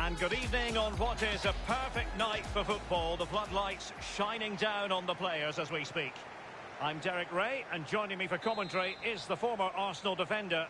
And good evening on what is a perfect night for football. The floodlights shining down on the players as we speak. I'm Derek Ray, and joining me for commentary is the former Arsenal defender.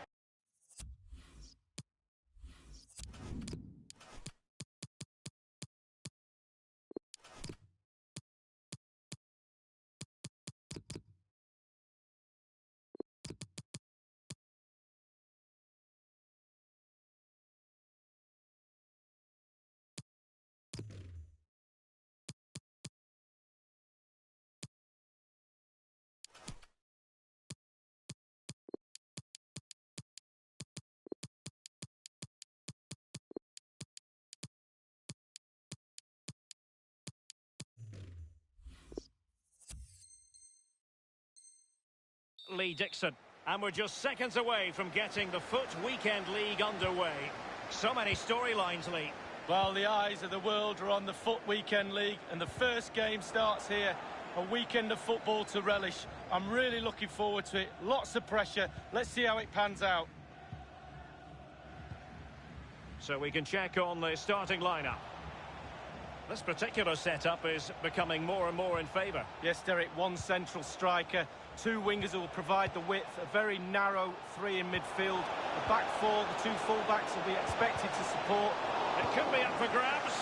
Lee Dixon. And we're just seconds away from getting the FUT Weekend League underway. So many storylines, Lee. Well, the eyes of the world are on the FUT Weekend League, and the first game starts here. A weekend of football to relish. I'm really looking forward to it. Lots of pressure. Let's see how it pans out. So we can check on the starting lineup. This particular setup is becoming more and more in favour. Yes, Derek, one central striker, two wingers who will provide the width, a very narrow three in midfield. The back four, the two full-backs will be expected to support. It could be up for grabs.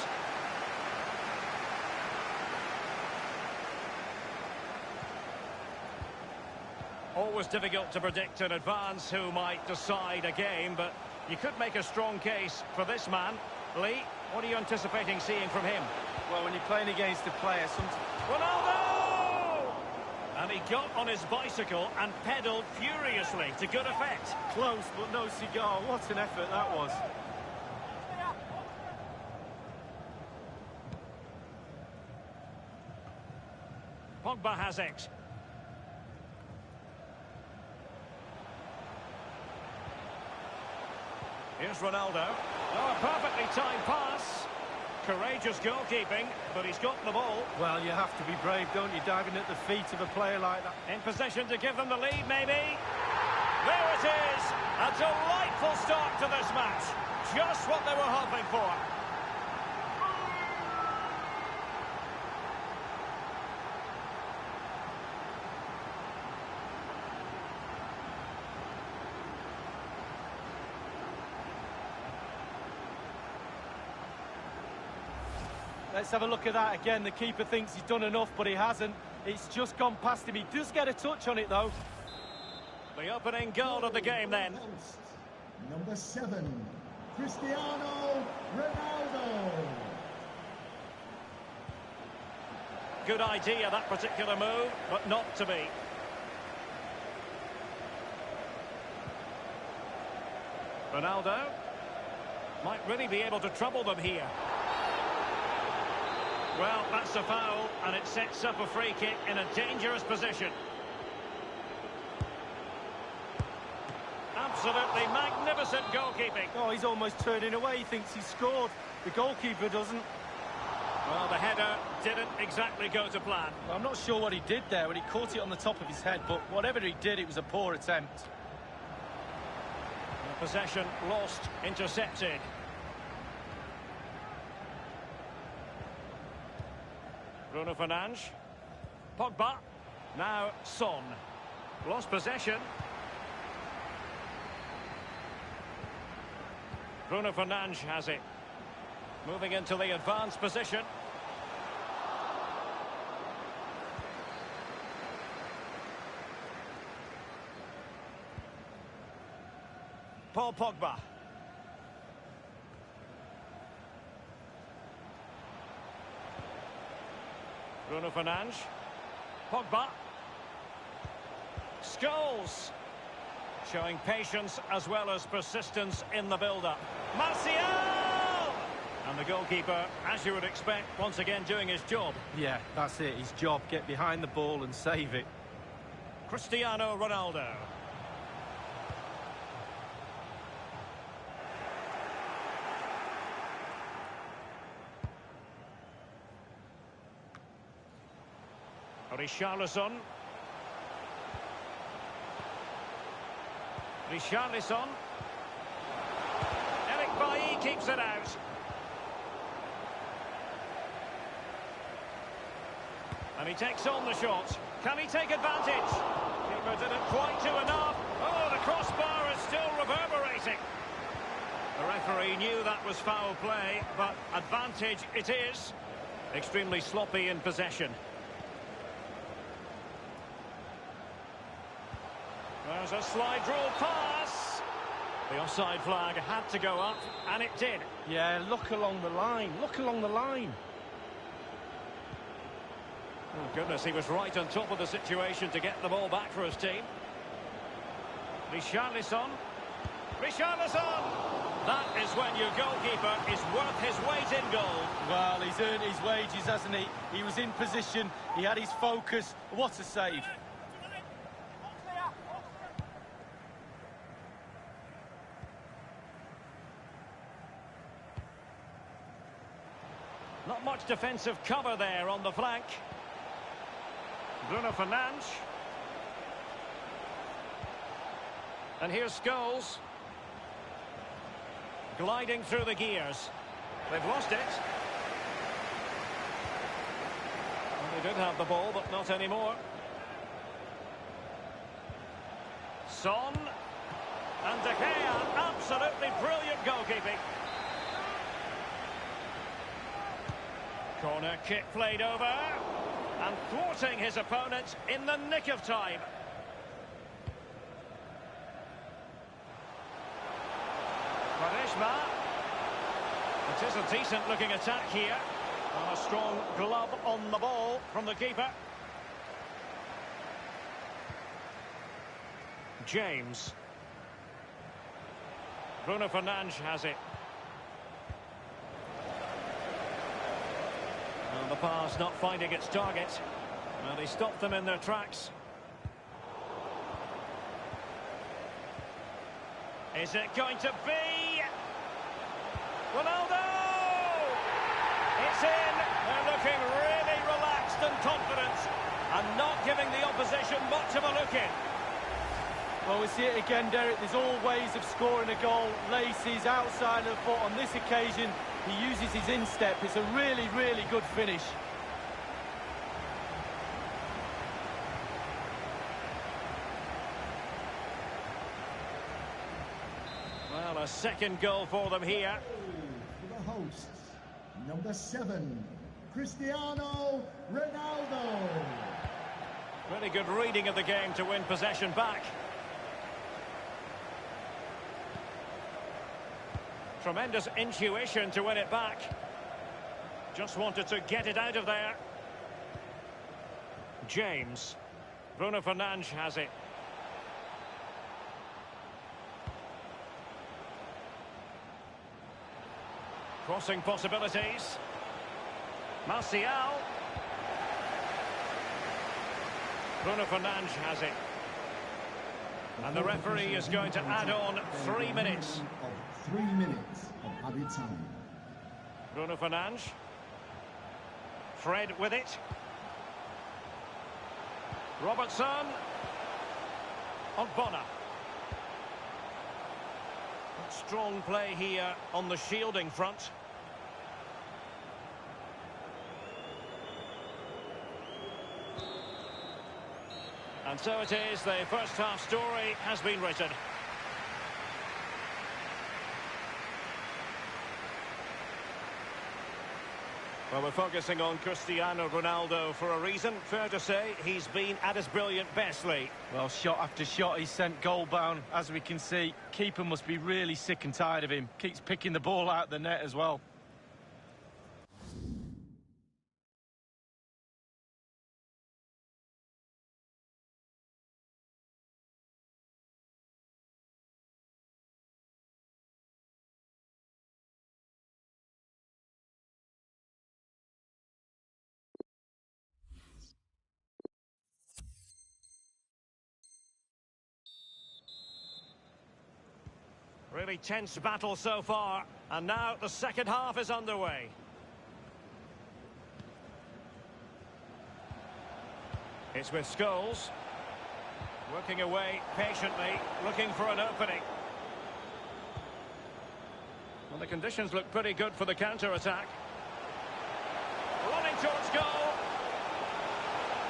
Always difficult to predict in advance who might decide a game, but you could make a strong case for this man. Lee, what are you anticipating seeing from him? Well, when you're playing against a player, Ronaldo! And he got on his bicycle and pedalled furiously to good effect. Close, but no cigar. What an effort that was. Pogba has it. Here's Ronaldo. Oh, a perfectly timed pass. Courageous goalkeeping, but he's got the ball. Well, you have to be brave, don't you, diving at the feet of a player like that. In position to give them the lead, maybe. There it is. A delightful start to this match. Just what they were hoping for. Let's have a look at that again. The keeper thinks he's done enough, but he hasn't. It's just gone past him. He does get a touch on it, though. The opening goal of the game, then. Number 7, Cristiano Ronaldo. Good idea, that particular move, but not to be. Ronaldo might really be able to trouble them here. Well, that's a foul, and it sets up a free kick in a dangerous position. Absolutely magnificent goalkeeping. Oh, he's almost turning away. He thinks he's scored. The goalkeeper doesn't. Well, the header didn't exactly go to plan. Well, I'm not sure what he did there when he caught it on the top of his head, but whatever he did, it was a poor attempt. Possession lost, intercepted. Bruno Fernandes. Pogba. Now Son. Lost possession. Bruno Fernandes has it. Moving into the advanced position. Paul Pogba. Bruno Fernandes. Pogba. Scholes. Showing patience as well as persistence in the build-up. Martial! And the goalkeeper, as you would expect, once again doing his job. Yeah, that's it. His job. Get behind the ball and save it. Cristiano Ronaldo. Richarlison. Richarlison. Eric Bailly keeps it out. And he takes on the shot. Can he take advantage? Keeper didn't quite do enough. Oh, the crossbar is still reverberating. The referee knew that was foul play, but advantage it is. Extremely sloppy in possession. There's a slide rule pass. The offside flag had to go up, and it did. Yeah, look along the line. Look along the line. Oh, goodness, he was right on top of the situation to get the ball back for his team. Richarlison. That is when your goalkeeper is worth his weight in gold. Well, he's earned his wages, hasn't he? He was in position. He had his focus. What a save. Not much defensive cover there on the flank. Bruno Fernandes. And here's Scholes. Gliding through the gears. They've lost it. Well, they did have the ball, but not anymore. Son. And De Gea. Absolutely brilliant goalkeeping. Corner kick played over. And thwarting his opponent in the nick of time. Quaresma. It is a decent-looking attack here. And a strong glove on the ball from the keeper. James. Bruno Fernandes has it. And the pass not finding its target. And he stopped them in their tracks. Is it going to be Ronaldo? It's in. They're looking really relaxed and confident and not giving the opposition much of a look in. Well, we see it again, Derek. There's all ways of scoring a goal. Laces, outside of the foot. On this occasion, he uses his instep. It's a really, really good finish. Well, a second goal for them here. For the hosts, number 7, Cristiano Ronaldo. Really good reading of the game to win possession back. Tremendous intuition to win it back. Just wanted to get it out of there. James. Bruno Fernandes has it. Crossing possibilities. Martial. Bruno Fernandes has it. And the referee is going to add on 3 minutes. 3 minutes of added time. Bruno Fernandes. Fred with it. Robertson. Ogbonna. Strong play here on the shielding front. And so it is, the first half story has been written. Well, we're focusing on Cristiano Ronaldo for a reason. Fair to say, he's been at his brilliant best, Lee. Well, shot after shot, he's sent goal bound. As we can see, keeper must be really sick and tired of him. Keeps picking the ball out of the net as well. Really tense battle so far, and now the second half is underway. It's with Scholes. Working away patiently, looking for an opening. Well, the conditions look pretty good for the counter-attack. Running towards goal.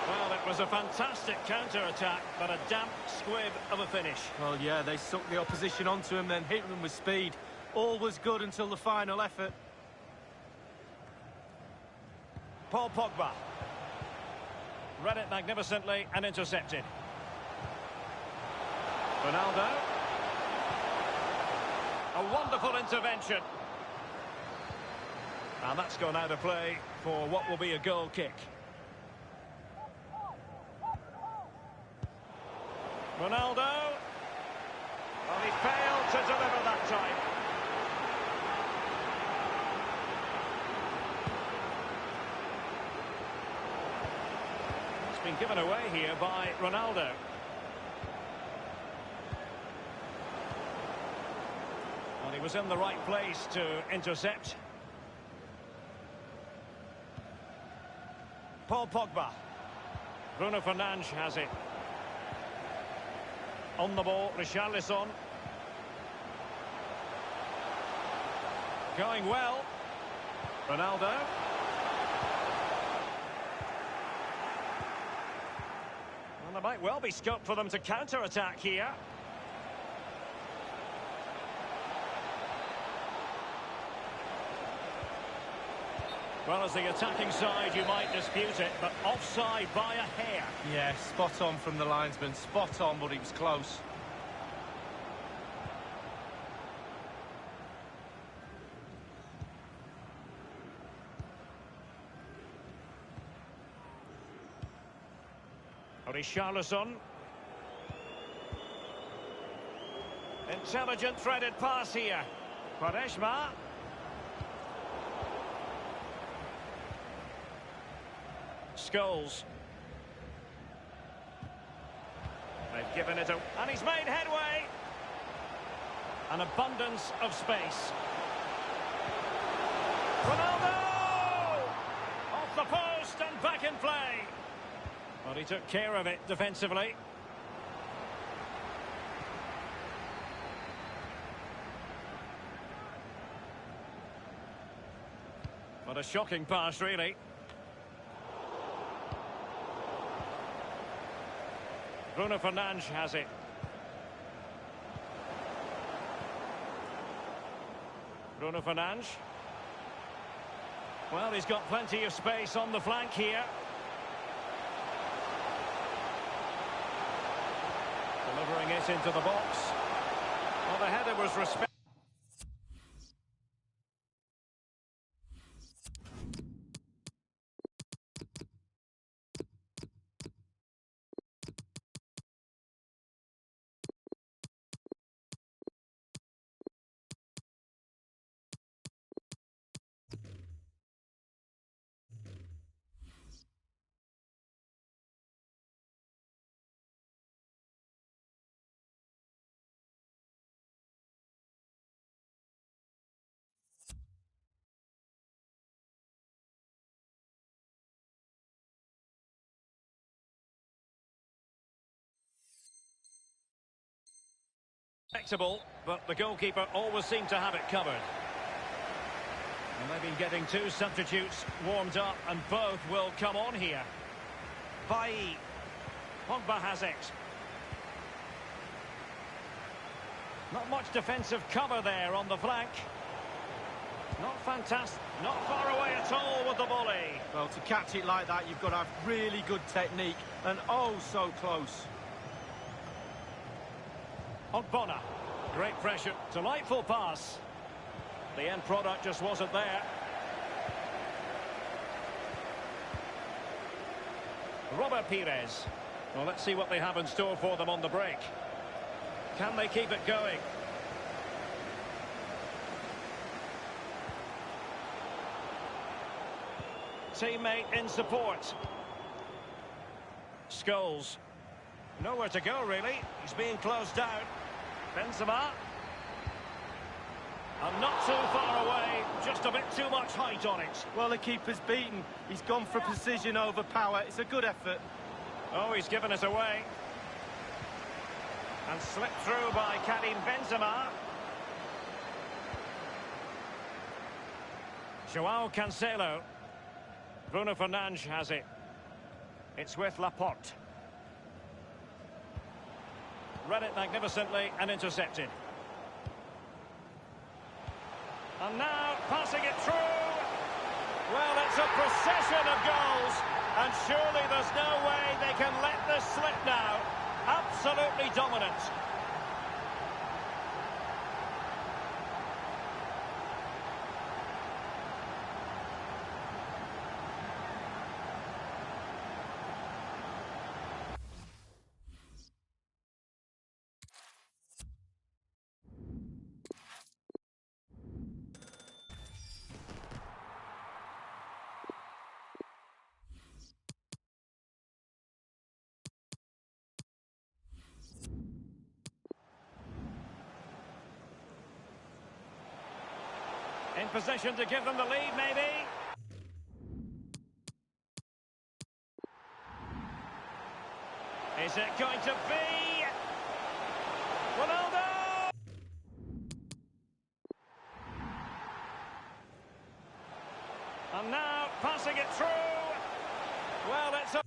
Well, it was a fantastic counter-attack, but a damp squib of a finish. Well, yeah, they sucked the opposition onto him, then hit them with speed. All was good until the final effort. Paul Pogba. Read it magnificently and intercepted. Ronaldo. A wonderful intervention. And that's gone out of play for what will be a goal kick. Ronaldo. Well, he failed to deliver that time. It's been given away here by Ronaldo. Well, he was in the right place to intercept. Paul Pogba. Bruno Fernandes has it. On the ball, Richarlison. Going well. Ronaldo. Well, there might well be scope for them to counter-attack here. Well, as the attacking side, you might dispute it, but offside by a hair. Yeah, spot on from the linesman. Spot on, but he was close. Richarlison. Intelligent threaded pass here. Quaresma. Scholes. They've given it a... And he's made headway. An abundance of space. Ronaldo! Off the post and back in play. Well, he took care of it defensively. What a shocking pass, really. Bruno Fernandes has it. Bruno Fernandes. Well, he's got plenty of space on the flank here. Delivering it into the box. Well, the header was respected. Flexible, but the goalkeeper always seemed to have it covered. And they've been getting two substitutes warmed up, and both will come on here. Bailly. Pogba has it. Not much defensive cover there on the flank. Not fantastic, not far away at all with the volley. Well, to catch it like that, you've got to have really good technique, and oh, so close. Ogbonna. Great pressure. Delightful pass. The end product just wasn't there. Robert Pires. Well, let's see what they have in store for them on the break. Can they keep it going? Teammate in support. Scholes. Nowhere to go, really. He's being closed down. Benzema. And not too far away. Just a bit too much height on it. Well, the keeper's beaten. He's gone for precision over power. It's a good effort. Oh, he's given it away. And slipped through by Karim Benzema. Joao Cancelo. Bruno Fernandes has it. It's with Laporte. Read it magnificently and intercepted. And now passing it through. Well, it's a procession of goals, and surely there's no way they can let this slip now. Absolutely dominant. In position to give them the lead, maybe. Is it going to be Ronaldo? And now passing it through. Well, it's a...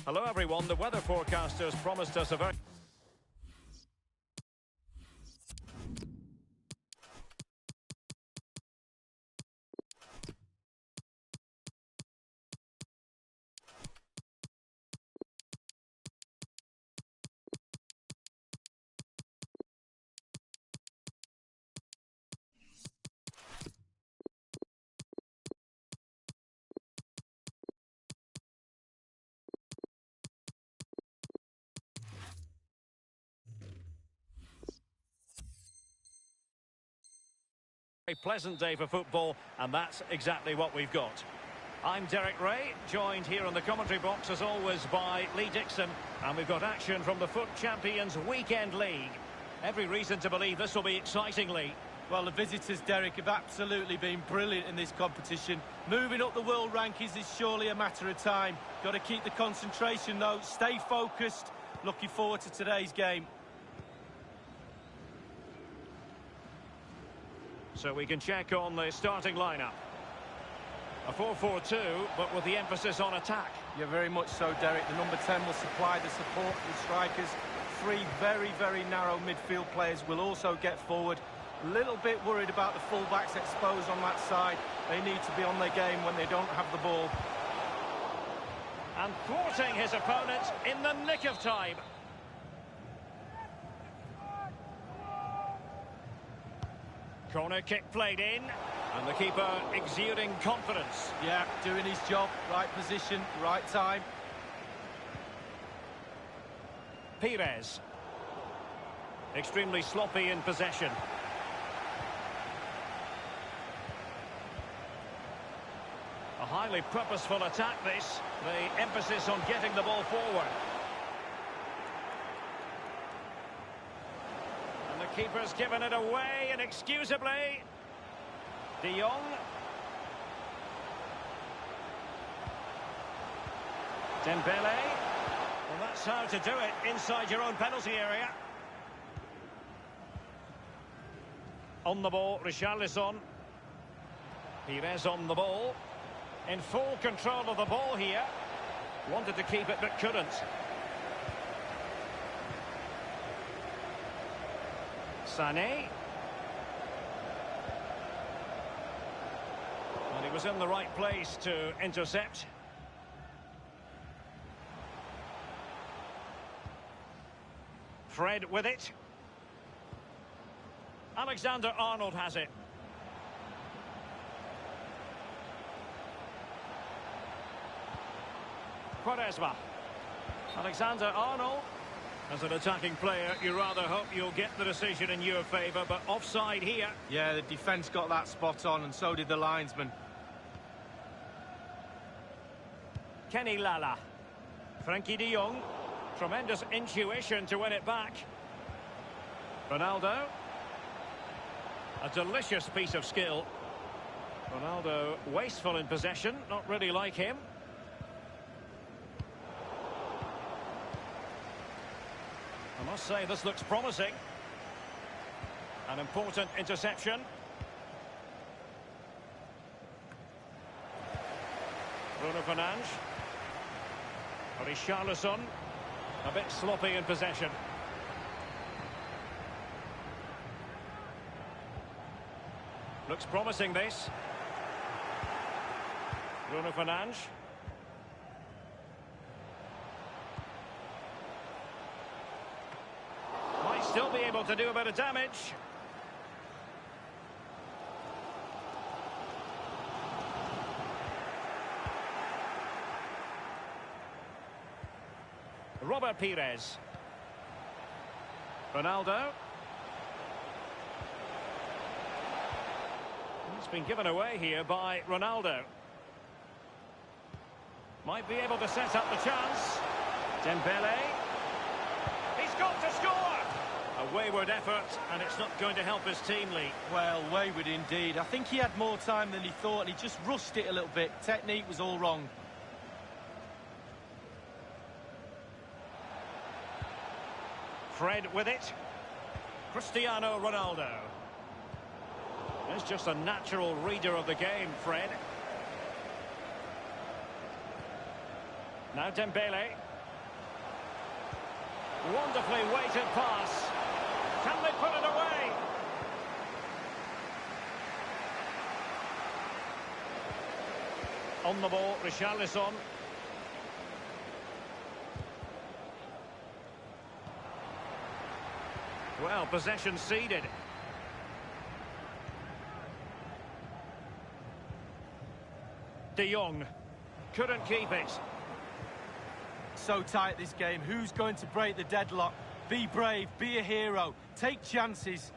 Hello, everyone. The weather forecasters promised us a very... A pleasant day for football, and that's exactly what we've got. I'm Derek Ray, joined here in the commentary box as always by Lee Dixon, and we've got action from the FUT Champions Weekend League. Every reason to believe this will be exciting, Lee. Well, the visitors, Derek, have absolutely been brilliant in this competition. Moving up the world rankings is surely a matter of time. Got to keep the concentration, though. Stay focused. Looking forward to today's game. So we can check on the starting lineup. A 4-4-2, but with the emphasis on attack. Yeah, very much so, Derek. The number 10 will supply the support for the strikers. Three very, very narrow midfield players will also get forward. A little bit worried about the full-backs exposed on that side. They need to be on their game when they don't have the ball. And thwarting his opponent in the nick of time. Corner kick played in, and the keeper exuding confidence. Yeah, doing his job, right position, right time. Pires. Extremely sloppy in possession. highly purposeful attack, this. The emphasis on getting the ball forward. And the keeper's given it away inexcusably. De Jong. Dembele. Well, that's how to do it inside your own penalty area. On the ball, Richarlison. Pires on the ball. In full control of the ball here. Wanted to keep it but couldn't. Sané. And he was in the right place to intercept. Fred with it. Alexander-Arnold has it. Quaresma. Alexander-Arnold. As an attacking player, you rather hope you'll get the decision in your favour, but offside here. Yeah, the defence got that spot on, and so did the linesman. Kenny Lala. Frankie de Jong. Tremendous intuition to win it back. Ronaldo. A delicious piece of skill. Ronaldo wasteful in possession, not really like him. I must say this looks promising. An important interception. Bruno Fernandes. Richarlison. A bit sloppy in possession. Looks promising, this. Bruno Fernandes. Might still be able to do a bit of damage. Robert Pires. Ronaldo. It's been given away here by Ronaldo. Might be able to set up the chance. Dembele. He's got to score! A wayward effort, and it's not going to help his team, Lee. Well, wayward indeed. I think he had more time than he thought, and he just rushed it a little bit. Technique was all wrong. Fred with it. Cristiano Ronaldo. He's just a natural reader of the game, Fred. Now Dembele. Wonderfully weighted pass. Can they put it away? On the ball, Richarlison. Well, possession ceded. De Jong couldn't keep it. So tight, this game. Who's going to break the deadlock? Be brave, be a hero, take chances.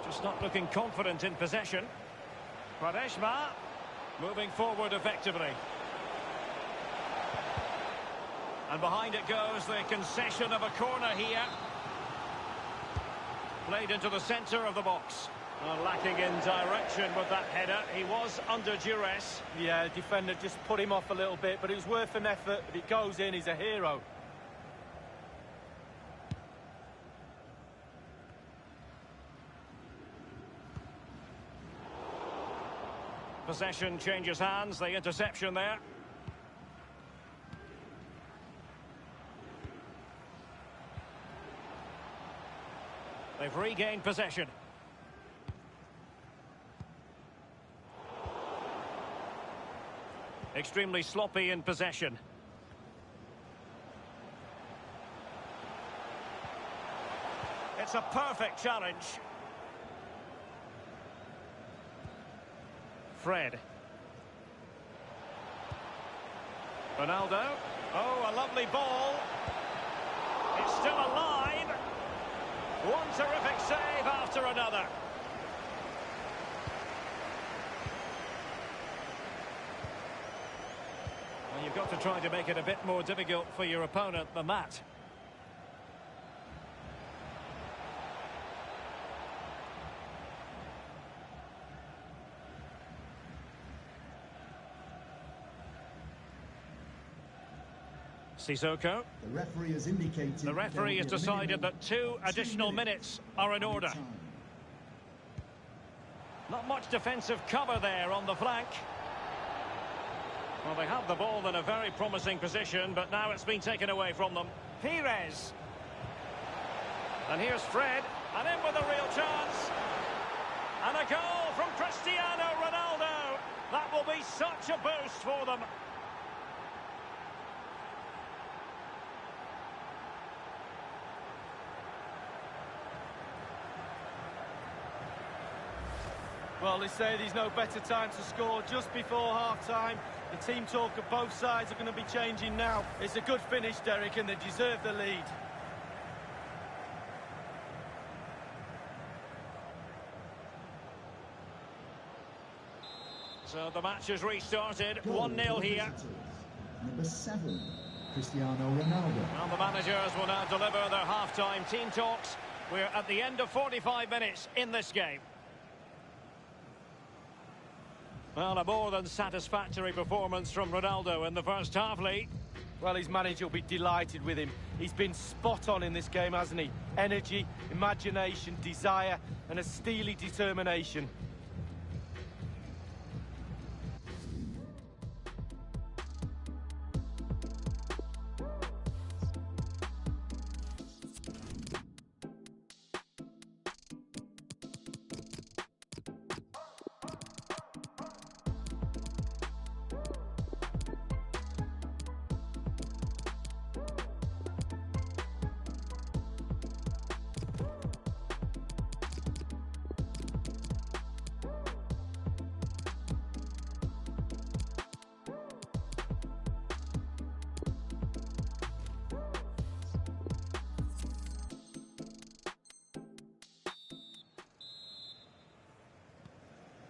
Just not looking confident in possession. Quaresma moving forward effectively. And behind it goes the concession of a corner here. Played into the centre of the box. Lacking in direction with that header. He was under duress. Yeah, the defender just put him off a little bit, but it was worth an effort. If it goes in, he's a hero. Possession changes hands. The interception there. They've regained possession. Extremely sloppy in possession. It's a perfect challenge. Fred. Ronaldo. Oh, a lovely ball. It's still alive. One terrific save after another. You've got to try to make it a bit more difficult for your opponent than that. Sissoko. The referee has indicated. The referee has decided that 2 additional minutes are in order. Not much defensive cover there on the flank. Well, they have the ball in a very promising position, but now it's been taken away from them. Pires. And here's Fred, and in with a real chance. And a goal from Cristiano Ronaldo. That will be such a boost for them. Well, they say there's no better time to score just before half-time. The team talk of both sides are going to be changing now. It's a good finish, Derek, and they deserve the lead. So the match has restarted, 1-0 here. Number 7, Cristiano Ronaldo. And the managers will now deliver their half-time team talks. We're at the end of 45 minutes in this game. Well, a more than satisfactory performance from Ronaldo in the first half, Lee. Well, his manager will be delighted with him. He's been spot on in this game, hasn't he? Energy, imagination, desire, and a steely determination.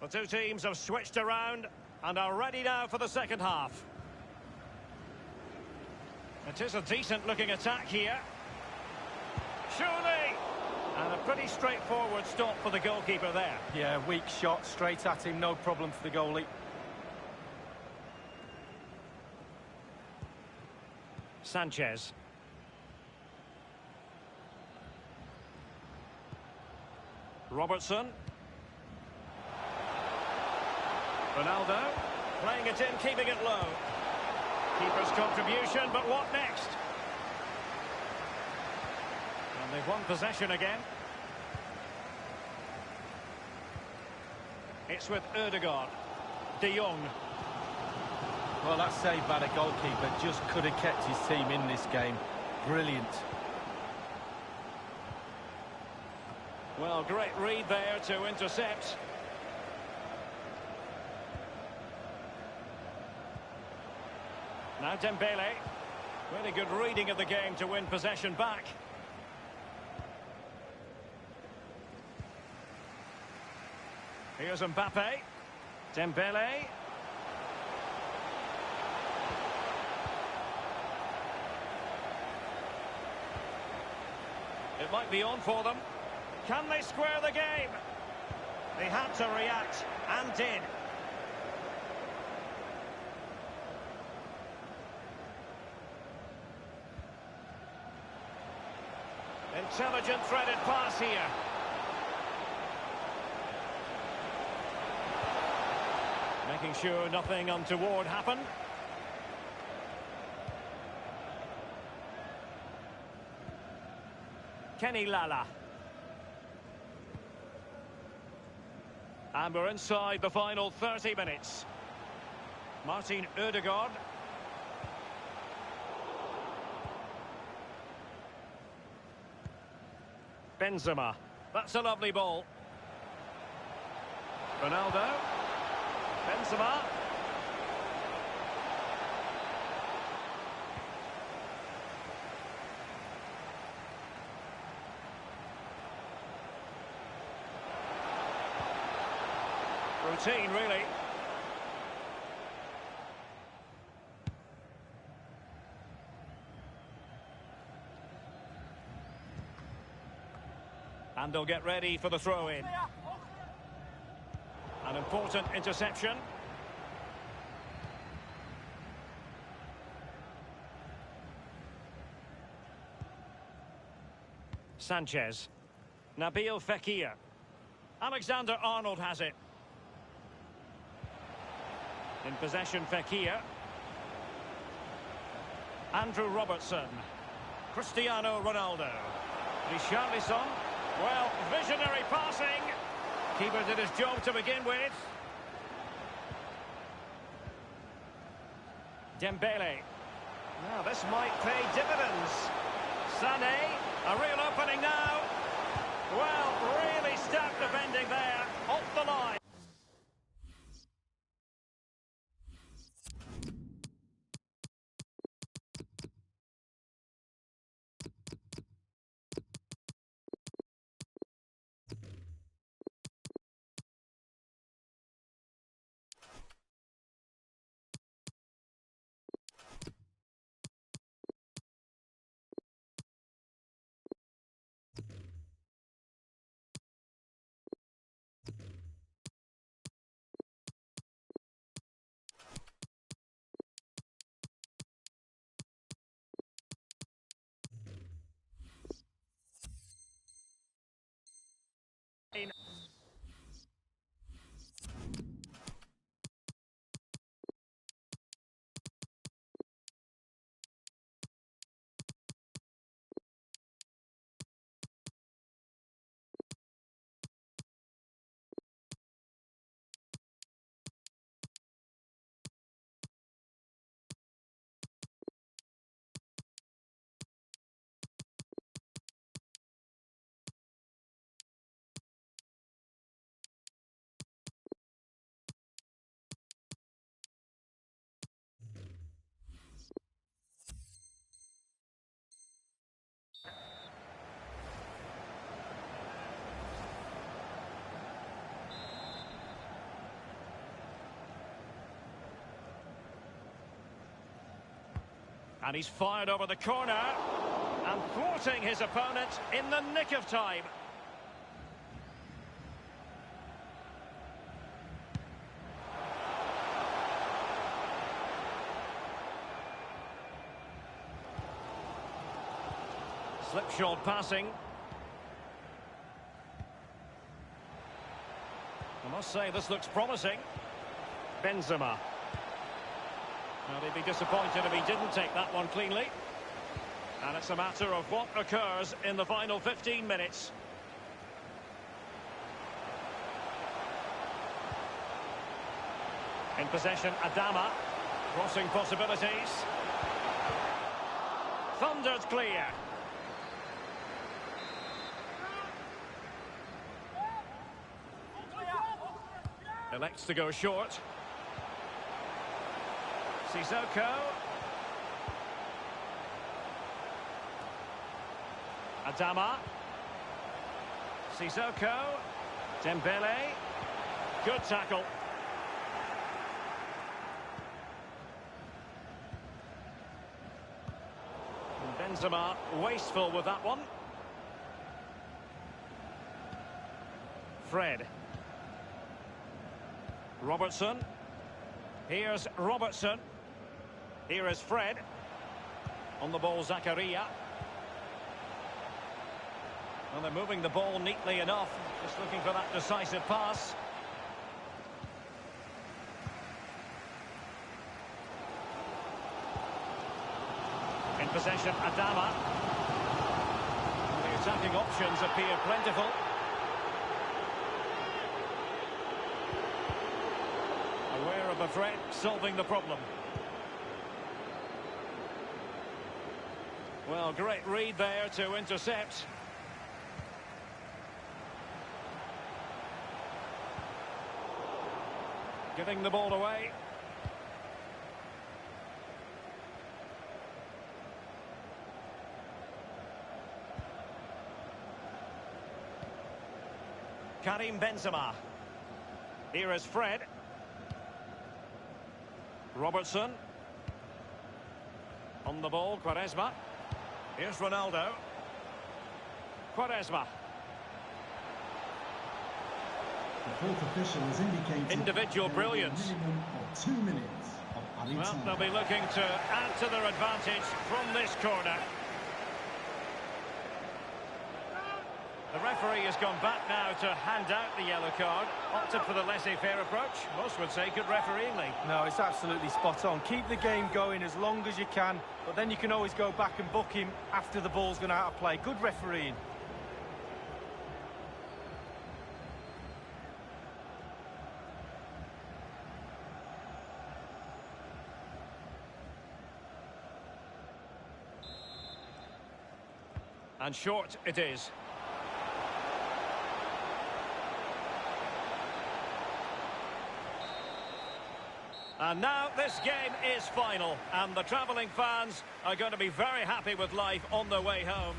The two teams have switched around and are ready now for the second half. It is a decent-looking attack here. Surely! And a pretty straightforward stop for the goalkeeper there. Yeah, weak shot, straight at him, no problem for the goalie. Sanchez. Robertson. Ronaldo, playing it in, keeping it low. Keeper's contribution, but what next? And they've won possession again. It's with Ødegaard. De Jong. Well, that save by the goalkeeper just could have kept his team in this game. Brilliant. Well, great read there to intercept. Now Dembele. Really good reading of the game to win possession back. Here's Mbappe. Dembele. It might be on for them. Can they square the game? They had to react, and did. Intelligent threaded pass here. Making sure nothing untoward happened. Kenny Lala. And we're inside the final 30 minutes. Martin Ødegaard. Benzema. That's a lovely ball. Ronaldo. Benzema. Routine, really. And they'll get ready for the throw-in. An important interception. Sanchez. Nabil Fekir. Alexander-Arnold has it. In possession, Fekir. Andrew Robertson. Cristiano Ronaldo. Richarlison. Well, visionary passing. Keeper did his job to begin with. Dembele. Now, this might pay dividends. Sané. A real opening now. Well, really stacked defending there. Off the line. And he's fired over the corner and thwarting his opponent in the nick of time. Slipshod passing. I must say this looks promising. Benzema. Now, they'd be disappointed if he didn't take that one cleanly. And it's a matter of what occurs in the final 15 minutes. In possession, Adama. Crossing possibilities. Thundered clear. Elects to go short. Sissoko. Adama. Sissoko. Dembele. Good tackle. And Benzema wasteful with that one. Fred. Robertson. Here's Robertson. Here is Fred. On the ball, Zakaria. Well, they're moving the ball neatly enough. Just looking for that decisive pass. In possession, Adama. The attacking options appear plentiful. Aware of the threat, solving the problem. Well, great read there to intercept. Giving the ball away. Karim Benzema. Here is Fred. Robertson. On the ball, Quaresma. Here's Ronaldo. Quaresma. The fourth official has indicated Individual there will be a brilliance. minimum of 2 minutes of added Well, time. they'll be looking to add to their advantage from this corner. The referee has gone back now to hand out the yellow card. Opted for the laissez-faire approach. Most would say good refereeingly. No, it's absolutely spot on. Keep the game going as long as you can, but then you can always go back and book him after the ball's gone out of play. Good refereeing. And short it is. And now this game is final, and the travelling fans are going to be very happy with life on their way home.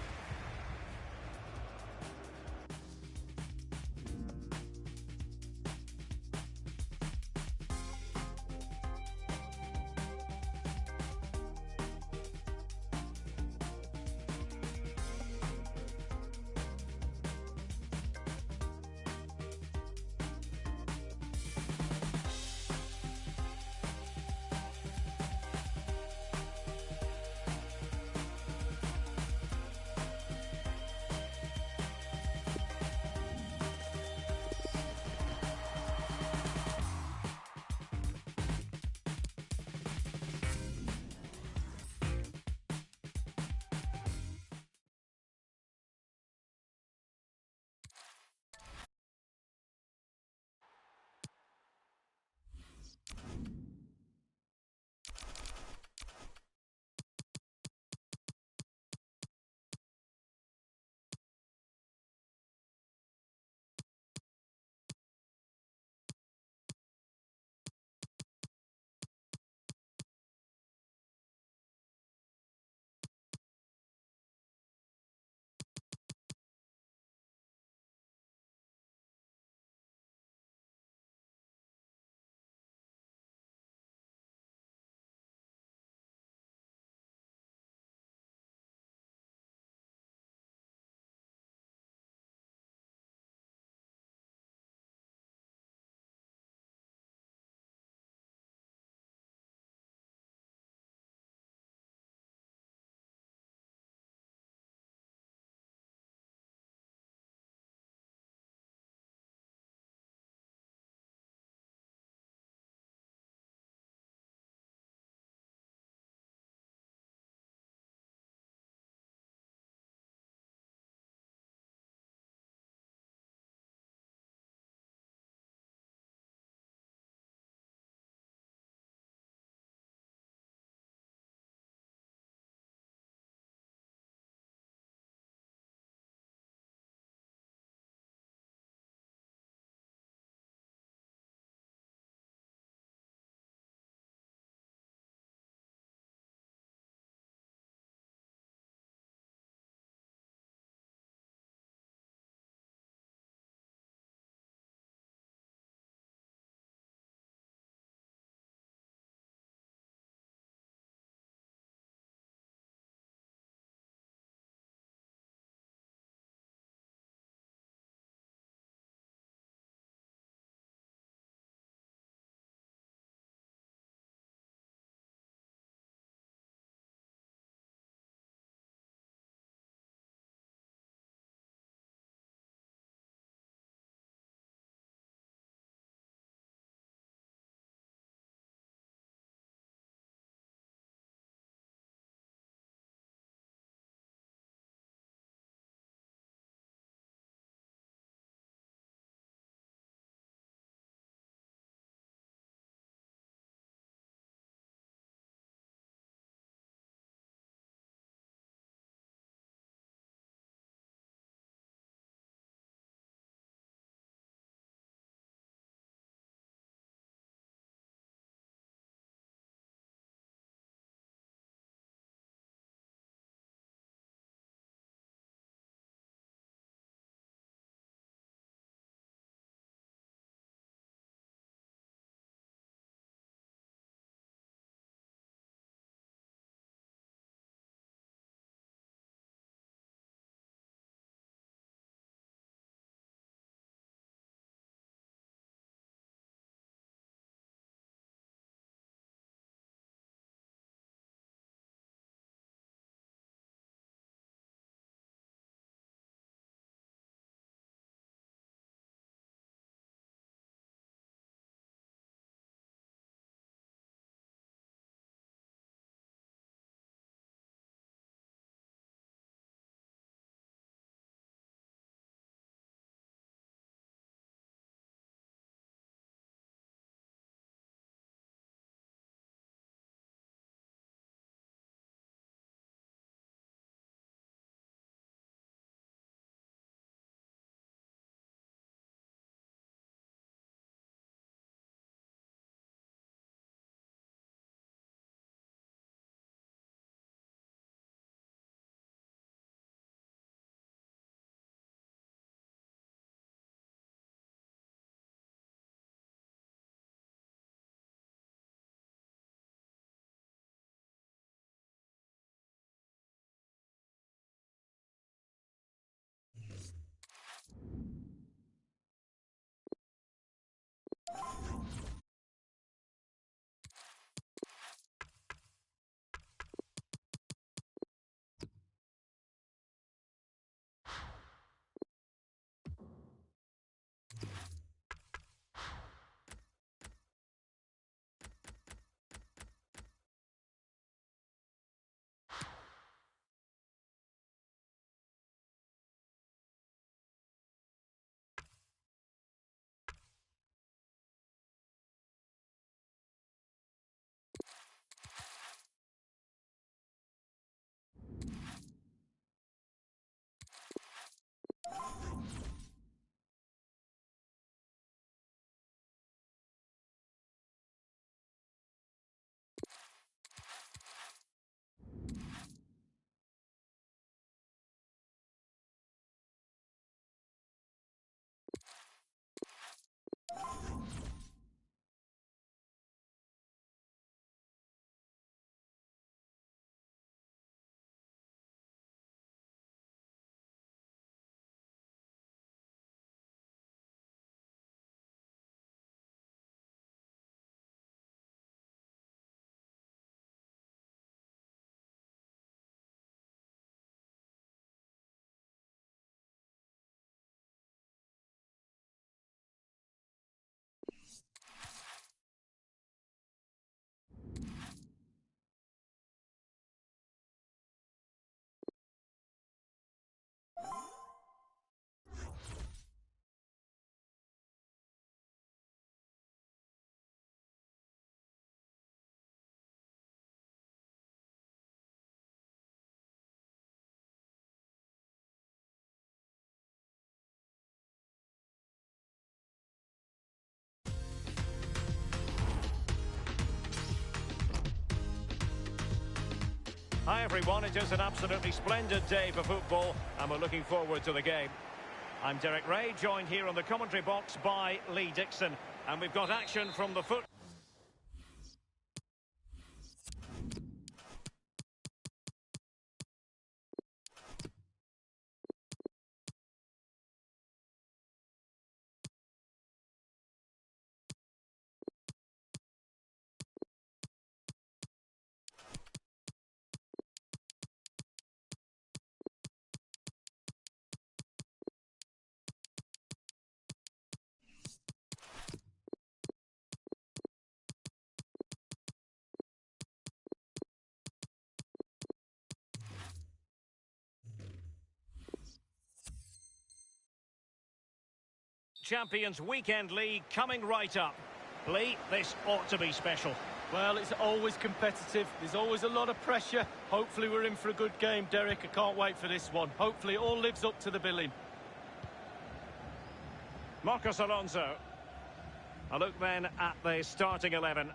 Hi everyone, it is an absolutely splendid day for football and we're looking forward to the game. I'm Derek Ray, joined here on the commentary box by Lee Dixon, and we've got action from the foot. Champions Weekend League coming right up. Lee, this ought to be special. Well, it's always competitive. There's always a lot of pressure. Hopefully we're in for a good game, Derek. I can't wait for this one. Hopefully it all lives up to the billing. Marcos Alonso. A look then at the starting 11.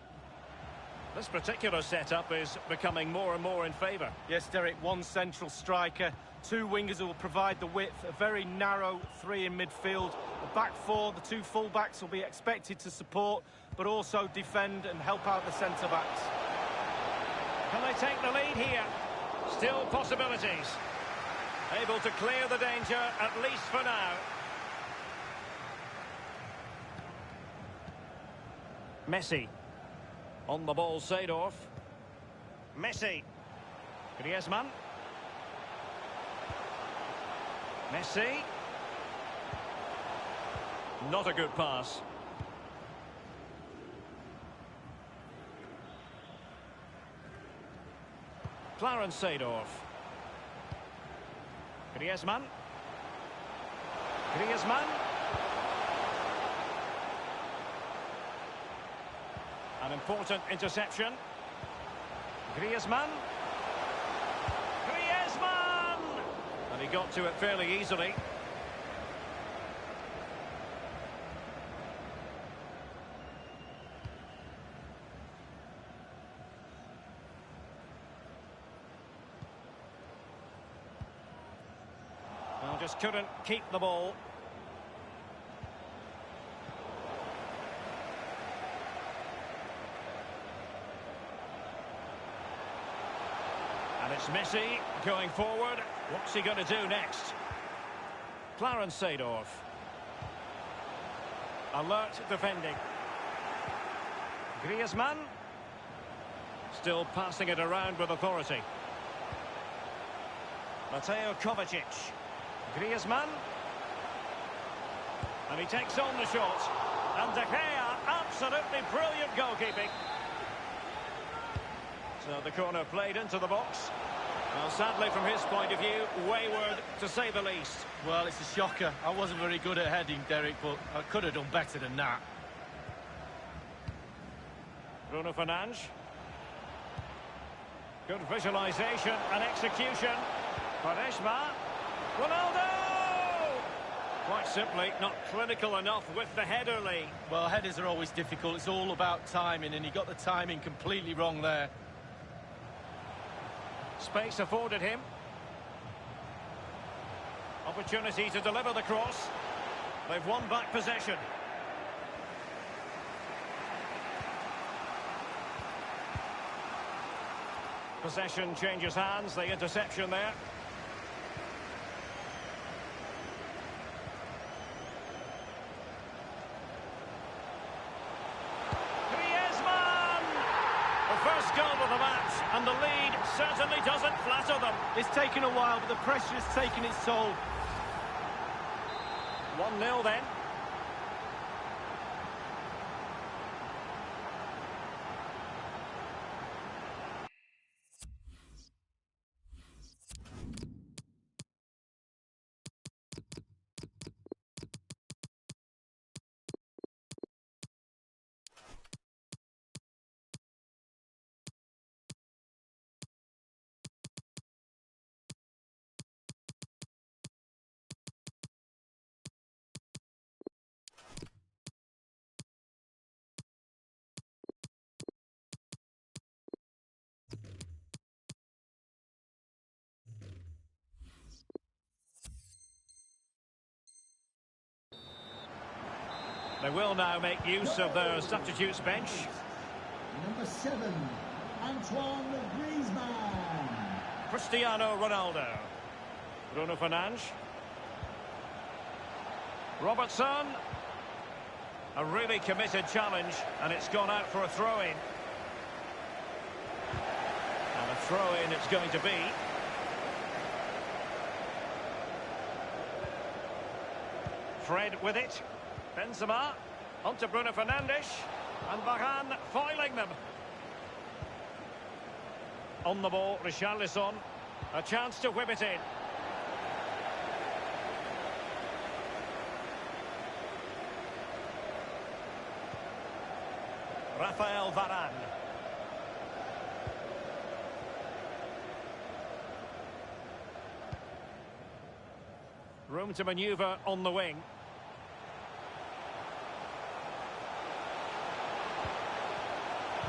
This particular setup is becoming more and more in favour. Yes, Derek, one central striker, two wingers who will provide the width, a very narrow three in midfield. The back four, the two full-backs will be expected to support, but also defend and help out the centre-backs. Can they take the lead here? Still possibilities. Able to clear the danger, at least for now. Messi. On the ball, Seedorf. Messi. Griezmann. Messi. Not a good pass. Clarence Seedorf. Griezmann. Griezmann. An important interception. Griezmann. Griezmann! And he got to it fairly easily. Well, just couldn't keep the ball. And it's Messi going forward. What's he going to do next? Clarence Seedorf. Alert defending. Griezmann. Still passing it around with authority. Mateo Kovacic. Griezmann. And he takes on the shot. And De Gea, absolutely brilliant goalkeeping. So the corner played into the box. Well, sadly, from his point of view, wayward, to say the least. Well, it's a shocker. I wasn't very good at heading, Derek, but I could have done better than that. Bruno Fernandes. Good visualisation and execution. Quaresma. Ronaldo! Quite simply, not clinical enough with the header, Lee. Well, headers are always difficult. It's all about timing, and he got the timing completely wrong there. Space afforded him. Opportunity to deliver the cross. They've won back possession. Possession changes hands, the interception there. Griezmann! The first goal of the match, and the lead certainly doesn't flatter them. It's taken a while, but the pressure has taken its toll. 1-0 then. They will now make use of their substitutes bench. Number 7, Antoine Griezmann. Cristiano Ronaldo. Bruno Fernandes. Robertson. A really committed challenge, and it's gone out for a throw-in. And a throw-in it's going to be. Fred with it. Benzema. Onto Bruno Fernandes. And Varane foiling them. On the ball, Richarlison. A chance to whip it in. Rafael Varane. Room to manoeuvre on the wing.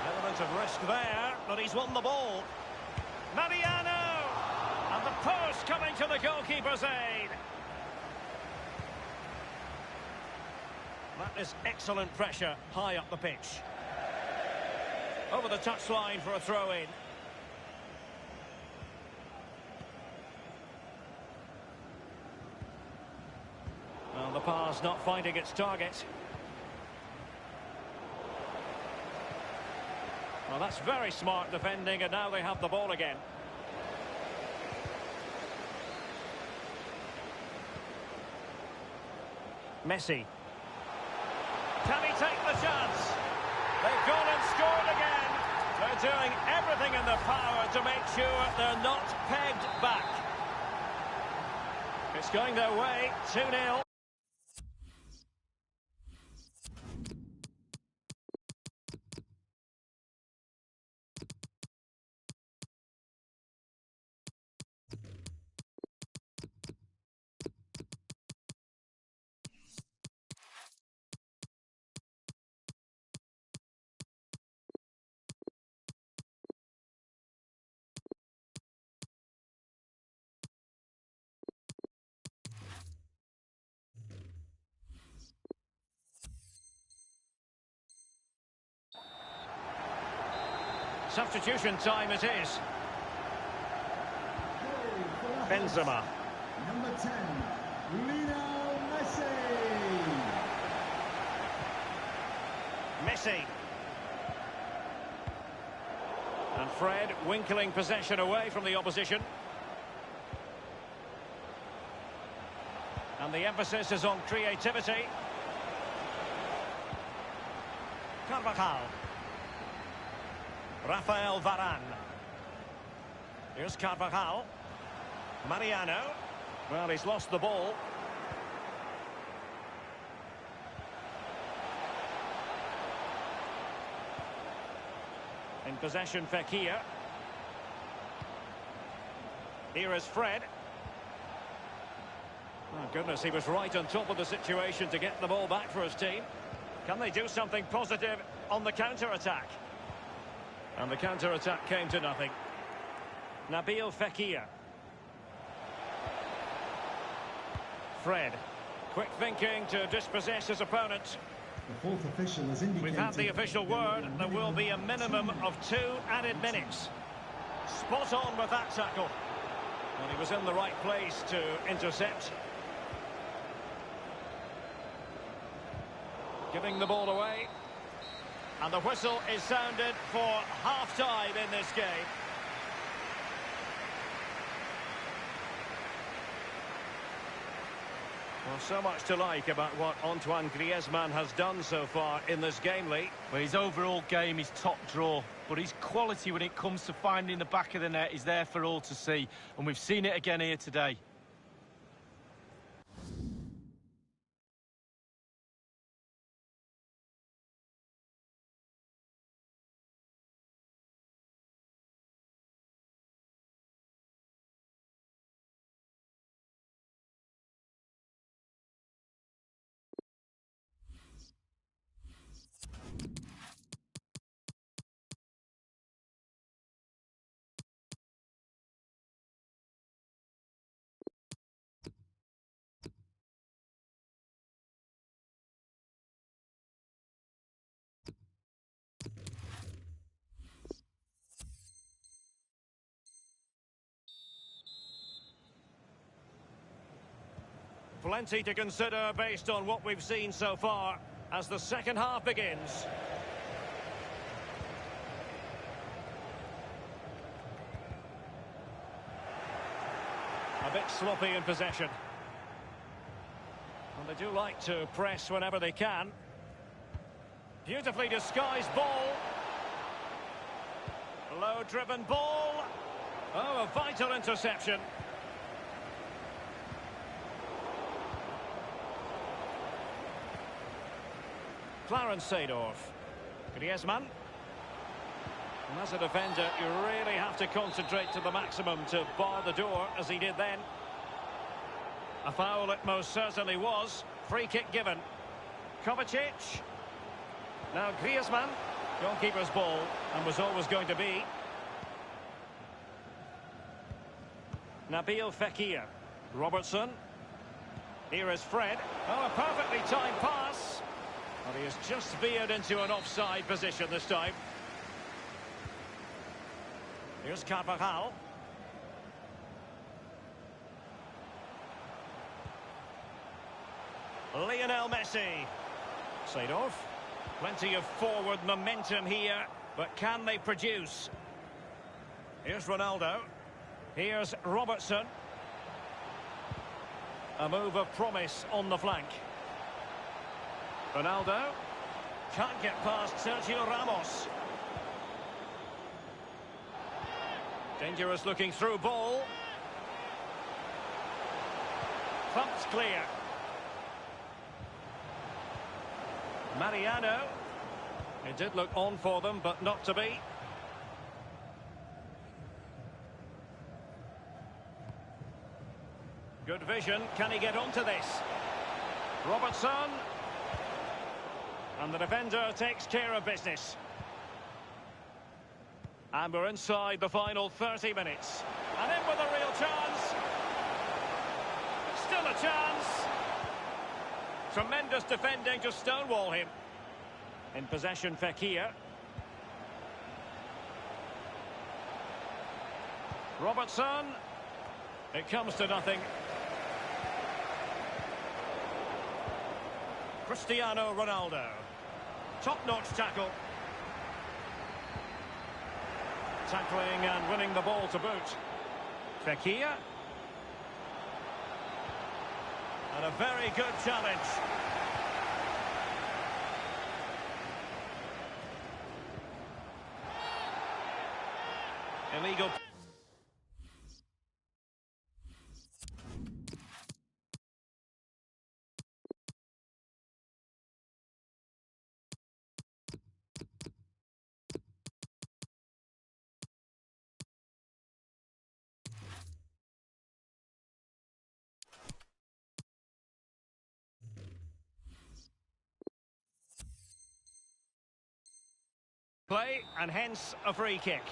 Element of risk there, but he's won the ball. Mariano! And the post coming to the goalkeeper's aid. That is excellent pressure high up the pitch. Over the touchline for a throw-in. Well, the pass not finding its target. Well, that's very smart defending, and now they have the ball again. Messi. Can he take the chance? They've gone and scored again. They're doing everything in their power to make sure they're not pegged back. It's going their way, 2-0. Substitution time it is. Benzema. Number 10, Lionel Messi. Messi. And Fred winkling possession away from the opposition. And the emphasis is on creativity. Carvajal. Rafael Varane. Here's Carvajal. Mariano. Well, he's lost the ball. In possession, Fekir. Here is Fred. Oh, goodness, he was right on top of the situation to get the ball back for his team. Can they do something positive on the counter-attack? And the counter-attack came to nothing. Nabil Fekir. Fred. Quick thinking to dispossess his opponent. The fourth official has indicated... We've had the official word. There will be a minimum of 2 added minutes. Spot on with that tackle. And he was in the right place to intercept. Giving the ball away. And the whistle is sounded for half-time in this game. Well, so much to like about what Antoine Griezmann has done so far in this game, Lee. Well, his overall game is top draw, but his quality when it comes to finding the back of the net is there for all to see. And we've seen it again here today. Plenty to consider based on what we've seen so far as the second half begins. A bit sloppy in possession. And they do like to press whenever they can. Beautifully disguised ball. Low-driven ball. Oh, a vital interception. Clarence Seedorf. Griezmann. And as a defender, you really have to concentrate to the maximum to bar the door, as he did then. A foul it most certainly was. Free kick given. Kovacic. Now Griezmann. Goalkeeper's ball, and was always going to be. Nabil Fekir. Robertson. Here is Fred. Oh, a perfectly timed pass. But he has just veered into an offside position this time. Here's Carvajal. Lionel Messi. Seedorf. Plenty of forward momentum here, but can they produce? Here's Ronaldo. Here's Robertson. A move of promise on the flank. Ronaldo. Can't get past Sergio Ramos. Dangerous looking through ball. Thumped clear. Mariano. It did look on for them, but not to be. Good vision. Can he get onto this? Robertson. And the defender takes care of business. And we're inside the final 30 minutes. And in with a real chance. Still a chance. Tremendous defending to stonewall him. In possession, Fekir. Robertson. It comes to nothing. Cristiano Ronaldo. Top-notch tackle. Tackling and winning the ball to boot. Fekir. And a very good challenge. Illegal. Play, and hence a free kick.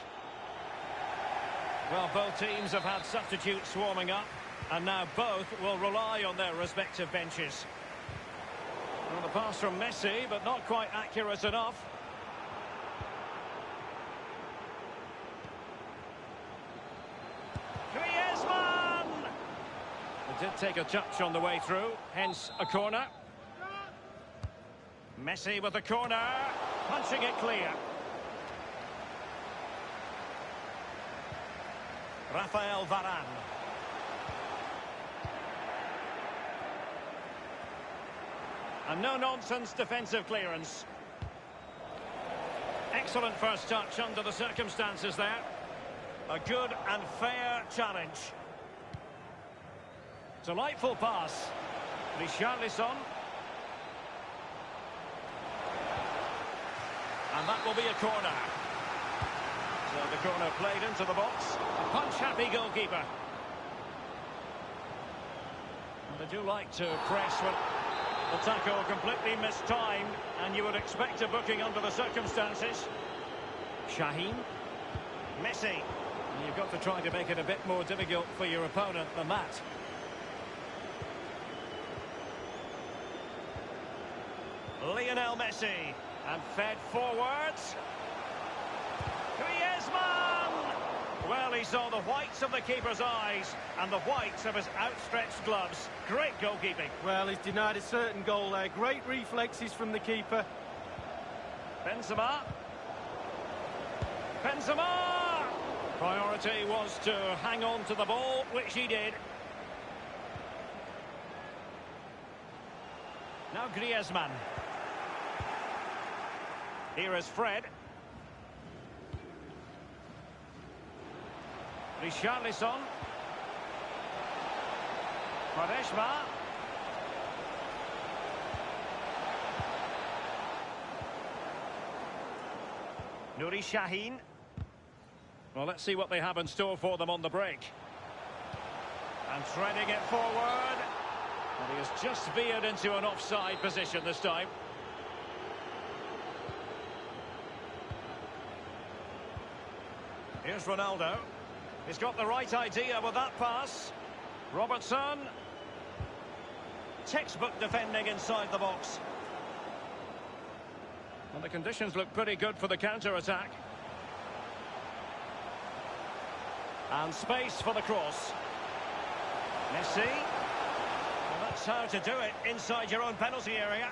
Well, both teams have had substitutes warming up, and now both will rely on their respective benches. Well, the pass from Messi, but not quite accurate enough. Griezmann! It did take a touch on the way through, hence a corner. Messi with the corner, punching it clear. Rafael Varane. And no-nonsense defensive clearance. Excellent first touch under the circumstances there. A good and fair challenge. Delightful pass. Richarlison. And that will be a corner. So the corner played into the box. A punch-happy goalkeeper. And they do like to press when the tackle completely mistimed, and you would expect a booking under the circumstances. Shaheen. Messi. And you've got to try to make it a bit more difficult for your opponent than that. Lionel Messi. And fed forwards. Griezmann! Well, he saw the whites of the keeper's eyes and the whites of his outstretched gloves. Great goalkeeping. Well, he's denied a certain goal there. Great reflexes from the keeper. Benzema. Benzema! Priority was to hang on to the ball, which he did. Now Griezmann. Here is Fred. Richarlison. Quaresma. Nuri Sahin. Well, let's see what they have in store for them on the break. And threading it forward. And he has just veered into an offside position this time. Here's Ronaldo. He's got the right idea with that pass. Robertson. Textbook defending inside the box. Well, the conditions look pretty good for the counter-attack. And space for the cross. Messi. Well, that's how to do it inside your own penalty area.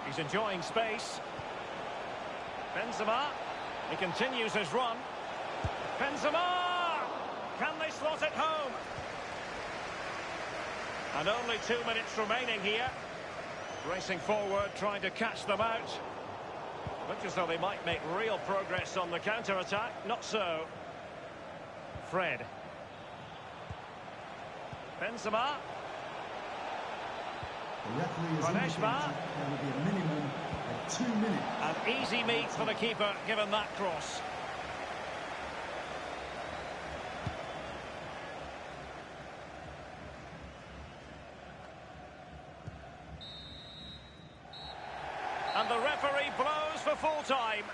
He's enjoying space. Benzema. He continues his run. Benzema! Can they slot it home? And only 2 minutes remaining here. Racing forward, trying to catch them out. Looks as though they might make real progress on the counter-attack. Not so. Fred. Benzema. The referee has indicated there will be a minimum of 2 minutes. An easy meet for the keeper, given that cross. And the referee blows for full time.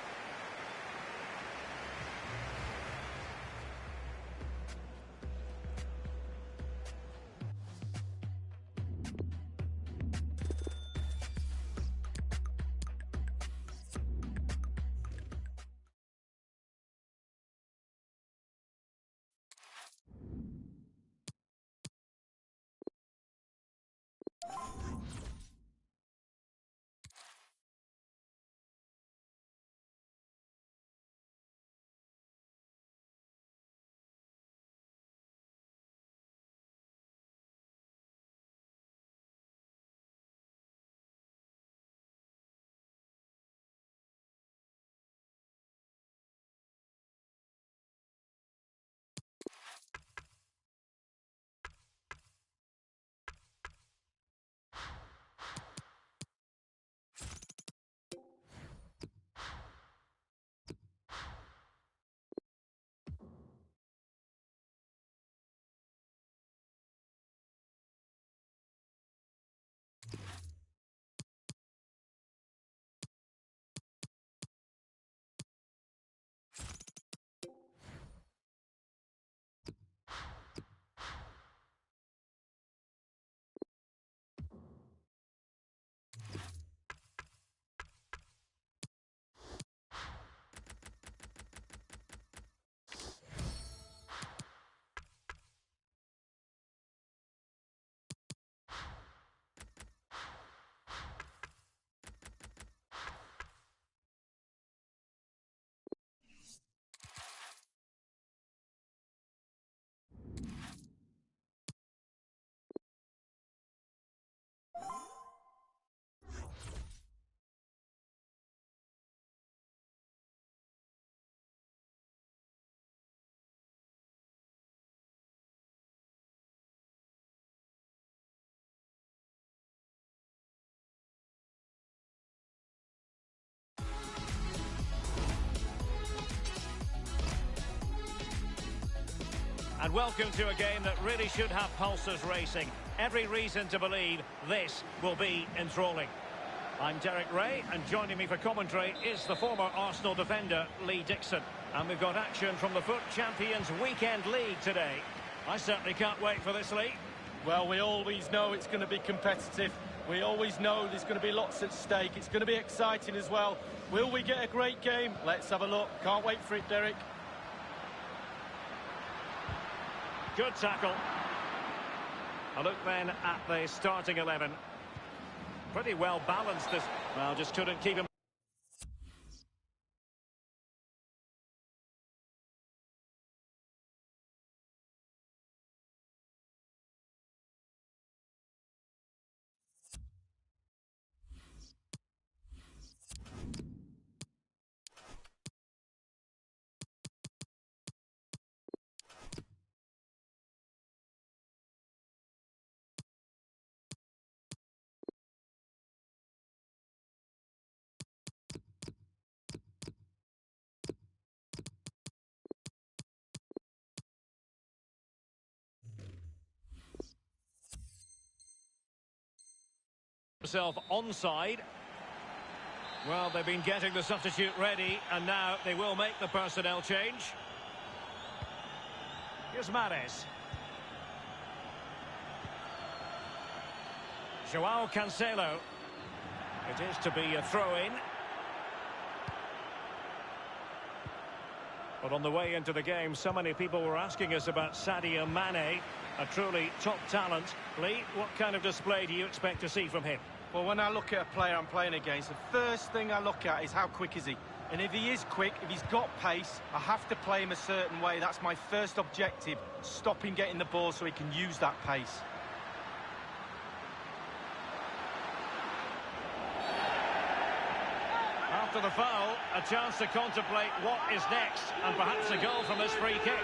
And welcome to a game that really should have pulses racing. Every reason to believe this will be enthralling. I'm Derek Ray, and joining me for commentary is the former Arsenal defender, Lee Dixon. And we've got action from the FUT Champions Weekend League today. I certainly can't wait for this, Lee. Well, we always know it's going to be competitive. We always know there's going to be lots at stake. It's going to be exciting as well. Will we get a great game? Let's have a look. Can't wait for it, Derek. Good tackle. A look then at the starting 11. Pretty well balanced this. Well, just couldn't keep him. Himself onside. Well, they've been getting the substitute ready, and now they will make the personnel change. Here's Mahrez. Joao Cancelo. It is to be a throw-in. But on the way into the game, so many people were asking us about Sadio Mane, a truly top talent. Lee, what kind of display do you expect to see from him? Well, when I look at a player I'm playing against, the first thing I look at is how quick is he. And if he is quick, if he's got pace, I have to play him a certain way. That's my first objective, stop him getting the ball so he can use that pace. After the foul, a chance to contemplate what is next, and perhaps a goal from this free kick.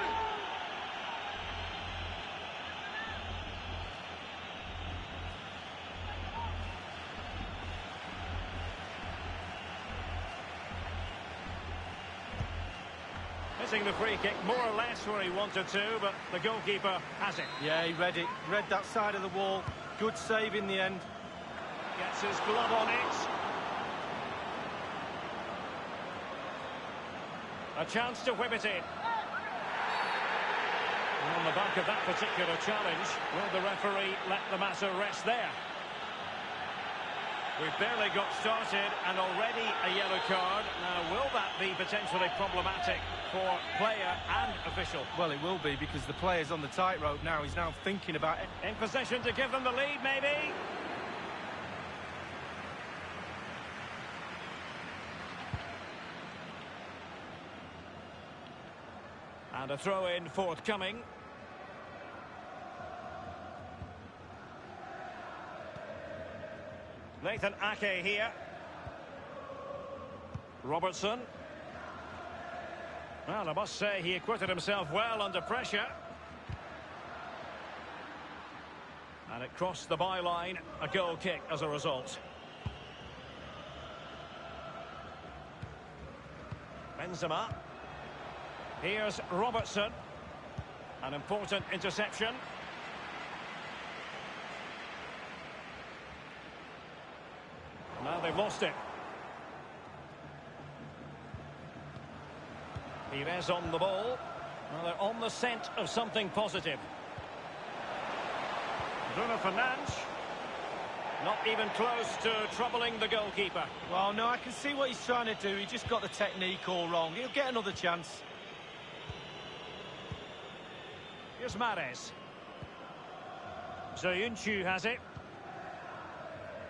Missing the free kick more or less where he wanted to, but the goalkeeper has it. Yeah, he read it. Read that side of the wall. Good save in the end. Gets his glove on it. A chance to whip it in. And on the back of that particular challenge, will the referee let the matter rest there? We've barely got started and already a yellow card. Now, will that be potentially problematic for player and official? Well, it will be because the player's on the tightrope now. He's now thinking about it. In position to give them the lead, maybe? And a throw-in forthcoming. Nathan Ake here. Robertson. Well, I must say he acquitted himself well under pressure. And it crossed the byline, a goal kick as a result. Benzema. Here's Robertson. An important interception. Now they've lost it. Pires on the ball. Well, they're on the scent of something positive. Bruno Fernandes. Not even close to troubling the goalkeeper. Well, no, I can see what he's trying to do. He just got the technique all wrong. He'll get another chance. Here's Mahrez. Auuuh has it.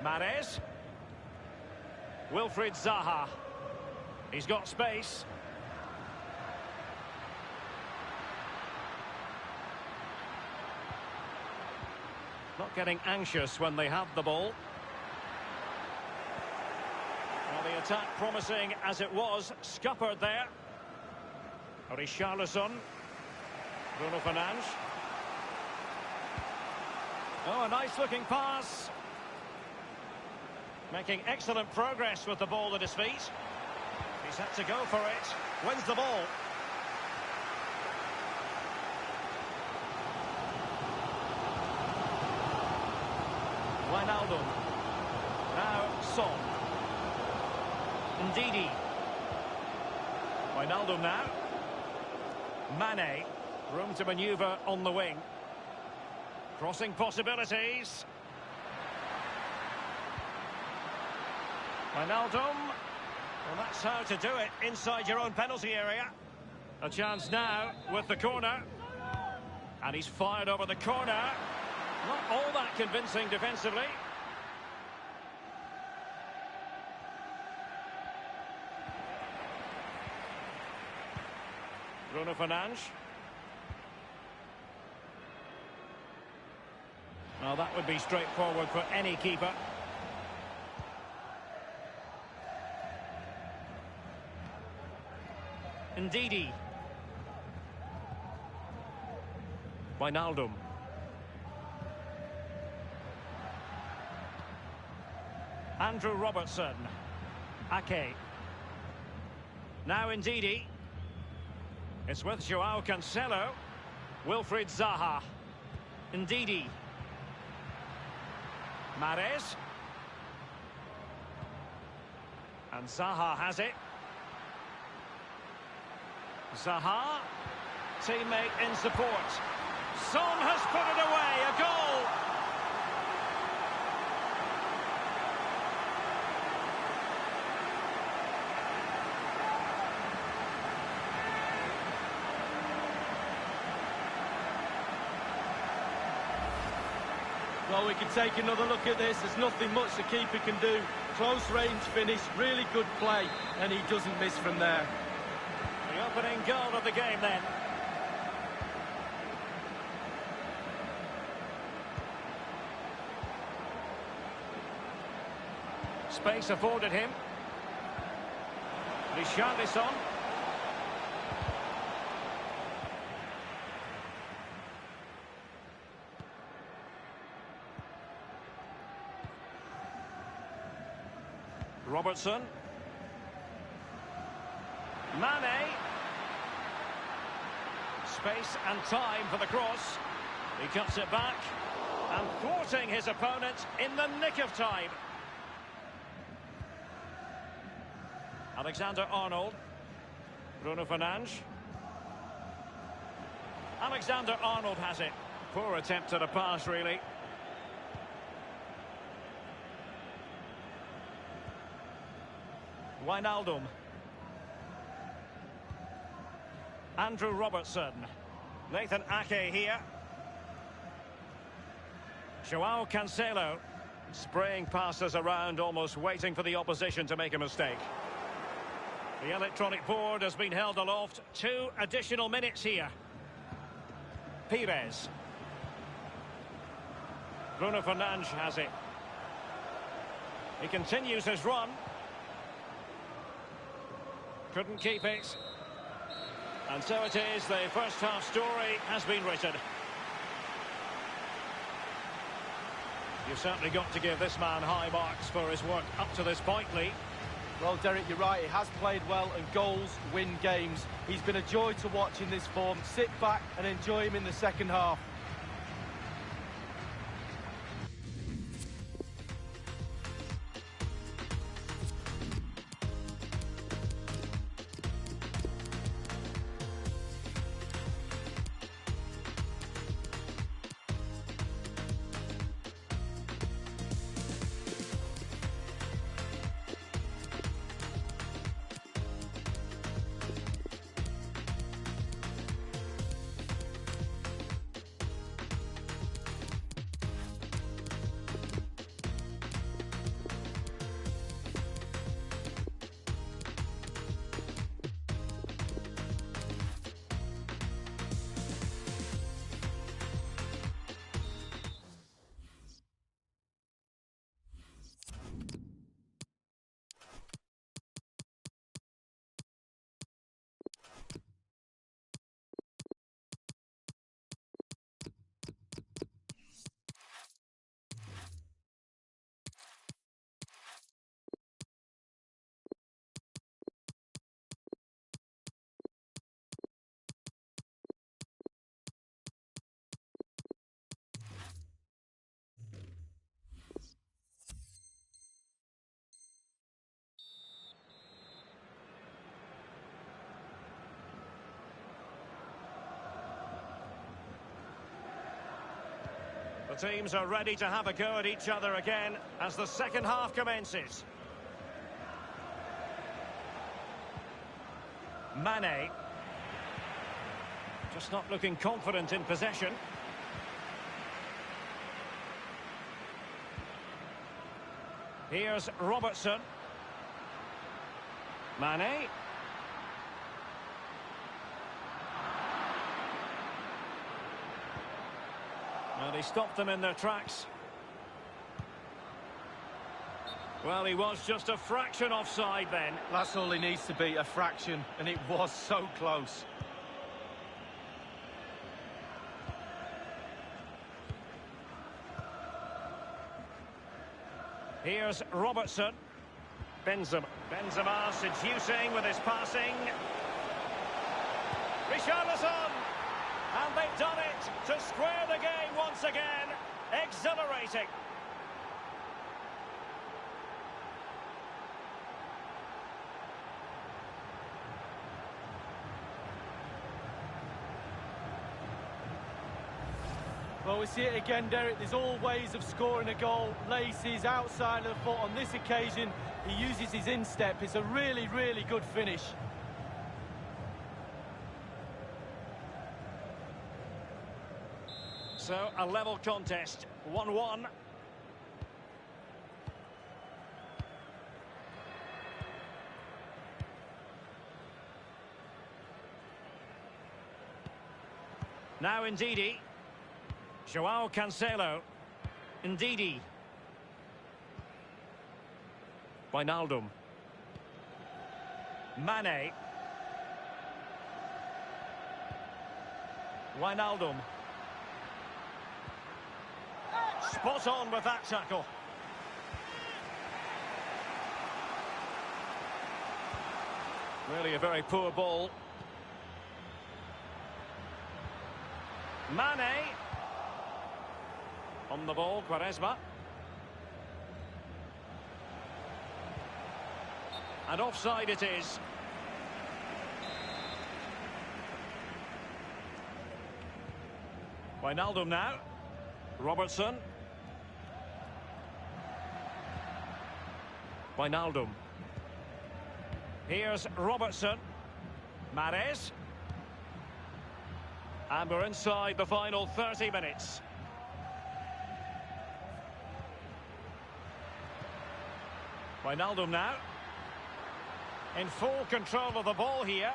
Mahrez. Wilfried Zaha. He's got space. Not getting anxious when they have the ball. Well, the attack promising as it was, scuppered there. Richarlison. Bruno Fernandes. Oh, a nice-looking pass. Making excellent progress with the ball at his feet. He's had to go for it. Wins the ball. Wijnaldum. Now Son. Ndidi. Wijnaldum now. Mane. Room to manoeuvre on the wing. Crossing possibilities. Wijnaldum. Well, that's how to do it inside your own penalty area. A chance now with the corner. And he's fired over the corner. Not all that convincing defensively. Bruno Fernandes. Well, that would be straightforward for any keeper. Ndidi. Wijnaldum. Andrew Robertson. Ake. Now Ndidi. It's with Joao Cancelo. Wilfried Zaha. Ndidi. Mahrez. And Zaha has it. Zaha. Teammate in support. Son has put it away. A goal. Well, we can take another look at this. There's nothing much the keeper can do. Close range finish, really good play, and he doesn't miss from there. The opening goal of the game then. Space afforded him. Richarlison. Robertson. Mane. Space and time for the cross. He cuts it back and thwarting his opponent in the nick of time. Alexander-Arnold. Bruno Fernandes. Alexander-Arnold has it. Poor attempt at a pass, really. Wijnaldum. Andrew Robertson. Nathan Ake here. Joao Cancelo. Spraying passes around, almost waiting for the opposition to make a mistake. The electronic board has been held aloft. 2 additional minutes here. Pires. Bruno Fernandes has it. He continues his run. Couldn't keep it. And so it is, the first half story has been written. You've certainly got to give this man high marks for his work up to this point, Lee. Well, Derek, you're right. He has played well, and goals win games. He's been a joy to watch in this form. Sit back and enjoy him in the second half. The teams are ready to have a go at each other again as the second half commences. Mane. Just not looking confident in possession. Here's Robertson. Mane. And he stopped them in their tracks. Well, he was just a fraction offside then. That's all he needs to be, a fraction, and it was so close. Here's Robertson. Benzema seducing with his passing. Richarlison! And they've done it to square the game once again. Exhilarating. Well, we see it again, Derek. There's all ways of scoring a goal. Laces, outside of the foot. On this occasion, he uses his instep. It's a really, really good finish. So, a level contest, 1-1. Now Ndidi. Joao Cancelo. Ndidi. Wijnaldum. Mane. Wijnaldum. Spot on with that tackle. Really a very poor ball. Mane. On the ball, Quaresma. And offside it is. Wijnaldum now. Robertson. Wijnaldum. Here's Robertson. Mahrez. And we're inside the final 30 minutes. Wijnaldum now. In full control of the ball here.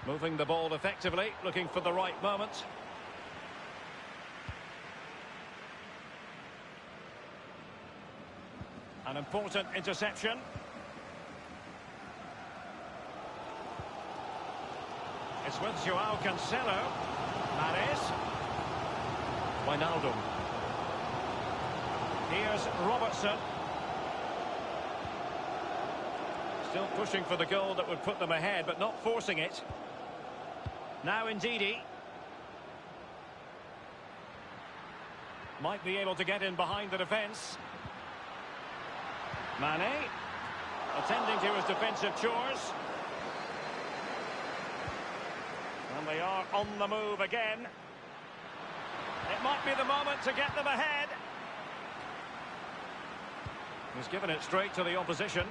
Moving the ball effectively, looking for the right moment. An important interception. It's with Joao Cancelo. Mahrez. Wijnaldum. Here's Robertson. Still pushing for the goal that would put them ahead, but not forcing it. Now Ndidi. Might be able to get in behind the defence. Mane. Attending to his defensive chores. And they are on the move again. It might be the moment to get them ahead. He's given it straight to the opposition.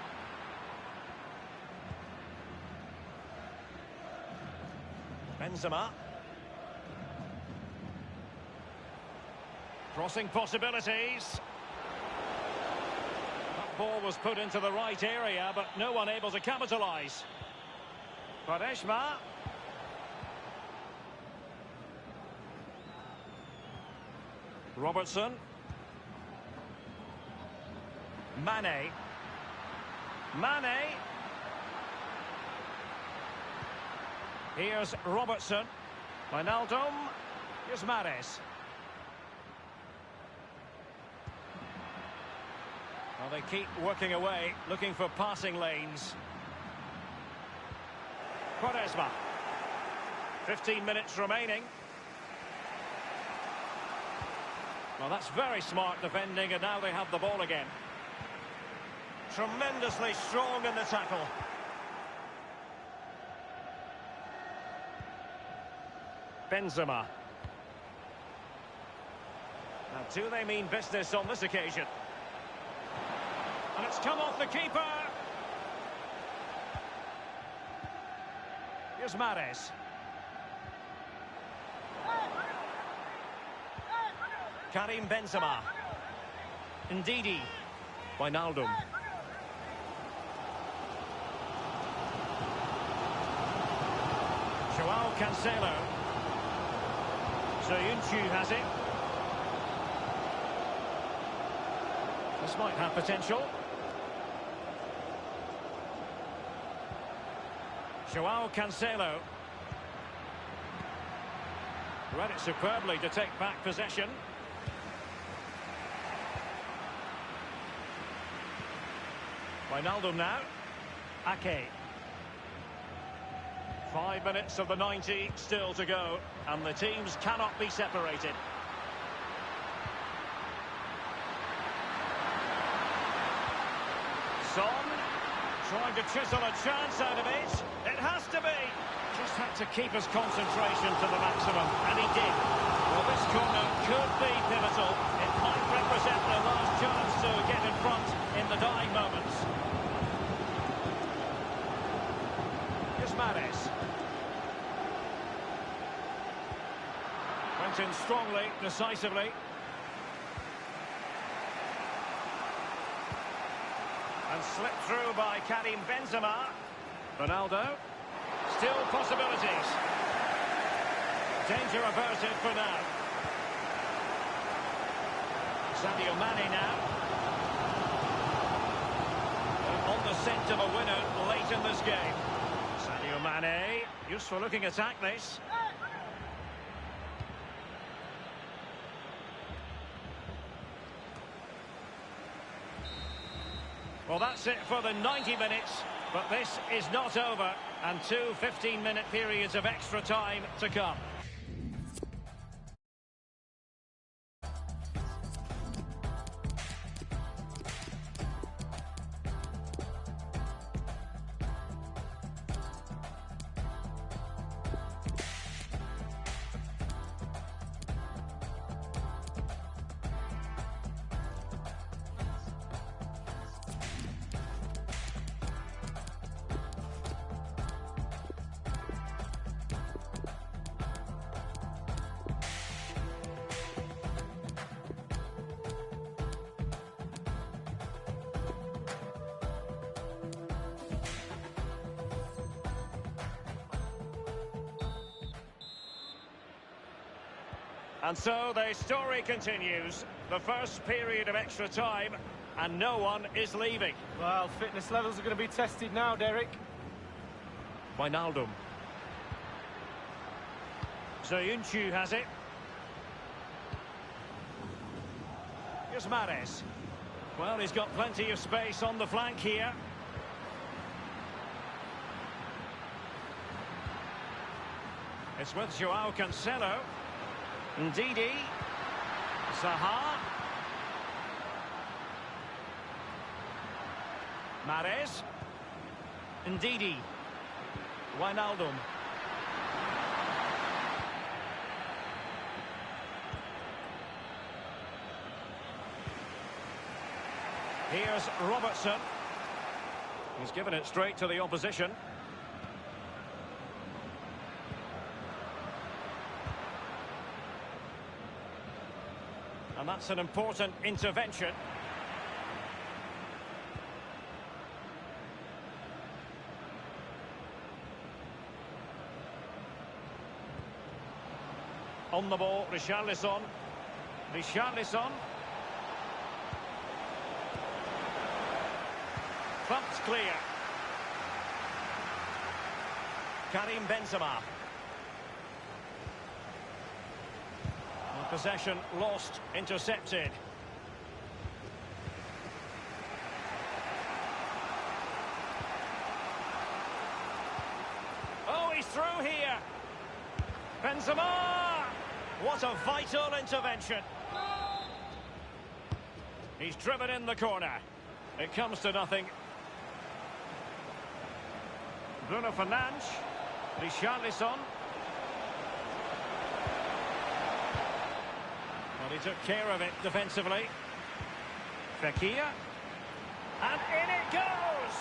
Benzema. Crossing possibilities. That ball was put into the right area, but no one able to capitalise. Quaresma. Robertson. Mane. Mane. Here's Robertson. Wijnaldum. Here's Mahrez. Well, they keep working away, looking for passing lanes. Quaresma. 15 minutes remaining. Well, that's very smart defending, and now they have the ball again. Tremendously strong in the tackle. Benzema. Now, do they mean business on this occasion? And it's come off the keeper. Here's Mahrez. Karim Benzema. Ndidi. Wijnaldum. Joao Cancelo. Auuuh has it. This might have potential. Joao Cancelo. Read it superbly to take back possession. Wijnaldum now. Ake. 5 minutes of the 90 still to go, and the teams cannot be separated. Son, trying to chisel a chance out of it. It has to be. Just had to keep his concentration to the maximum, and he did. Well, this corner could be pivotal. It might represent the last chance to get in front in the dying moments. Here's Mahrez. Went in strongly, decisively. And slipped through by Karim Benzema. Ronaldo. Still possibilities. Danger averted for now. Sadio Mane now. On the scent of a winner late in this game. Sadio Mane. Useful looking attack this. Well, that's it for the 90 minutes, but this is not over, and 2 15-minute periods of extra time to come. And so the story continues. The first period of extra time, and no one is leaving. Well, fitness levels are going to be tested now, Derek. Wijnaldum. Auuuh has it. Here's Mahrez. Well, he's got plenty of space on the flank here. It's with Joao Cancelo. Ndidi. Zaha. Mahrez. Ndidi. Wijnaldum. Here's Robertson. He's given it straight to the opposition. And that's an important intervention. On the ball, Richarlison. Richarlison. Thumped clear. Karim Benzema. Possession lost, intercepted. Oh, he's through here. Benzema! What a vital intervention. He's driven in the corner. It comes to nothing. Bruno Fernandes. Richarlison. Well, he took care of it defensively. Fekir. And in it goes!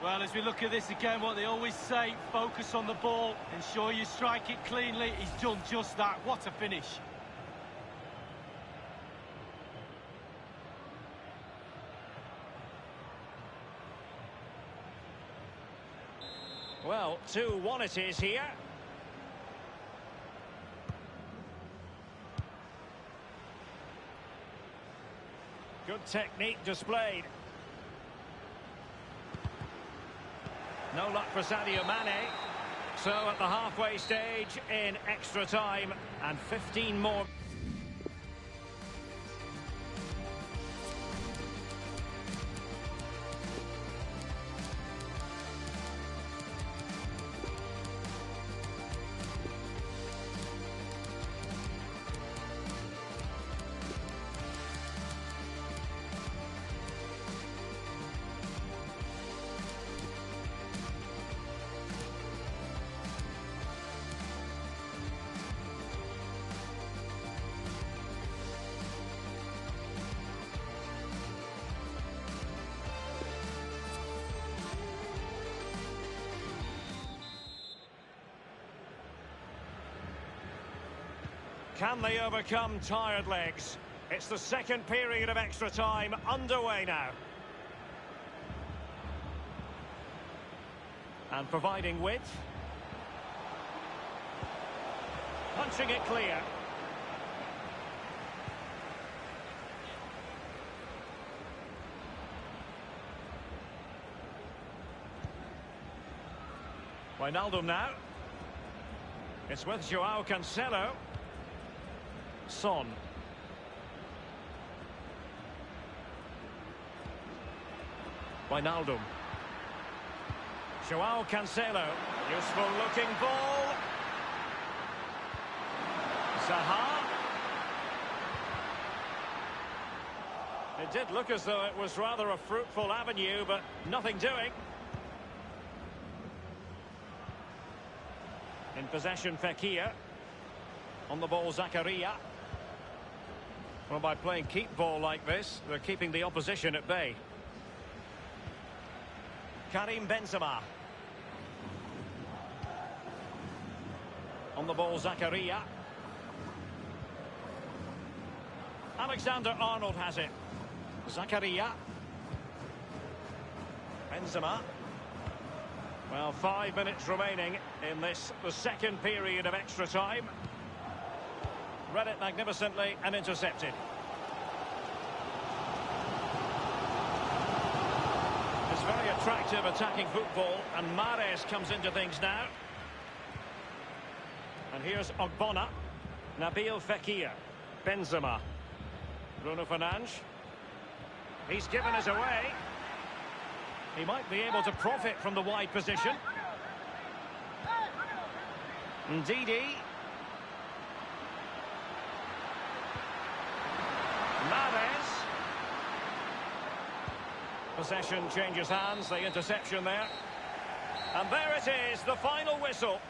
Well, as we look at this again, what they always say, focus on the ball, ensure you strike it cleanly. He's done just that. What a finish. Well, 2-1 it is here. Good technique displayed. No luck for Sadio Mane. So at the halfway stage in extra time and 15 more. Can they overcome tired legs? It's the second period of extra time underway now. And providing width. Punching it clear. Wijnaldum now. It's with Joao Cancelo. Son. Wijnaldum. Joao Cancelo. Useful looking ball. Zaha. It did look as though it was rather a fruitful avenue, but nothing doing. In possession, Fekir. On the ball, Zakaria. Well, by playing keep ball like this, they're keeping the opposition at bay. Karim Benzema. On the ball, Zakaria. Alexander-Arnold has it. Zakaria. Benzema. Well, 5 minutes remaining in this, the second period of extra time. Read it magnificently and intercepted. It's very attractive attacking football, and Mahrez comes into things now. And here's Ogbonna, Nabil Fekir, Benzema, Bruno Fernandes. He's given us away. He might be able to profit from the wide position. Ndidi. Mahrez. Possession changes hands, the interception there. And there it is, the final whistle.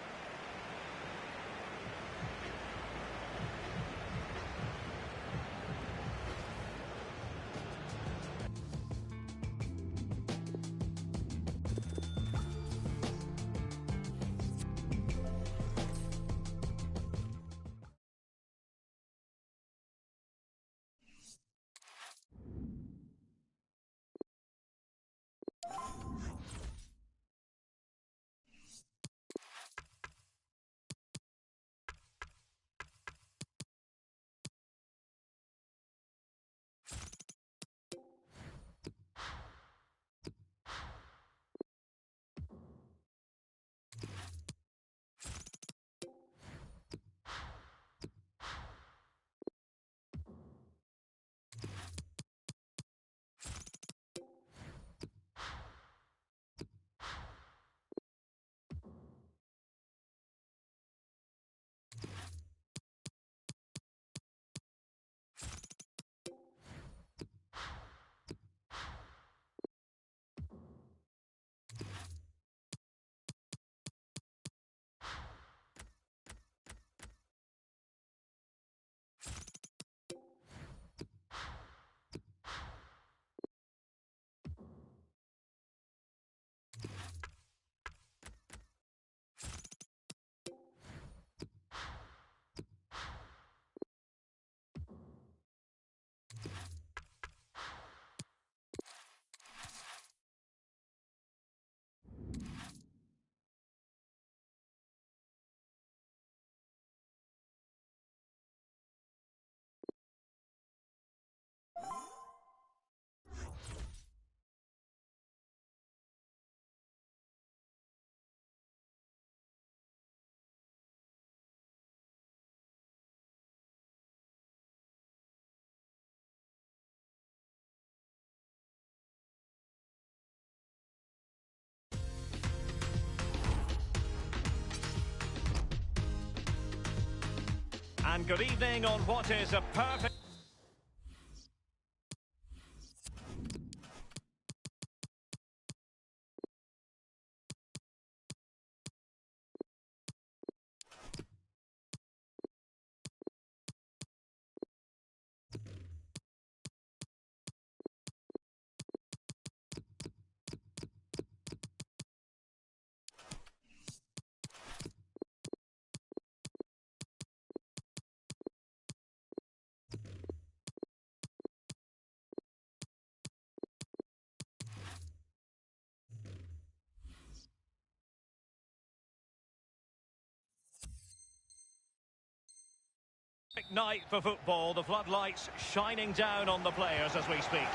And good evening on what is a perfect... night for football, the floodlights shining down on the players as we speak.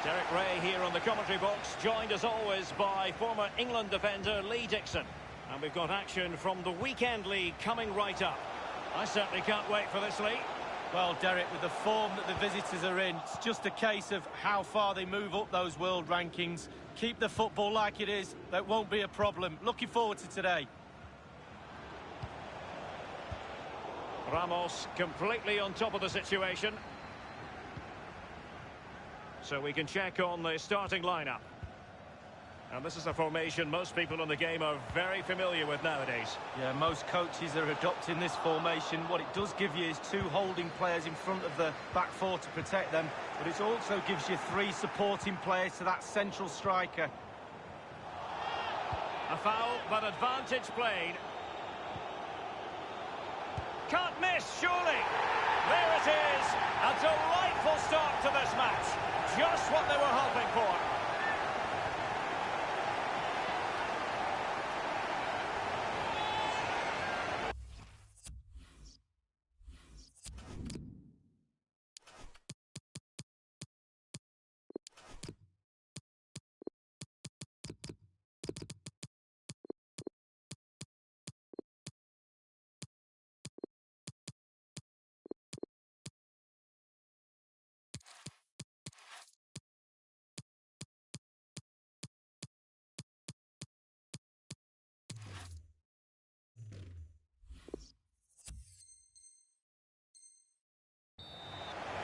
Derek Ray here on the commentary box, joined as always by former England defender Lee Dixon. And we've got action from the weekend league coming right up. I certainly can't wait for this, Lee. Well, Derek, with the form that the visitors are in, it's just a case of how far they move up those world rankings. Keep the football like it is, that won't be a problem. Looking forward to today. Ramos completely on top of the situation. So we can check on the starting lineup. And this is a formation most people in the game are very familiar with nowadays. Yeah, most coaches are adopting this formation. What it does give you is 2 holding players in front of the back 4 to protect them, but it also gives you 3 supporting players to that central striker. A foul, but advantage played. Can't miss, surely. There it is. A delightful start to this match. Just what they were hoping for.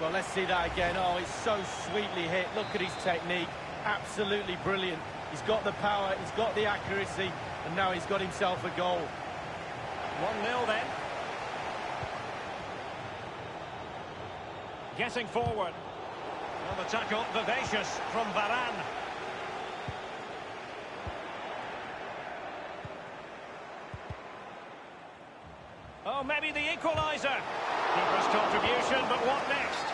Well, let's see that again. Oh, it's so sweetly hit. Look at his technique. Absolutely brilliant. He's got the power, he's got the accuracy, and now he's got himself a goal. 1-0 then. Getting forward. Well, the tackle, vivacious from Varane. Oh, maybe the equaliser. Keeper's contribution, but what next?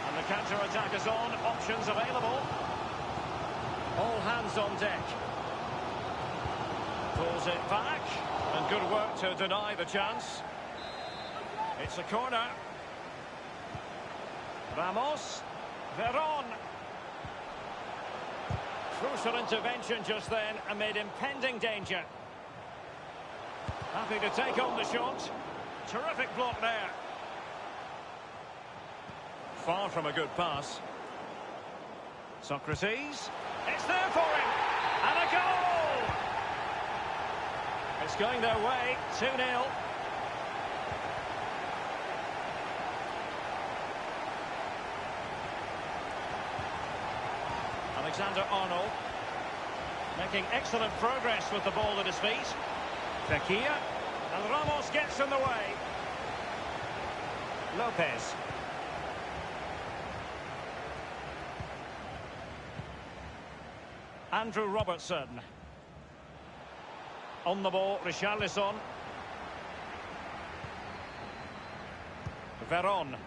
And the counter-attack is on, options available. All hands on deck. Pulls it back, and good work to deny the chance. It's a corner. Ramos. Veron. Crucial intervention just then amid impending danger. Happy to take on the shot. Terrific block there. Far from a good pass. Socrates. It's there for him. And a goal! It's going their way. 2-0. Alexander-Arnold. Making excellent progress with the ball at his feet. Fekir, and Ramos gets in the way. Lopez. Andrew Robertson. On the ball, Richarlison. Veron.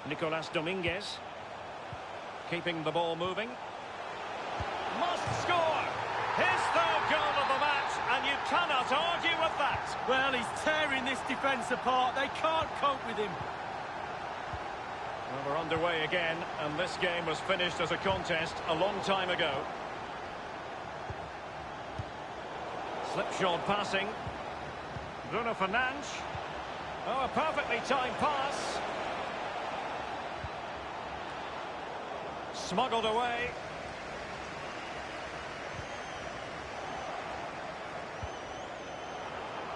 Nicolas Dominguez, keeping the ball moving. Must score! His third goal of the match, and you cannot argue with that. Well, he's tearing this defence apart. They can't cope with him. Well, we're underway again, and this game was finished as a contest a long time ago. Slipshod passing. Bruno Fernandes. Oh, a perfectly timed pass. Smuggled away.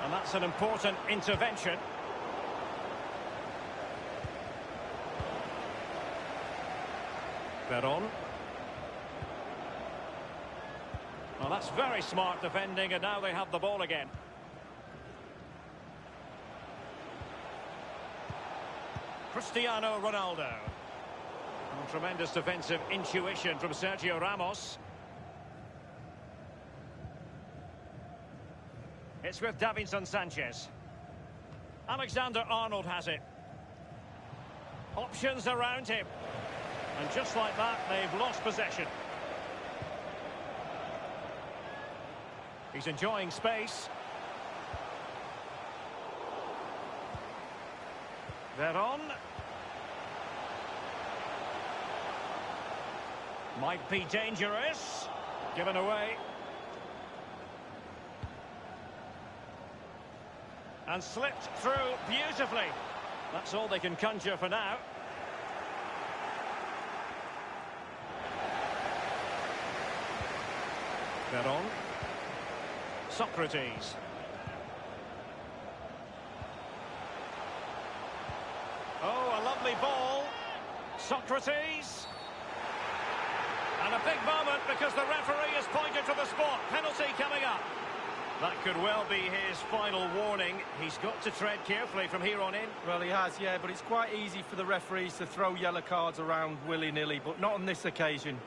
And that's an important intervention. Veron. Well, that's very smart defending, and now they have the ball again. Cristiano Ronaldo. Oh, tremendous defensive intuition from Sergio Ramos. It's with Davinson Sanchez. Alexander-Arnold has it. Options around him. And just like that, they've lost possession. He's enjoying space. Veron. Might be dangerous. Given away. And slipped through beautifully. That's all they can conjure for now. Veron. Socrates. Oh, a lovely ball. Socrates. And a big moment because the referee has pointed to the spot. Penalty coming up. That could well be his final warning. He's got to tread carefully from here on in. Well, he has, yeah, but it's quite easy for the referees to throw yellow cards around willy-nilly, but not on this occasion.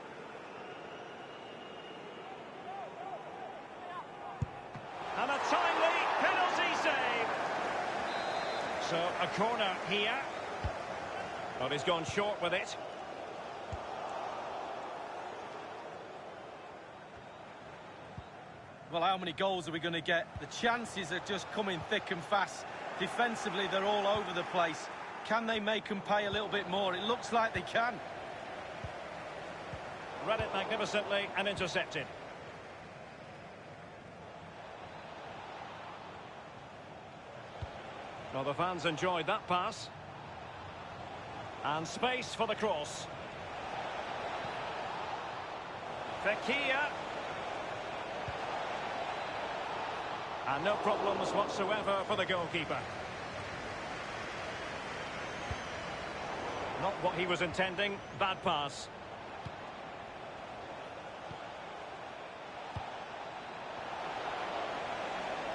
And a timely penalty save. So a corner here. But he's gone short with it. Well, how many goals are we going to get? The chances are just coming thick and fast. Defensively, they're all over the place. Can they make them pay a little bit more? It looks like they can. Read it magnificently and intercepted. Well, the fans enjoyed that pass. And space for the cross. Fekir. And no problems whatsoever for the goalkeeper. Not what he was intending. Bad pass.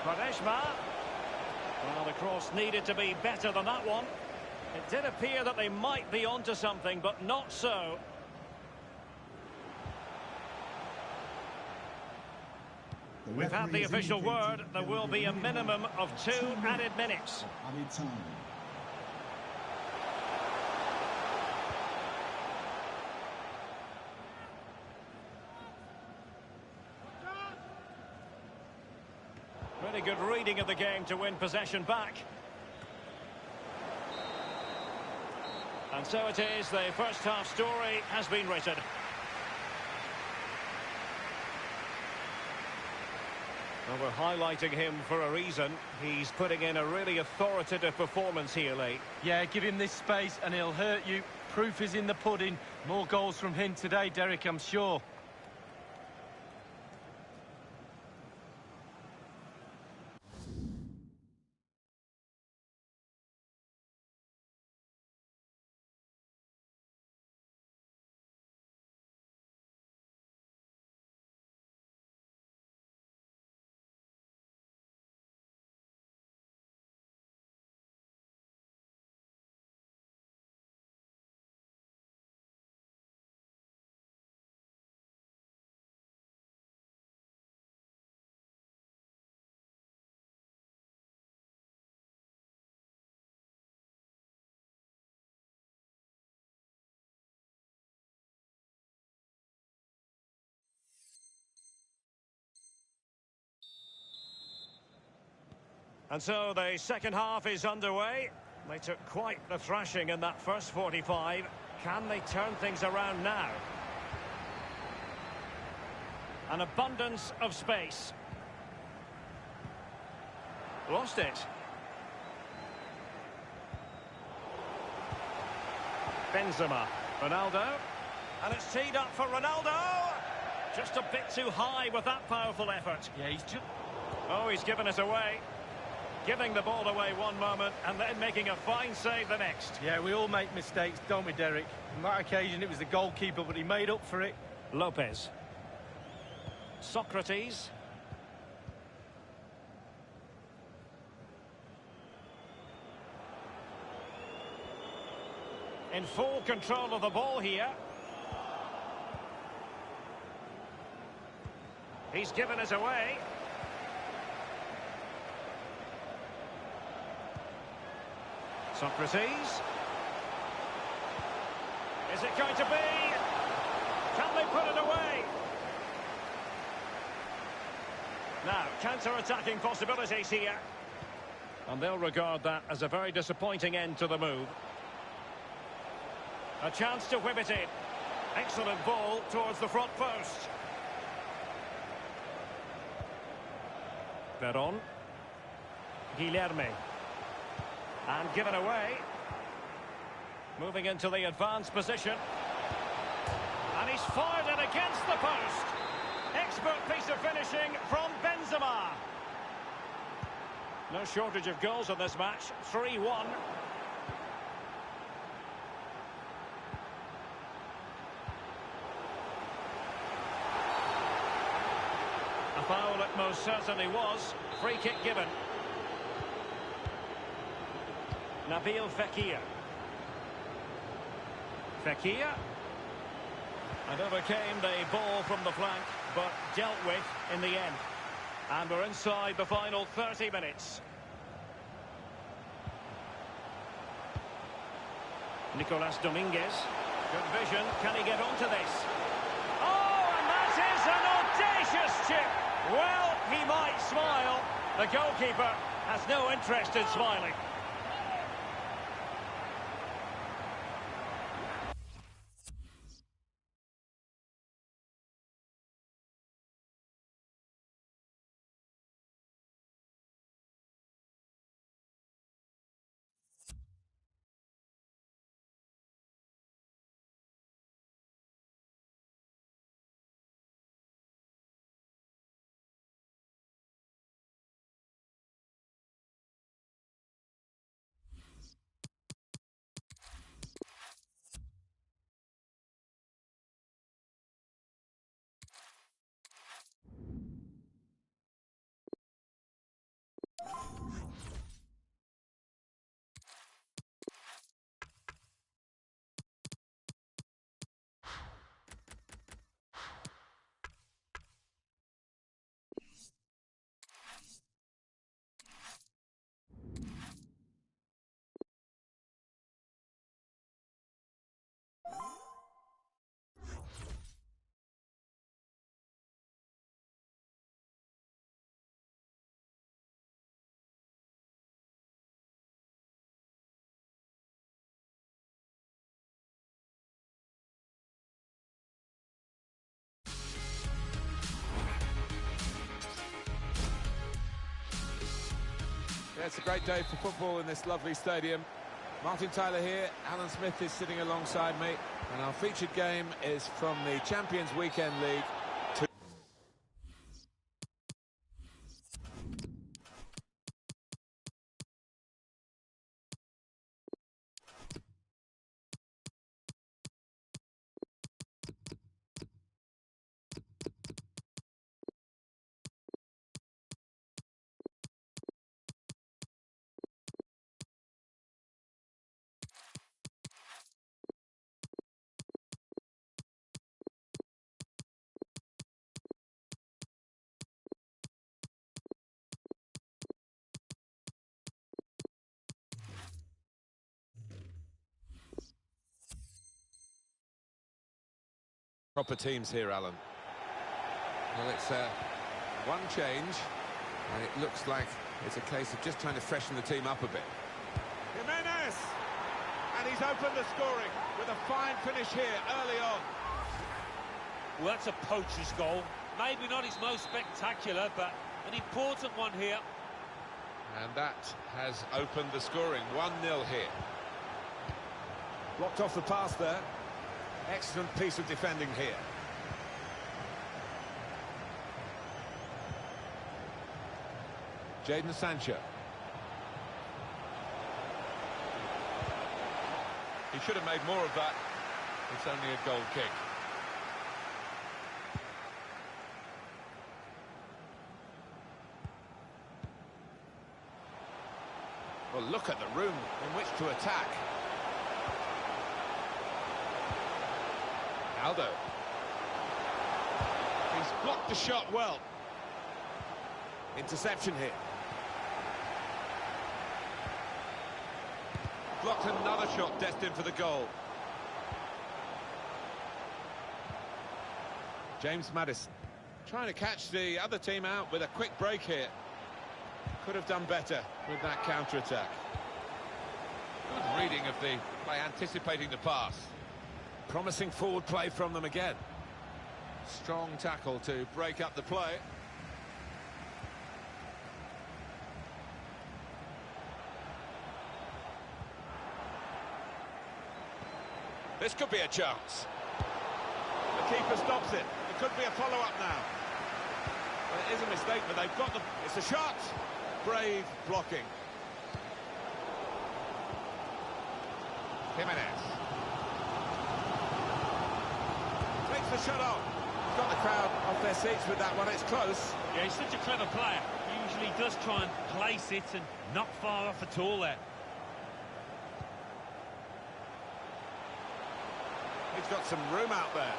Quaresma. Well, the cross needed to be better than that one. It did appear that they might be onto something, but not so. We've had the official word. There will be a minimum of 2 added minutes. Really good reading of the game to win possession back. And so it is, the first half story has been written. Well, we're highlighting him for a reason. He's putting in a really authoritative performance here, Lee. Yeah, give him this space and he'll hurt you. Proof is in the pudding. More goals from him today, Derek, I'm sure. And so the second half is underway. They took quite the thrashing in that first 45. Can they turn things around now? An abundance of space. Lost it. Benzema. Ronaldo. And it's teed up for Ronaldo. Just a bit too high with that powerful effort. Yeah, he's just... Oh, he's given us away. Giving the ball away one moment and then making a fine save the next. Yeah, we all make mistakes, don't we, Derek? On that occasion, it was the goalkeeper, but he made up for it. Lopez. Socrates. In full control of the ball here. He's given us away. Socrates. Is it going to be? Can they put it away? Now, counter-attacking possibilities here. And they'll regard that as a very disappointing end to the move. A chance to whip it in. Excellent ball towards the front post. Peron. Guilherme. And given away. Moving into the advanced position. And he's fired it against the post. Expert piece of finishing from Benzema. No shortage of goals in this match. 3-1. A foul it most certainly was. Free kick given. Nabil Fekir. Fekir. And overcame the ball from the flank, but dealt with in the end. And we're inside the final 30 minutes. Nicolas Dominguez. Good vision. Can he get onto this? Oh, and that is an audacious chip. Well, he might smile. The goalkeeper has no interest in smiling. Yeah, it's a great day for football in this lovely stadium. Martin Tyler here, Alan Smith is sitting alongside me, and our featured game is from the Champions Weekend League. Proper teams here, Alan. Well, it's one change, and it looks like it's a case of just trying to freshen the team up a bit. Jimenez! And he's opened the scoring with a fine finish here early on. Well, that's a poacher's goal. Maybe not his most spectacular, but an important one here. And that has opened the scoring. 1-0 here. Blocked off the pass there. Excellent piece of defending here. Jadon Sancho. He should have made more of that. It's only a goal kick. Well, look at the room in which to attack. Aldo. He's blocked the shot well. Interception here. Blocked another shot destined for the goal. James Maddison trying to catch the other team out with a quick break here. Could have done better with that counter-attack. Good reading of the by anticipating the pass. Promising forward play from them again. Strong tackle to break up the play. This could be a chance. The keeper stops it. It could be a follow-up now. Well, it is a mistake, but they've got the... It's a shot! Brave blocking. Jimenez. Takes the shot off. He's got the crowd off their seats with that one. It's close. Yeah, he's such a clever player. He usually does try and place it and not far off at all there. He's got some room out there.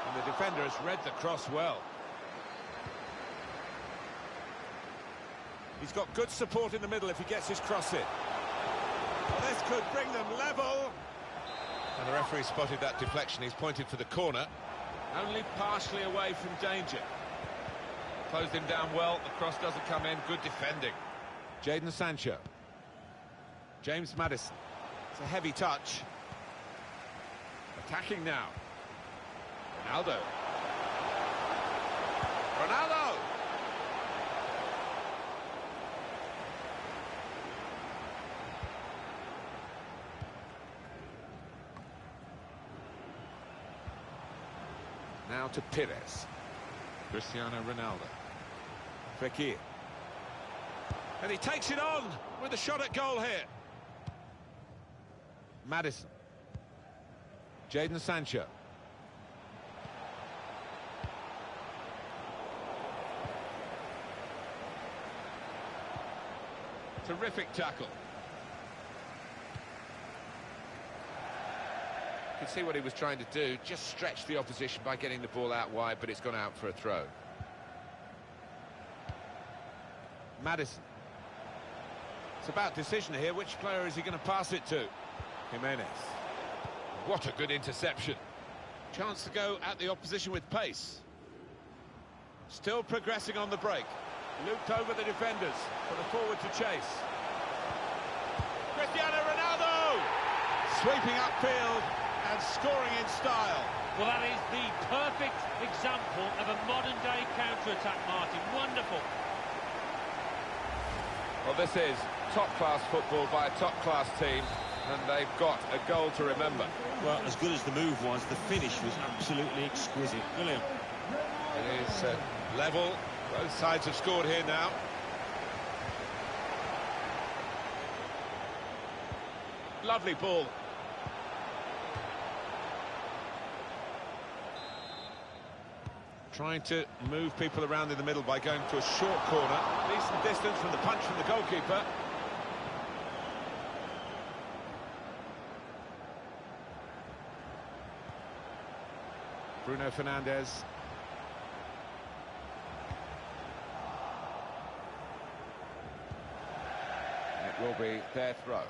And the defender has read the cross well. He's got good support in the middle if he gets his cross in. Well, this could bring them level. And the referee spotted that deflection. He's pointed for the corner. Only partially away from danger. Closed him down well. The cross doesn't come in. Good defending. Jadon Sancho. James Maddison. It's a heavy touch. Attacking now. Ronaldo. Ronaldo! Now to Pires. Cristiano Ronaldo. Fekir. And he takes it on with a shot at goal here. Maddison. Jadon Sancho. Terrific tackle. You can see what he was trying to do, just stretch the opposition by getting the ball out wide, but it's gone out for a throw. Maddison. It's about decision here. Which player is he going to pass it to? Jimenez. What a good interception. Chance to go at the opposition with pace. Still progressing on the break. Looped over the defenders for the forward to chase. Cristiano Ronaldo! Sweeping upfield and scoring in style. Well, that is the perfect example of a modern-day counter-attack, Martin. Wonderful. Well, this is top-class football by a top-class team, and they've got a goal to remember. Well, as good as the move was, the finish was absolutely exquisite. Brilliant. It is level. Both sides have scored here now. Lovely ball. Trying to move people around in the middle by going to a short corner. Decent distance from the punch from the goalkeeper. Bruno Fernandes. It will be their throw.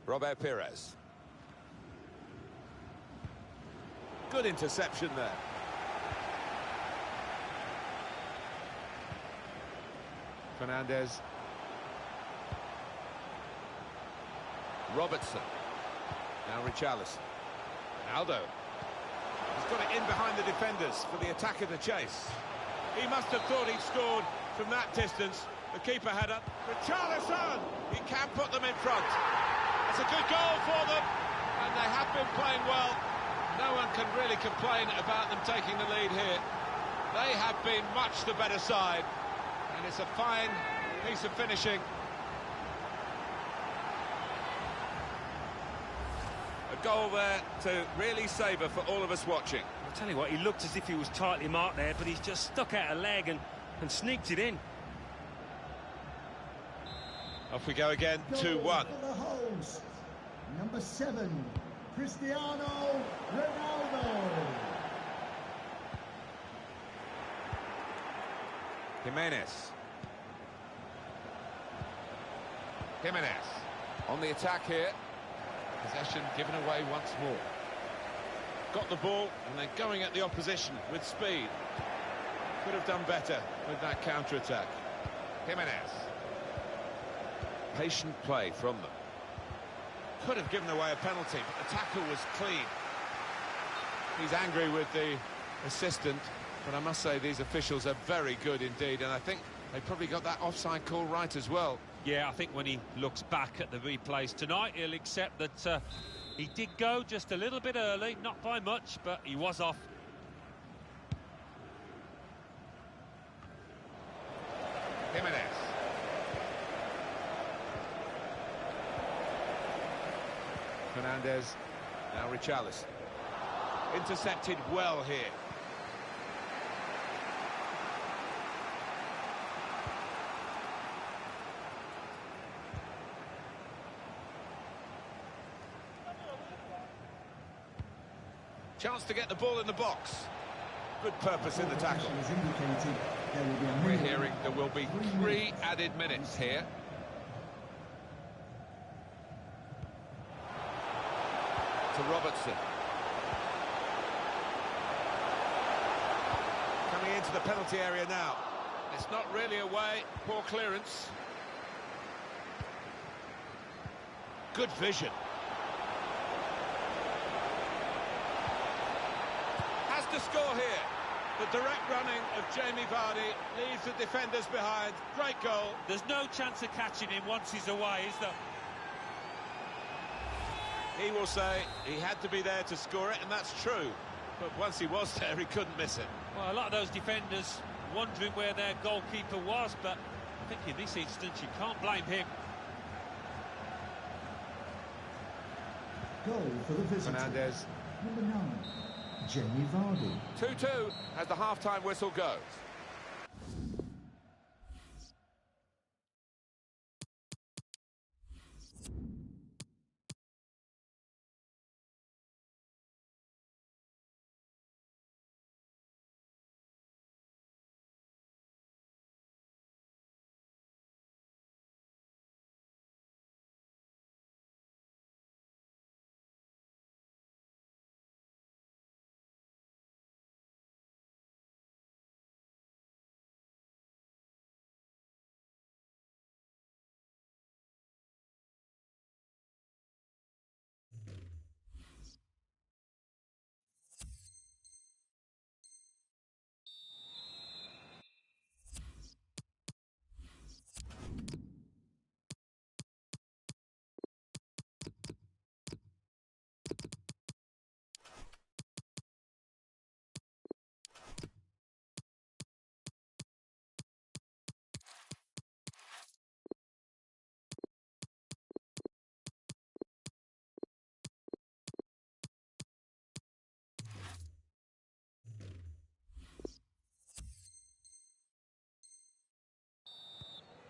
Robert Pires. Good interception there. Fernandes. Robertson. Now Richarlison. Aldo. He's got it in behind the defenders for the attacker to chase. He must have thought he'd scored from that distance. The keeper had up. Richarlison! He can put them in front. It's a good goal for them, and they have been playing well. No one can really complain about them taking the lead here. They have been much the better side, and it's a fine piece of finishing. A goal there to really savour for all of us watching. I'll tell you what, he looked as if he was tightly marked there, but he's just stuck out a leg and sneaked it in. Off we go again, 2-1. For the host, number 7, Cristiano Ronaldo. Jimenez. On the attack here. Possession given away once more. Got the ball and they're going at the opposition with speed. Could have done better with that counter-attack. Jimenez. Patient play from them. Could have given away a penalty, but the tackle was clean. He's angry with the assistant, but I must say these officials are very good indeed, and I think they probably got that offside call right as well. Yeah, I think when he looks back at the replays tonight, he'll accept that he did go just a little bit early, not by much, but he was off. Jimenez. Fernandez, now Richarlison. Intercepted well here. Chance to get the ball in the box. Good purpose in the tackle. We're hearing there will be 3 added minutes here. To Robertson. Coming into the penalty area now. It's not really away. Poor clearance. Good vision. Has to score here. The direct running of Jamie Vardy leaves the defenders behind. Great goal. There's no chance of catching him once he's away, is there? He will say he had to be there to score it, and that's true. But once he was there, he couldn't miss it. Well, a lot of those defenders wondering where their goalkeeper was, but I think in this instance you can't blame him. Goal for the visitor. Fernandez. Number 9, Jamie Vardy. 2-2 as the half-time whistle goes.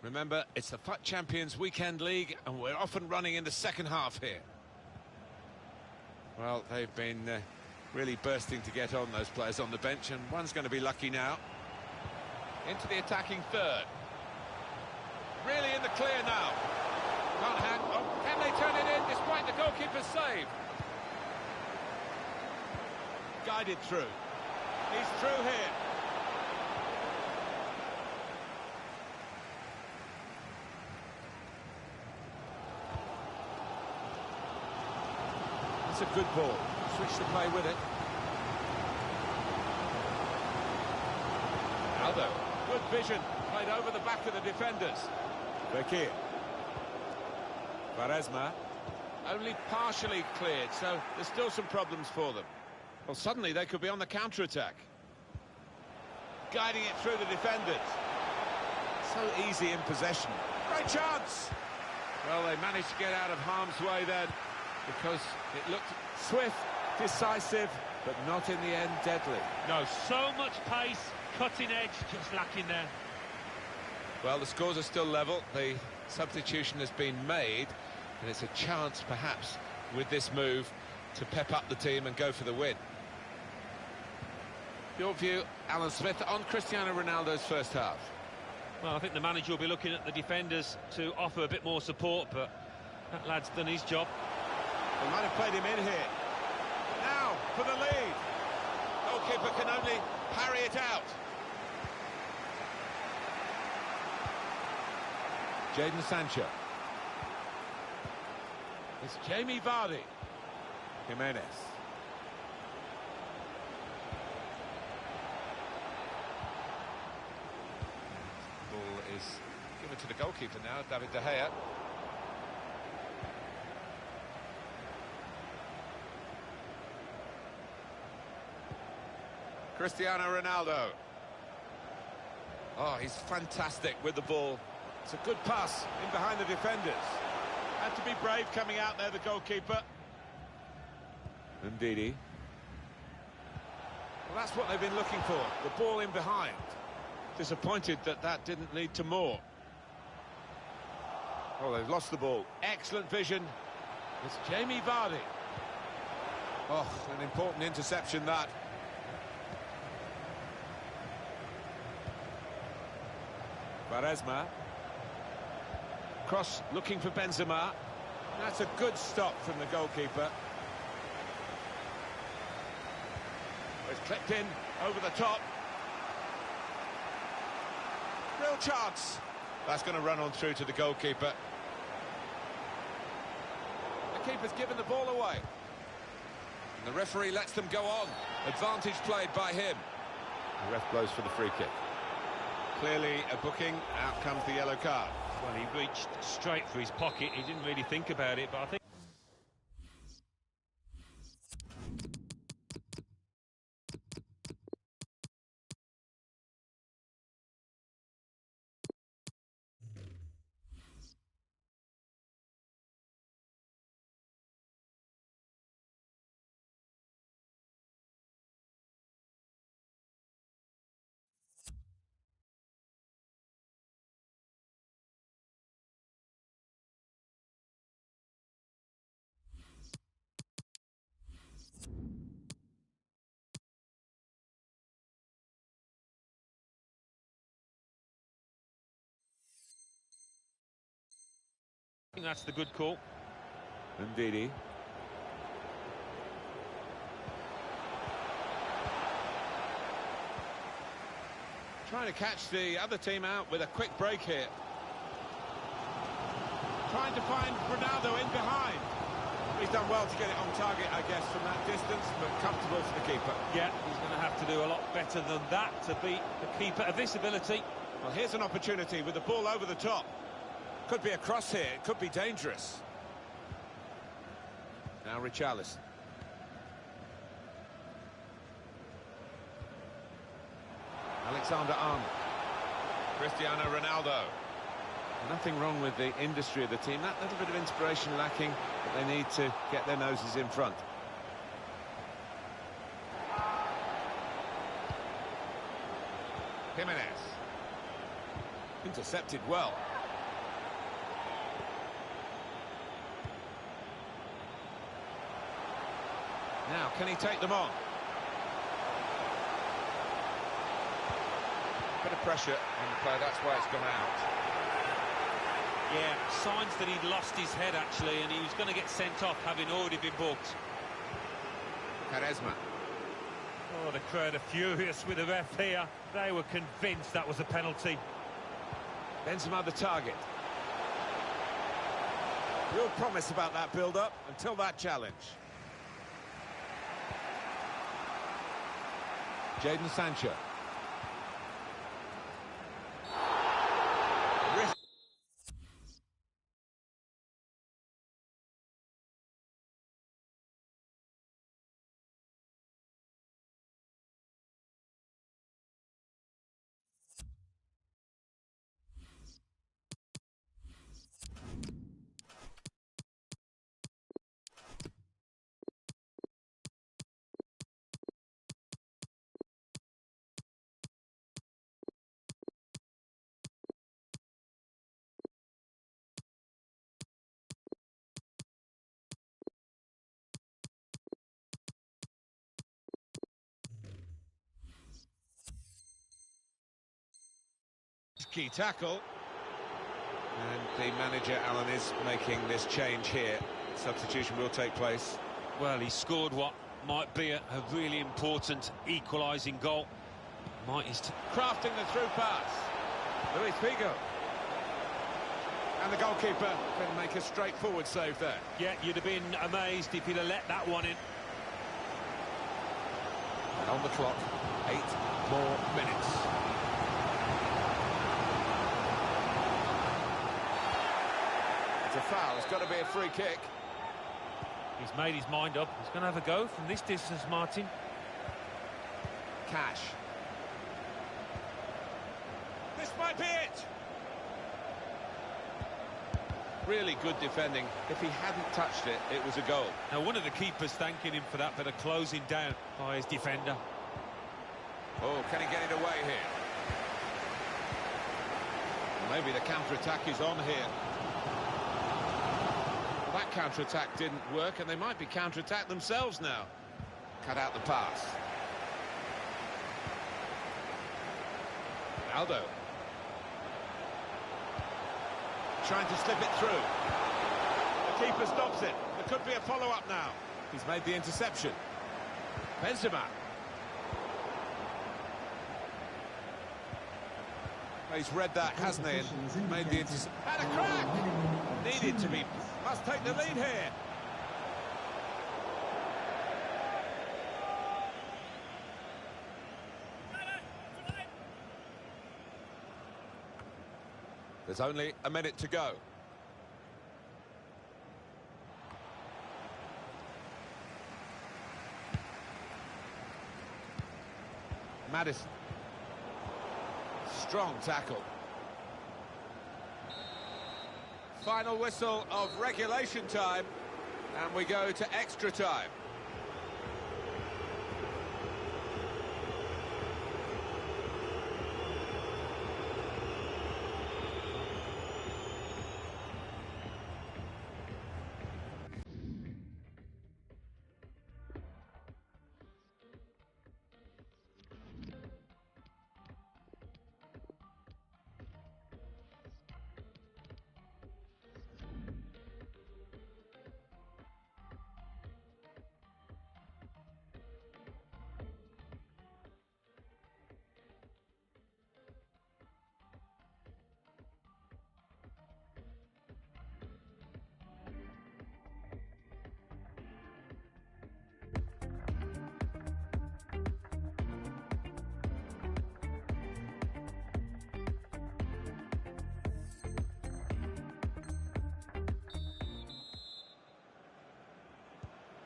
Remember, it's the FUT Champions Weekend League, and we're off and running in the second half here. Well, they've been really bursting to get on, those players on the bench, and one's going to be lucky now. Into the attacking third. Really in the clear now. Can't hang on. Can they turn it in despite the goalkeeper's save? Guided through. He's through here. It's a good ball. Switch the play with it. Ronaldo. Good vision. Played over the back of the defenders. Fekir. Quaresma. Only partially cleared, so there's still some problems for them. Well, suddenly they could be on the counter-attack. Guiding it through the defenders. So easy in possession. Great chance! Well, they managed to get out of harm's way then, because it looked swift, decisive, but not in the end deadly. No, so much pace, cutting edge, just lacking there. Well, the scores are still level. The substitution has been made, and it's a chance, perhaps, with this move, to pep up the team and go for the win. Your view, Alan Smith, on Cristiano Ronaldo's first half? Well, I think the manager will be looking at the defenders to offer a bit more support, but that lad's done his job. They might have played him in here. Now, for the lead. Goalkeeper can only parry it out. Jadon Sancho. It's Jamie Vardy. Jimenez. Ball is given to the goalkeeper now, David De Gea. Cristiano Ronaldo. Oh, he's fantastic with the ball. It's a good pass in behind the defenders. Had to be brave coming out there, the goalkeeper. Ndidi. Well, that's what they've been looking for, the ball in behind. Disappointed that that didn't lead to more. Oh, they've lost the ball. Excellent vision. It's Jamie Vardy. Oh, an important interception, that. Quaresma. Cross looking for Benzema. That's a good stop from the goalkeeper. It's clipped in over the top. Real chance. That's going to run on through to the goalkeeper. The keeper's given the ball away. And the referee lets them go on. Advantage played by him. The ref blows for the free kick. Clearly a booking. Out comes the yellow card. Well, he reached straight for his pocket. He didn't really think about it, but I think... I think that's the good call. Ndidi. Trying to catch the other team out with a quick break here. Trying to find Ronaldo in behind. He's done well to get it on target, I guess, from that distance, but comfortable for the keeper. Yeah, he's going to have to do a lot better than that to beat the keeper of this ability. Well, here's an opportunity with the ball over the top. Could be a cross here, it could be dangerous. Now Richarlison. Alexander-Arnold. Cristiano Ronaldo. Nothing wrong with the industry of the team. That little bit of inspiration lacking, but they need to get their noses in front. Jimenez. Intercepted well. Now, can he take them on? Bit of pressure on the play, that's why it's gone out. Yeah, signs that he'd lost his head, actually, and he was going to get sent off, having already been booked. Quaresma. Oh, the crowd are furious with the ref here. They were convinced that was a penalty. Benzema the target. Real promise about that build-up until that challenge. Jadon Sancho. Tricky tackle. And the manager, Alan, is making this change here. Substitution will take place. Well, he scored what might be a really important equalising goal. Crafting the through pass. Luis Figo. And the goalkeeper can make a straightforward save there. Yeah, you'd have been amazed if he'd have let that one in. And on the clock, 8 more minutes. It's a foul. It's got to be a free kick. He's made his mind up. He's going to have a go from this distance, Martin. Cash. This might be it. Really good defending. If he hadn't touched it, it was a goal. Now, one of the keepers thanking him for that bit of closing down by his defender. Oh, can he get it away here? Maybe the counter-attack is on here. That counter-attack didn't work, and they might be counter-attacked themselves now. Cut out the pass. Aldo. Trying to slip it through. The keeper stops it. There could be a follow-up now. He's made the interception. Benzema. He's read that, hasn't he? And made the interception. Had a crack! Needed to be. Must take the lead here. There's only a minute to go. Maddison. Strong tackle. Final whistle of regulation time, and we go to extra time.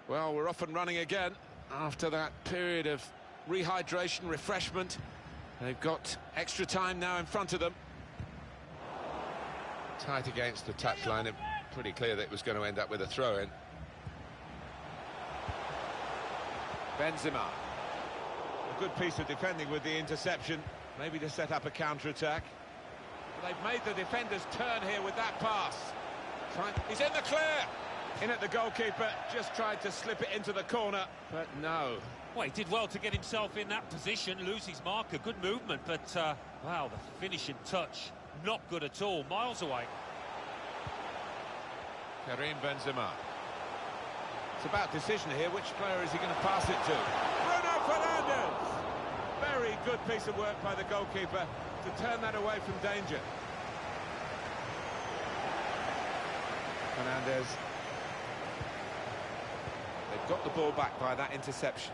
Well, we're off and running again after that period of rehydration, refreshment. They've got extra time now in front of them. Tight against the touchline, and pretty clear that it was going to end up with a throw-in. Benzema. A good piece of defending with the interception, maybe to set up a counter-attack. But they've made the defenders turn here with that pass. He's in the clear! In at the goalkeeper, just tried to slip it into the corner, but no. Well, he did well to get himself in that position, lose his marker, good movement, but, wow, the finishing touch, not good at all, miles away. Karim Benzema. It's about decision here, which player is he going to pass it to? Bruno Fernandes! Very good piece of work by the goalkeeper to turn that away from danger. Fernandes. They've got the ball back by that interception.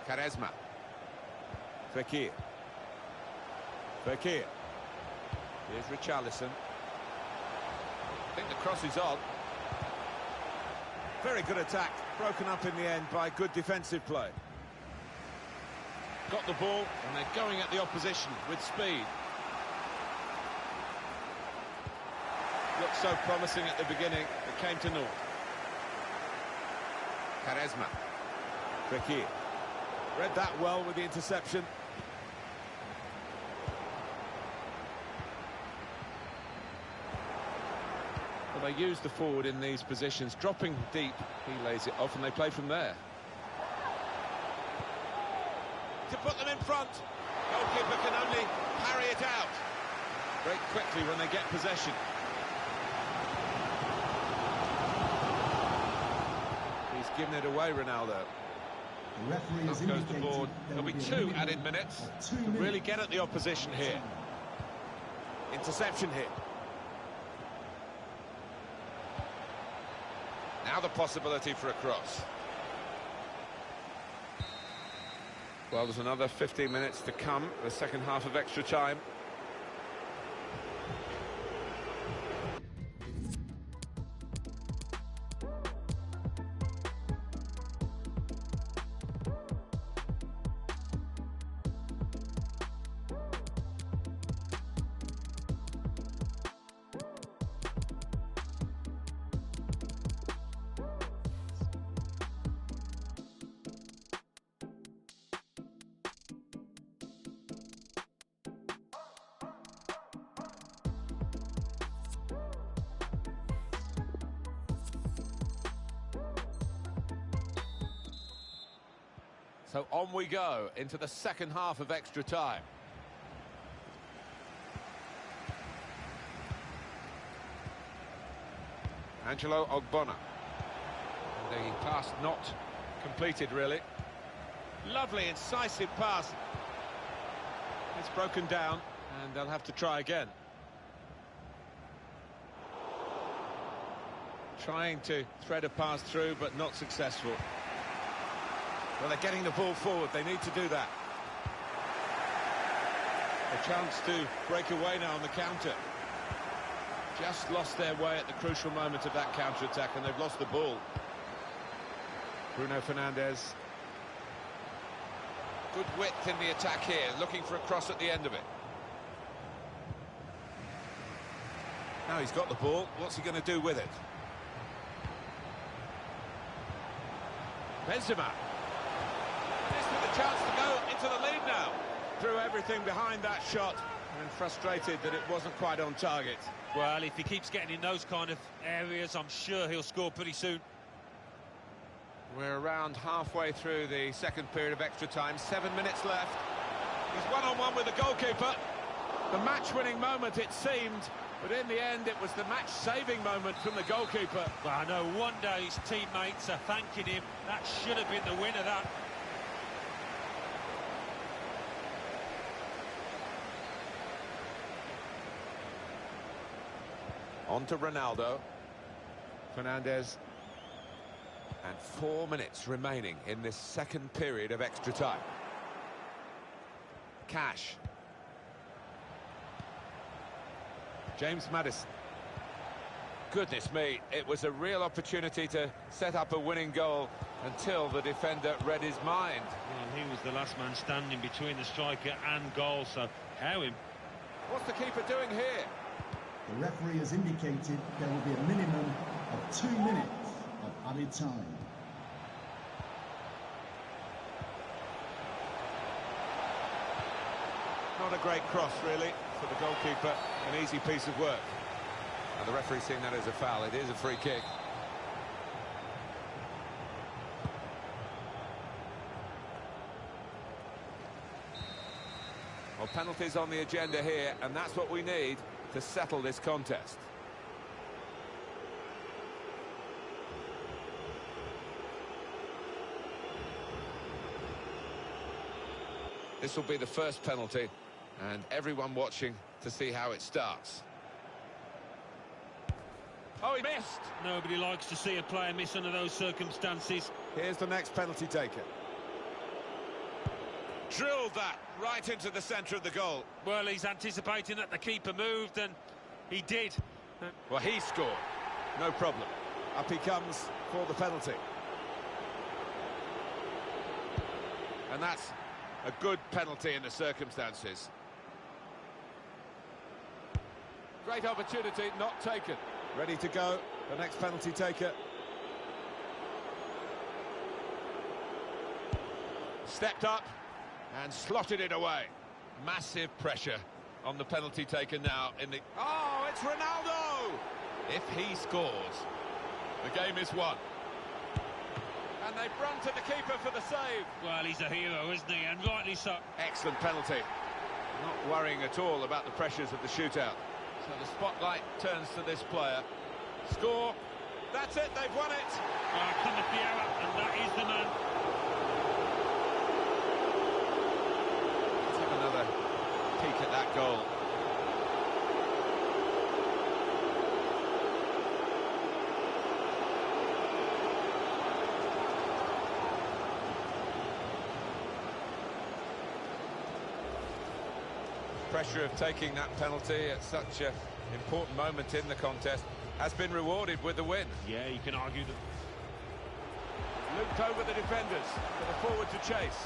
Quaresma. Fekir. Here's Richarlison. I think the cross is on. Very good attack, broken up in the end by good defensive play. Got the ball, and they're going at the opposition with speed. Looked so promising at the beginning, it came to naught. Quaresma. Fekir. Read that well with the interception. Well, they use the forward in these positions, dropping deep. He lays it off and they play from there. to put them in front. Goalkeeper can only parry it out. Break quickly when they get possession. He's given it away, Ronaldo. The referee has Up goes the indicated board. there There'll be will 2 a minimum added minutes of 2 to minutes. really get at the opposition here. Interception here. Now the possibility for a cross. Well, there's another 15 minutes to come, the second half of extra time. So on we go into the second half of extra time. Angelo Ogbonna. The pass not completed, really. Lovely, incisive pass. It's broken down, and they'll have to try again. Trying to thread a pass through, but not successful. Well, they're getting the ball forward. They need to do that. A chance to break away now on the counter. Just lost their way at the crucial moment of that counter-attack, and they've lost the ball. Bruno Fernandes. Good width in the attack here, looking for a cross at the end of it. Now he's got the ball. What's he going to do with it? Benzema. This with a chance to go into the lead now. Threw everything behind that shot and frustrated that it wasn't quite on target. Well, if he keeps getting in those kind of areas, I'm sure he'll score pretty soon. We're around halfway through the second period of extra time. 7 minutes left. He's one-on-one with the goalkeeper. The match-winning moment, it seemed, but in the end, it was the match-saving moment from the goalkeeper. Well, no wonder his teammates are thanking him. That should have been the winner, that. On to Ronaldo. Fernandes. And 4 minutes remaining in this second period of extra time. Cash. James Maddison. Goodness me, it was a real opportunity to set up a winning goal until the defender read his mind. Well, he was the last man standing between the striker and goal, so how him? What's the keeper doing here? The referee has indicated there will be a minimum of 2 minutes of added time. Not a great cross, really, for the goalkeeper. An easy piece of work. And the referee's seeing that as a foul. It is a free kick. Well, penalties on the agenda here, and that's what we need to settle this contest. This will be the first penalty, and everyone watching to see how it starts. Oh, he missed! Nobody likes to see a player miss under those circumstances. Here's the next penalty taker. Drilled that right into the centre of the goal. Well, he's anticipating that the keeper moved, and he did. Well, he scored. No problem. Up he comes for the penalty. And that's a good penalty in the circumstances. Great opportunity, not taken. Ready to go, the next penalty taker. Stepped up and slotted it away. Massive pressure on the penalty taker now in the... Oh, it's Ronaldo! If he scores, the game is won. And they've run to the keeper for the save. Well, he's a hero, isn't he? And rightly so. Excellent penalty. Not worrying at all about the pressures of the shootout. So the spotlight turns to this player. Score. That's it, they've won it. Cometh the hour, and that is the man. Let's have another peek at that goal. Pressure of taking that penalty at such an important moment in the contest has been rewarded with the win. Yeah, you can argue that. Looped over the defenders for the forward to chase.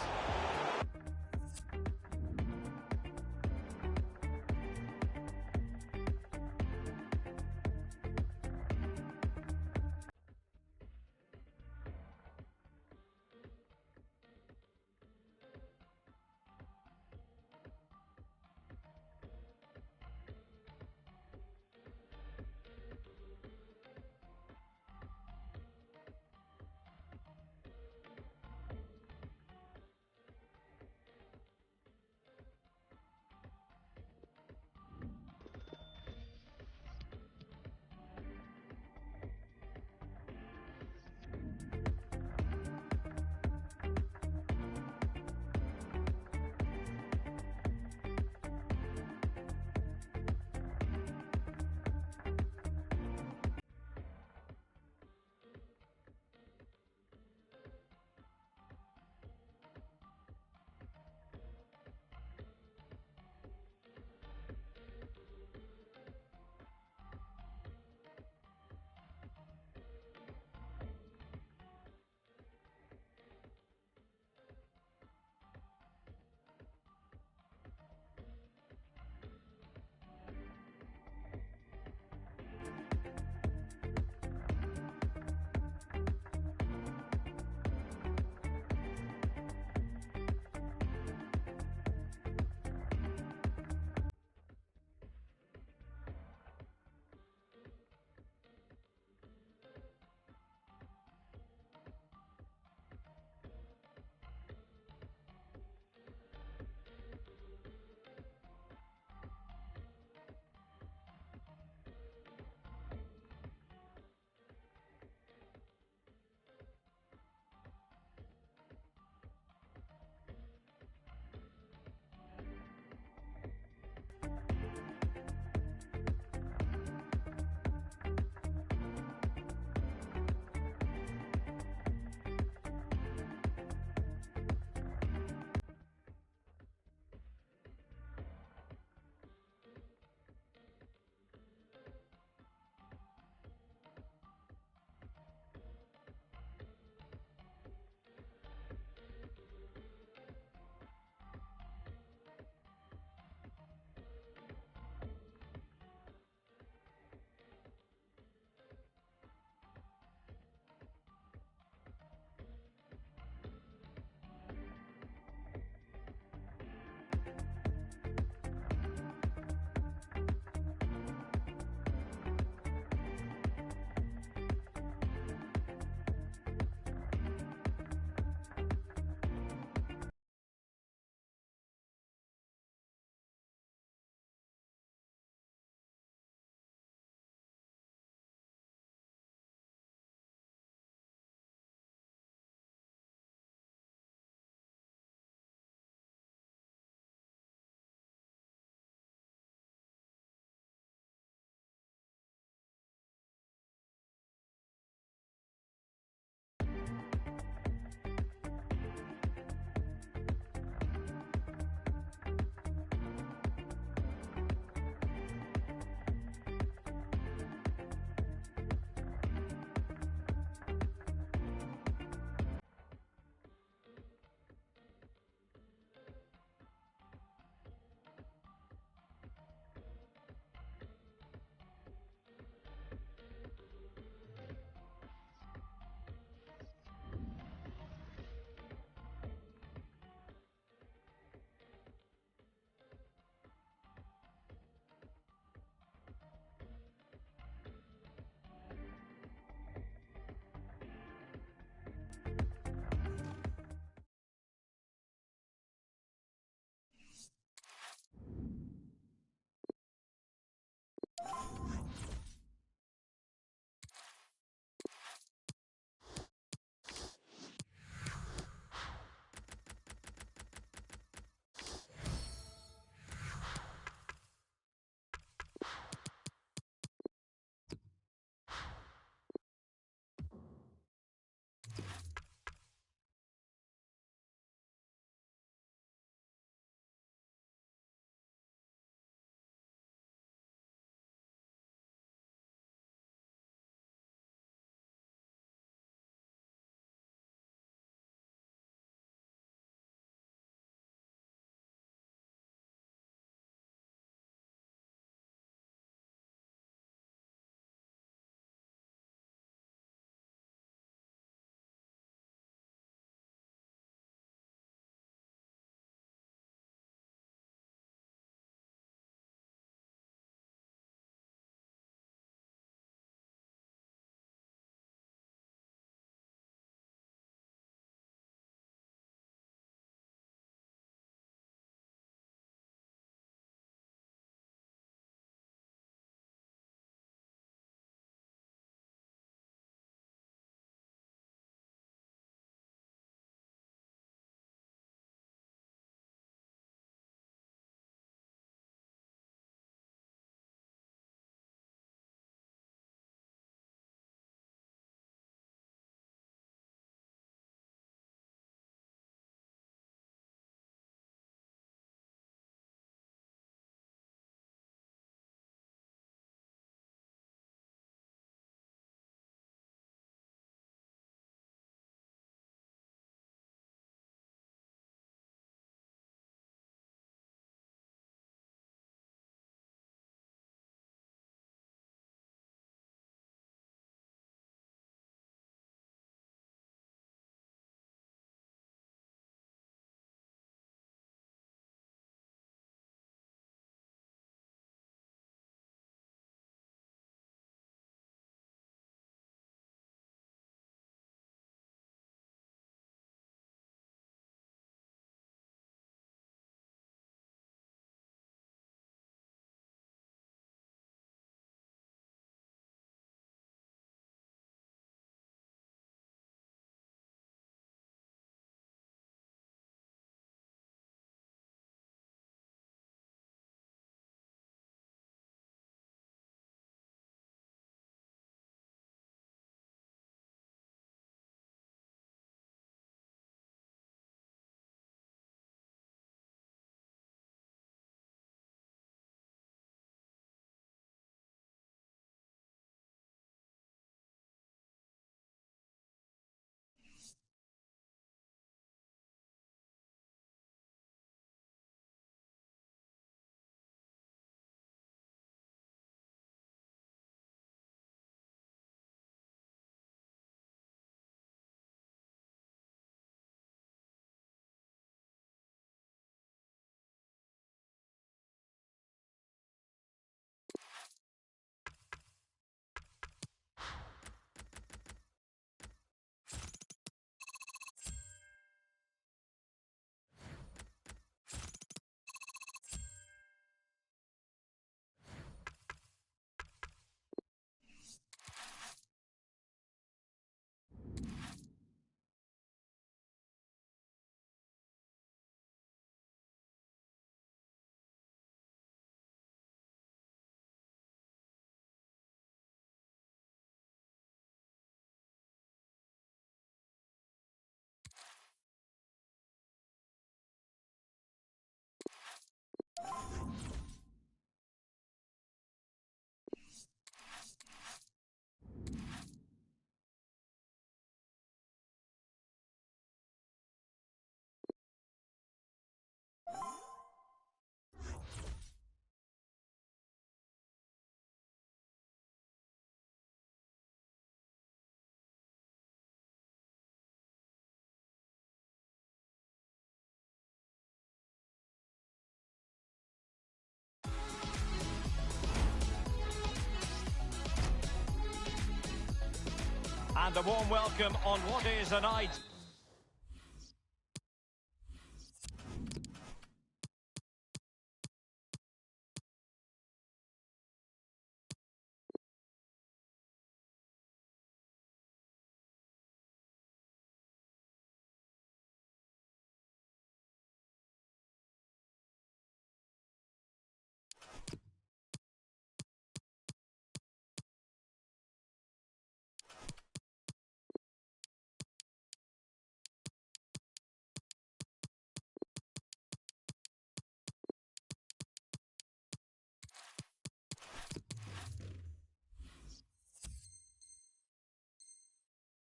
And a warm welcome on what is a night.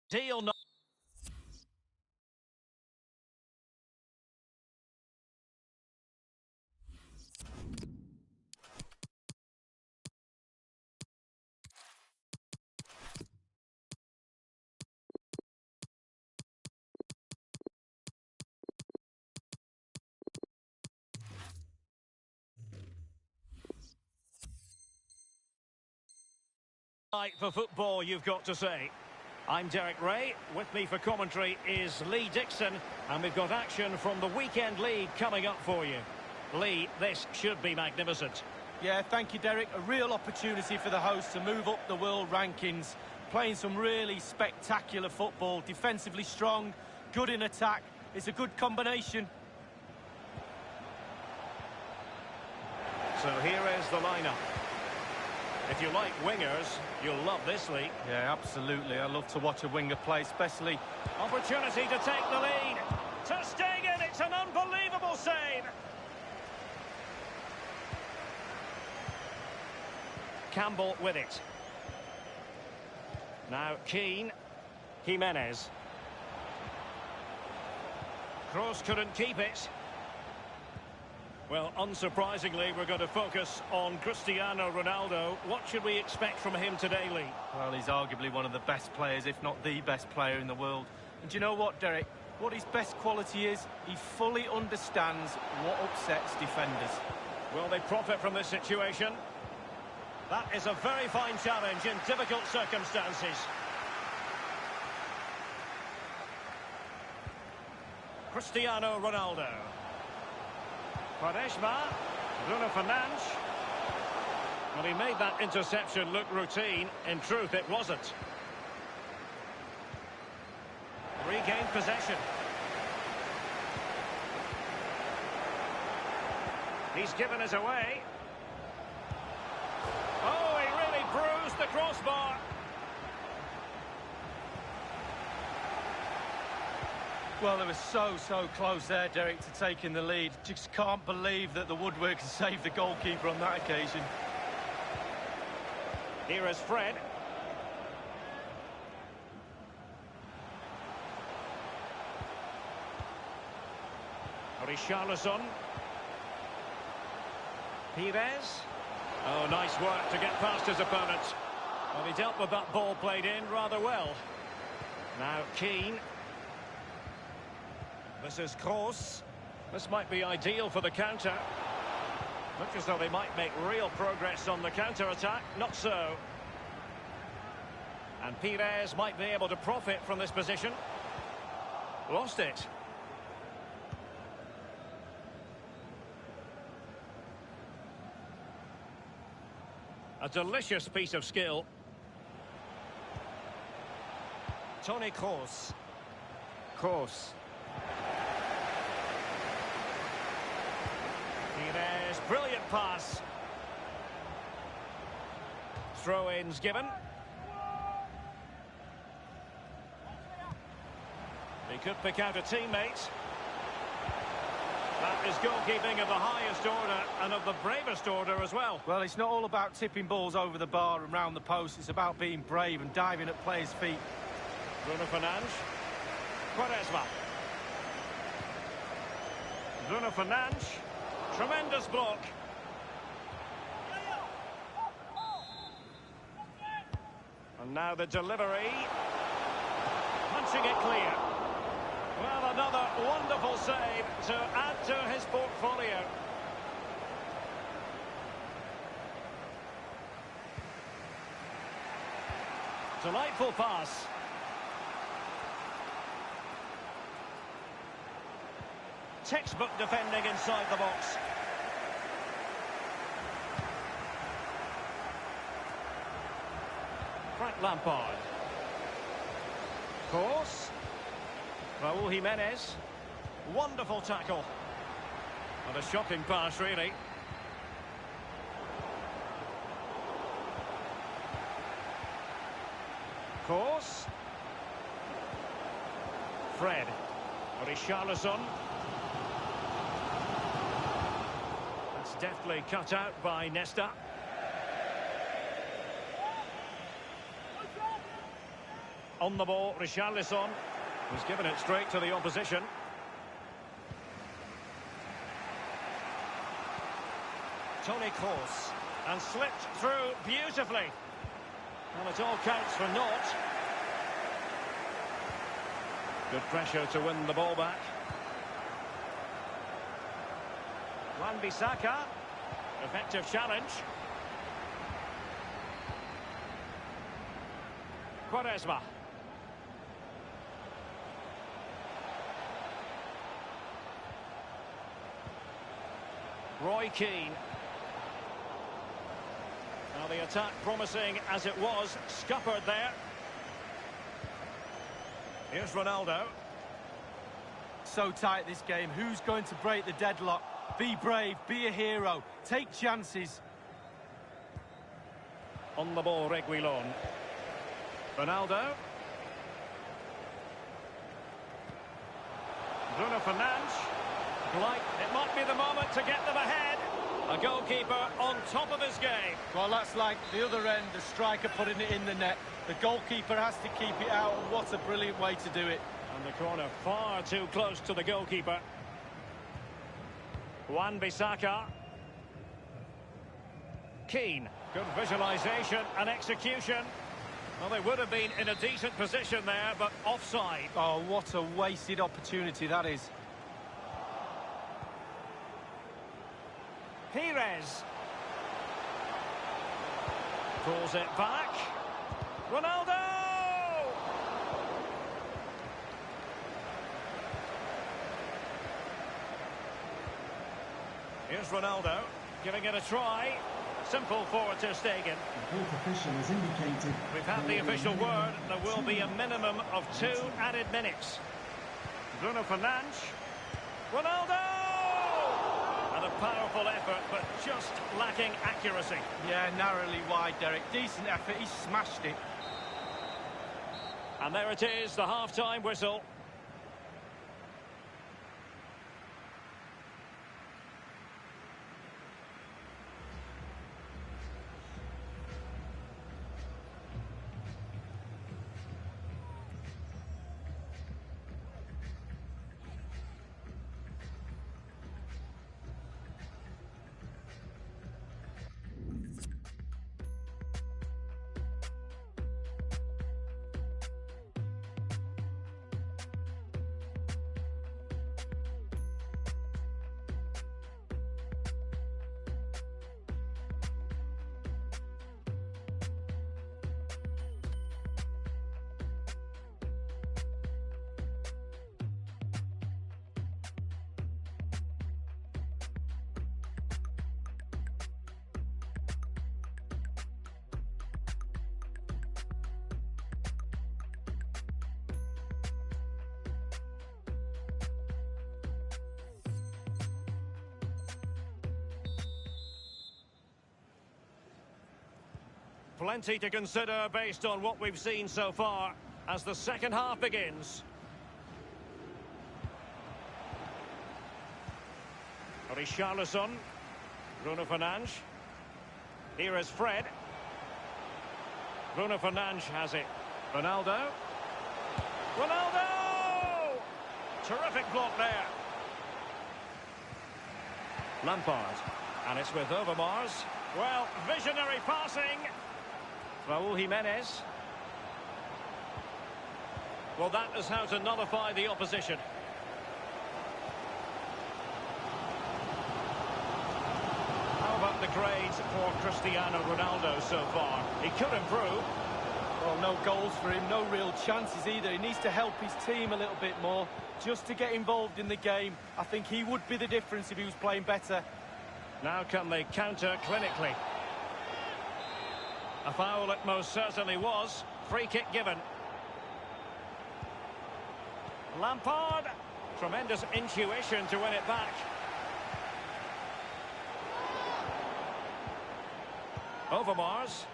Deal not. Night for football, you've got to say. I'm Derek Ray. With me for commentary is Lee Dixon, and we've got action from the weekend league coming up for you. Lee, this should be magnificent. Yeah, thank you, Derek. A real opportunity for the hosts to move up the world rankings, playing some really spectacular football, defensively strong, good in attack. It's a good combination. So here is the lineup. If you like wingers, you'll love this league. Yeah, absolutely. I love to watch a winger play, especially. Opportunity to take the lead. Ter Stegen, it's an unbelievable save. Campbell with it. Now Keane. Jimenez. Kroos couldn't keep it. Well, unsurprisingly, we're going to focus on Cristiano Ronaldo. What should we expect from him today, Lee? Well, he's arguably one of the best players, if not the best player in the world. And do you know what, Derek? What his best quality is, he fully understands what upsets defenders. Will they profit from this situation? That is a very fine challenge in difficult circumstances. Cristiano Ronaldo. Quaresma, Bruno Fernandes. Well, he made that interception look routine. In truth, it wasn't. Regained possession. He's given us away. Oh, he really bruised the crossbar. Well, they were so close there, Derek, to taking the lead. Just can't believe that the woodwork saved the goalkeeper on that occasion. Here is Fred. Richarlison. Pires. Oh, nice work to get past his opponent. Well, he dealt with that ball played in rather well. Now Keane. This is Kroos. This might be ideal for the counter. Looks as though they might make real progress on the counter-attack. Not so. And Pires might be able to profit from this position. Lost it. A delicious piece of skill. Toni Kroos. Kroos. Pires, brilliant pass. Throw-ins given. He could pick out a teammate. That is goalkeeping of the highest order and of the bravest order as well. Well, it's not all about tipping balls over the bar and round the post. It's about being brave and diving at players' feet. Bruno Fernandes. Quaresma. Bruno Fernandes. Tremendous block. And now the delivery. Punching it clear. Well, another wonderful save to add to his portfolio. Delightful pass. textbook defending inside the box. Frank Lampard. Course. Raúl Jimenez. Wonderful tackle. And a shocking pass, really. Course. Fred. Richarlison. That's deftly cut out by Nesta. On the ball, Richarlison was given it straight to the opposition. Toni Kroos, and slipped through beautifully. Well, it all counts for naught. Good pressure to win the ball back. Wan-Bissaka, effective challenge. Quaresma. Roy Keane. Now the attack promising as it was, scuppered there. Here's Ronaldo. So tight this game. Who's going to break the deadlock? Be brave, be a hero, take chances. On the ball, Reguilon. Ronaldo. Bruno Fernandes. Like, it might be the moment to get them ahead. A goalkeeper on top of his game. Well, that's like the other end, the striker putting it in the net. The goalkeeper has to keep it out, and what a brilliant way to do it. And the corner far too close to the goalkeeper. Wan-Bissaka. Keane. Good visualisation and execution. Well, they would have been in a decent position there, but offside. Oh, what a wasted opportunity that is. Pires. Pulls it back. Ronaldo! Here's Ronaldo, giving it a try. Simple for Ter Stegen. The fourth official has indicated... We've had the official word. There will be a minimum of 2 added minutes. Bruno Fernandes. Ronaldo! And a powerful effort, but just lacking accuracy. Yeah, narrowly wide, Derek. Decent effort, he smashed it. And there it is, the half-time whistle. Plenty to consider based on what we've seen so far as the second half begins. Richarlison. Bruno Fernandes. Here is Fred. Bruno Fernandes has it. Ronaldo. Ronaldo! Terrific block there. Lampard. And it's with Overmars. Well, visionary passing. Raúl Jimenez. Well, that is how to nullify the opposition. How about the grades for Cristiano Ronaldo so far? He could improve. Well, Well, no goals for him, no real chances either. He needs to help his team a little bit more, just to get involved in the game. I think he would be the difference if he was playing better. Now can they counter clinically? A foul it most certainly was. Free kick given. Lampard. Tremendous intuition to win it back. Overmars.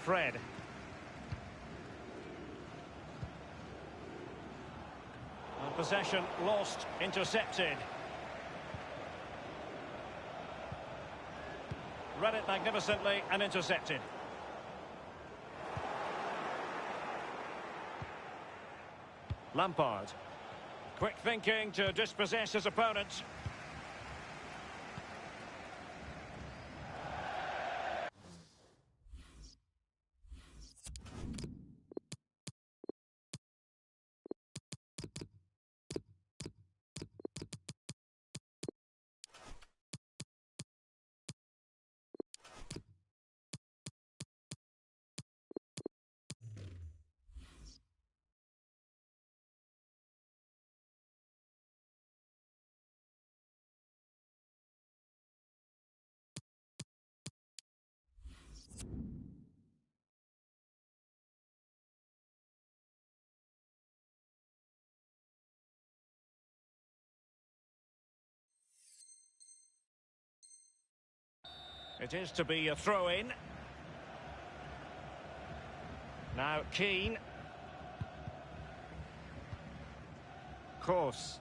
Fred. And possession lost, intercepted. Read it magnificently and intercepted. Lampard. Quick thinking to dispossess his opponent. It is to be a throw-in. Now Keane. Kroos.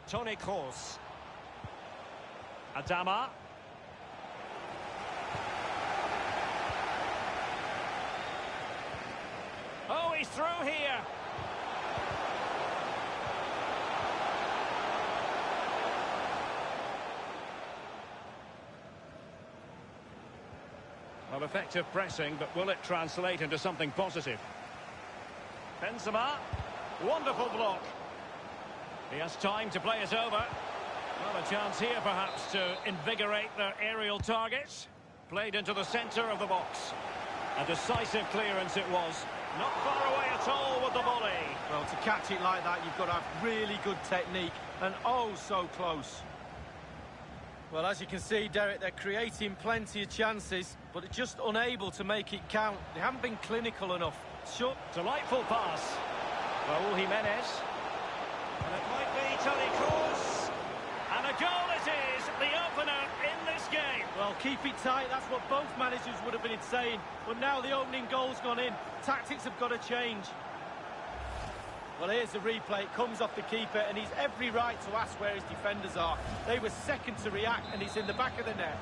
Toni Kroos. Adama. Oh, he's through here. Well, effective pressing, but will it translate into something positive? Benzema, wonderful block. He has time to play it over. Well, a chance here perhaps to invigorate their aerial targets. Played into the centre of the box. A decisive clearance it was. Not far away at all with the volley. Well, to catch it like that, you've got to have really good technique, and oh, so close. Well, as you can see, Derek, they're creating plenty of chances, but they're just unable to make it count. They haven't been clinical enough. Short. Delightful pass. Auuh Jimenez. And it might be Toni Kroos. And a goal it is, the opener in this game. Well, keep it tight, that's what both managers would have been saying. But now the opening goal's gone in. Tactics have got to change. Well, here's the replay. It comes off the keeper, and he's every right to ask where his defenders are. They were second to react, and he's in the back of the net.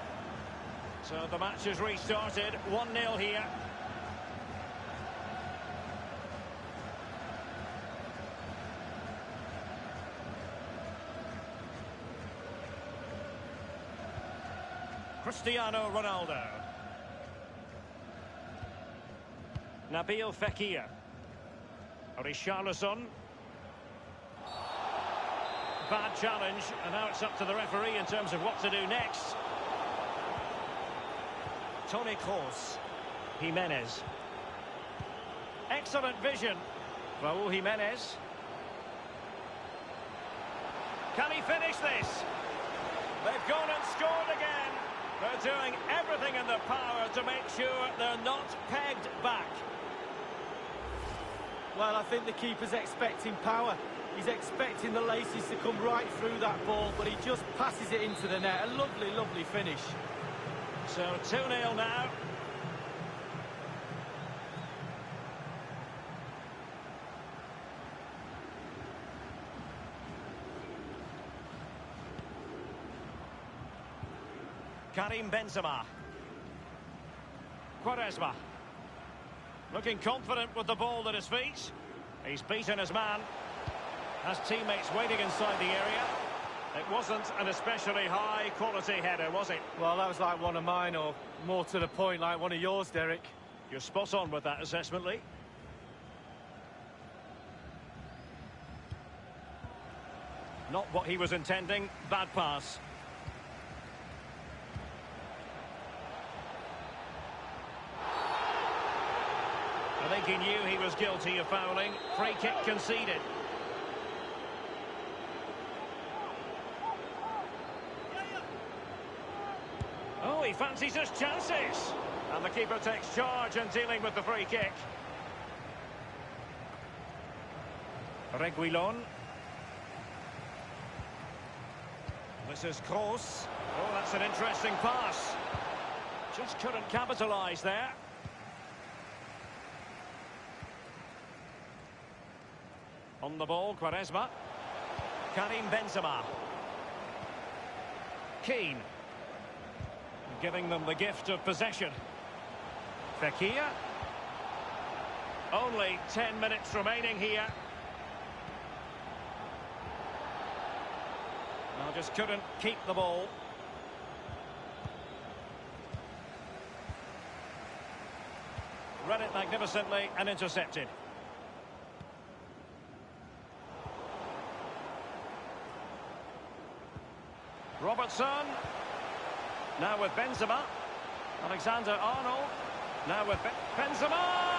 So the match has restarted. 1-0 here. Cristiano Ronaldo. Nabil Fekir. Richarlison. Bad challenge, and now it's up to the referee in terms of what to do next. Toni Kroos. Jimenez. Excellent vision. Auuh Jimenez. Can he finish this? They've gone and scored again. They're doing everything in their power to make sure they're not pegged back. Well, I think the keeper's expecting power. He's expecting the laces to come right through that ball, but he just passes it into the net. A lovely, lovely finish. So 2-0 now. Karim Benzema. Quaresma. Looking confident with the ball at his feet. He's beaten his man. Has teammates waiting inside the area. It wasn't an especially high-quality header, was it? Well, that was like one of mine, or more to the point, like one of yours, Derek. You're spot on with that assessment, Lee. Not what he was intending. Bad pass. I think he knew he was guilty of fouling. Free kick conceded. Oh, he fancies his chances. And the keeper takes charge in dealing with the free kick. Reguilon. This is Kroos. Oh, that's an interesting pass. Just couldn't capitalise there. On the ball, Quaresma. Karim Benzema. Keane. Giving them the gift of possession. Fekir. Only 10 minutes remaining here. Well, just couldn't keep the ball. Read it magnificently and intercepted. Robertson. Now with Benzema. Alexander-Arnold. Now with Benzema!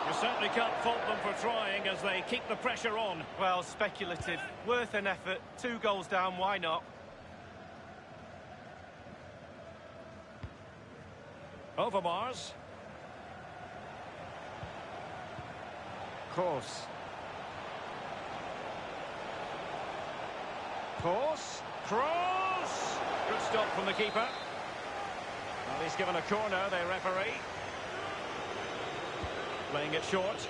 You certainly can't fault them for trying as they keep the pressure on. Well, speculative. Worth an effort. 2 goals down, why not? Overmars. Kroos. Kroos. Kroos! Good stop from the keeper. Well, he's given a corner, the referee. Playing it short.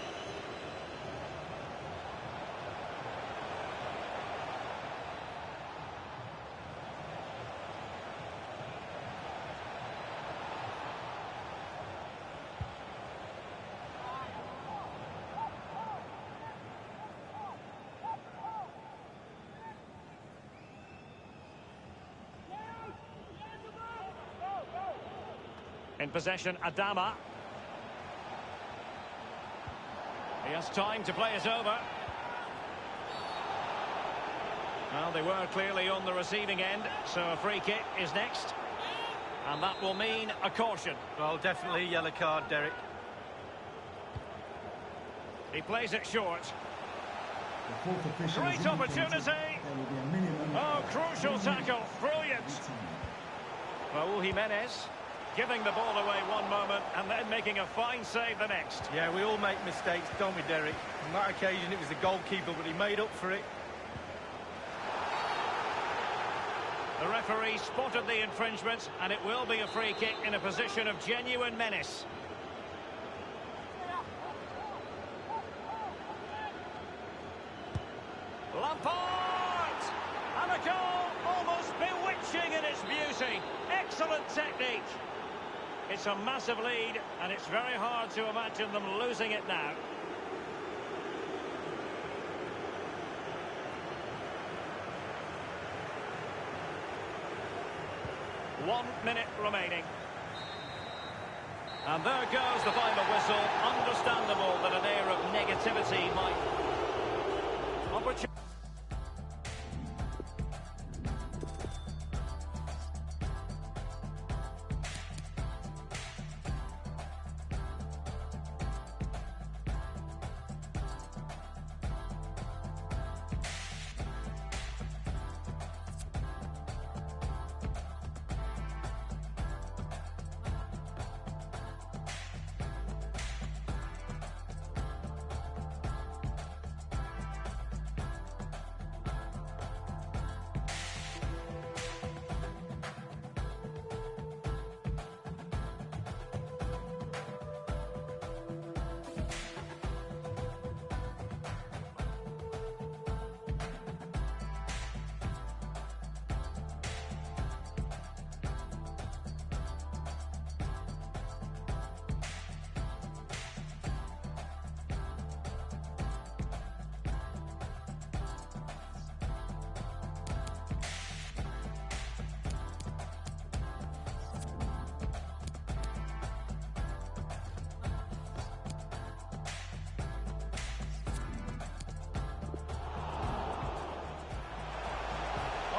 In possession, Adama. He has time to play it over. Well, they were clearly on the receiving end, so a free kick is next. And that will mean a caution. Well, definitely a yellow card, Derek. He plays it short. The fourth official has Great indicated opportunity. there will be a minimum Oh, of crucial 1 minute tackle. Brilliant. every time. Raul Jimenez giving the ball away one moment and then making a fine save the next. Yeah, we all make mistakes, don't we, Derek? On that occasion, it was the goalkeeper, but he made up for it. The referee spotted the infringement, and it will be a free kick in a position of genuine menace. Lampard! And a goal almost bewitching in its beauty. Excellent technique. It's a massive lead, and it's very hard to imagine them losing it now. One minute remaining. And there goes the final whistle. Understandable that an air of negativity might...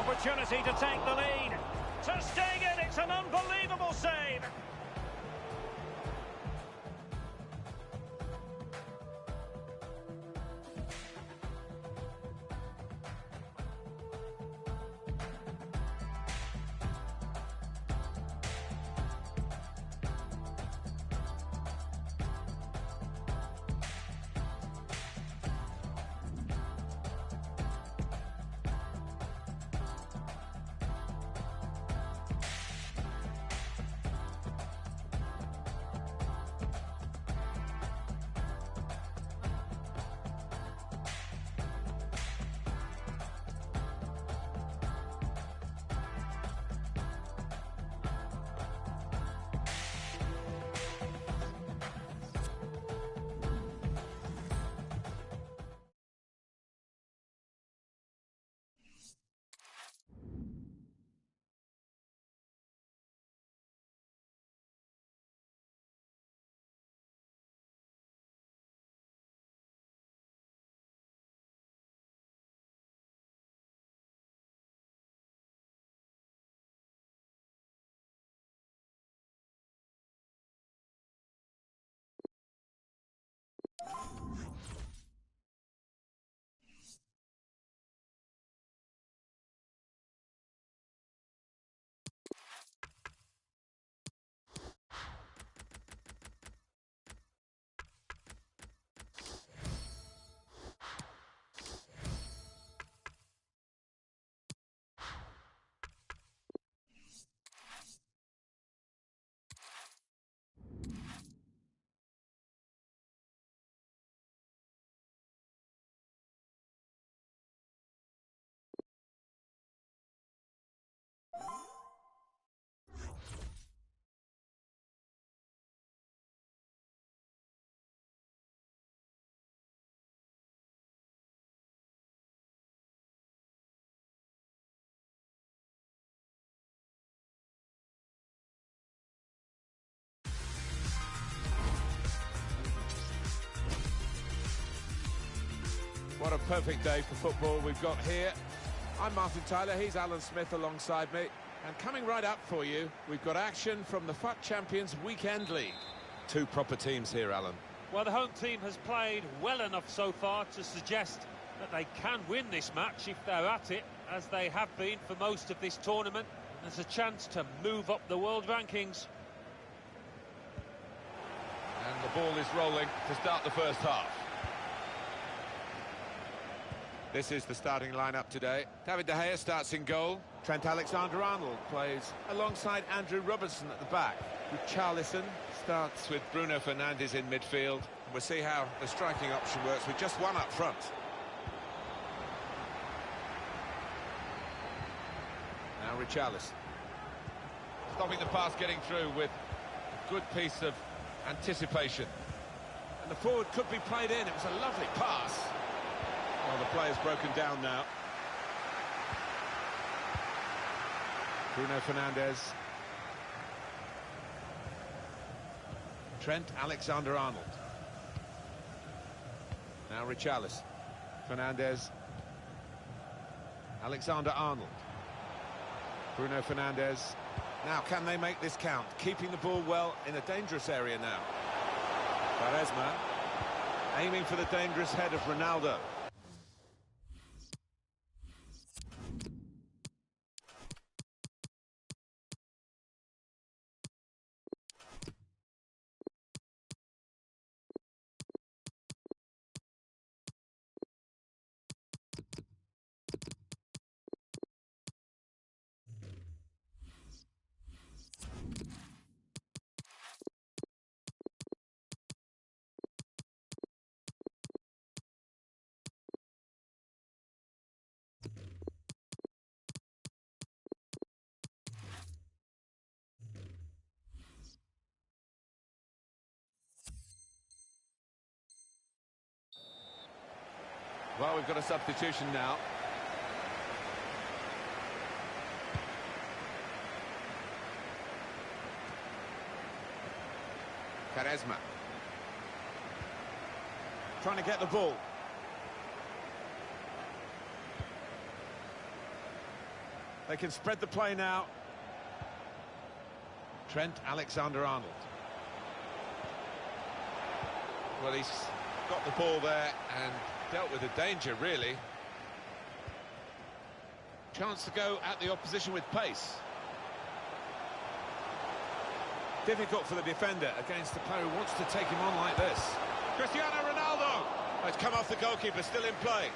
opportunity to take the lead. Ter Stegen, it's an unbelievable save. What a perfect day for football we've got here. I'm Martin Tyler, he's Alan Smith alongside me. And coming right up for you, we've got action from the FUT Champions Weekend League. Two proper teams here, Alan. Well, the home team has played well enough so far to suggest that they can win this match if they're at it, as they have been for most of this tournament. There's a chance to move up the world rankings. And the ball is rolling to start the first half. This is the starting lineup today. David De Gea starts in goal. Trent Alexander-Arnold plays alongside Andrew Robertson at the back. Richarlison starts with Bruno Fernandes in midfield. We'll see how the striking option works with just one up front. Now Richarlison. Stopping the pass getting through with a good piece of anticipation. And the forward could be played in. It was a lovely pass. Well, the player's broken down now. Bruno Fernandes. Trent Alexander-Arnold. Now Richarlison. Fernandes. Alexander-Arnold. Bruno Fernandes. Now, can they make this count? Keeping the ball well in a dangerous area now. Quaresma aiming for the dangerous head of Ronaldo. Well, we've got a substitution now. Quaresma. Trying to get the ball. They can spread the play now. Trent Alexander-Arnold. Well, he's got the ball there and dealt with the danger, really. Chance to go at the opposition with pace. Difficult for the defender against the player who wants to take him on like this. Cristiano Ronaldo! Oh, it's come off the goalkeeper, still in play.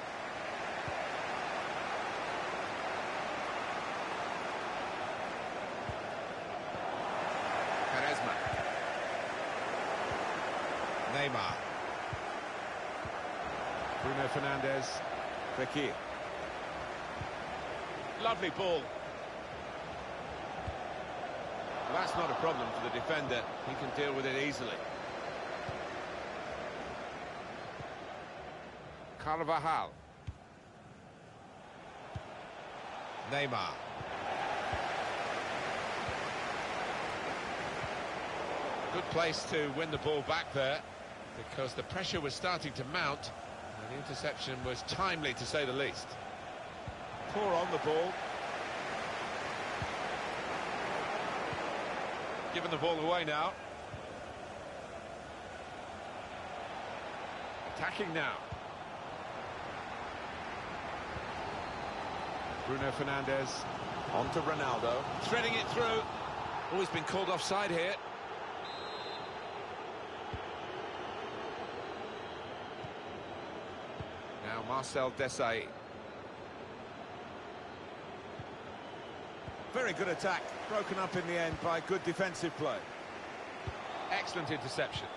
Quaresma. Neymar. Bruno Fernandes. Fekir. Lovely ball. Well, that's not a problem for the defender. He can deal with it easily. Carvajal. Neymar. Good place to win the ball back there, because the pressure was starting to mount, and the interception was timely, to say the least. Poor on the ball. Giving the ball away now. Attacking now. Bruno Fernandes. On to Ronaldo. Threading it through. Oh, he's been called offside here. Now Marcel Desailly. Very good attack, broken up in the end by good defensive play. Excellent interception.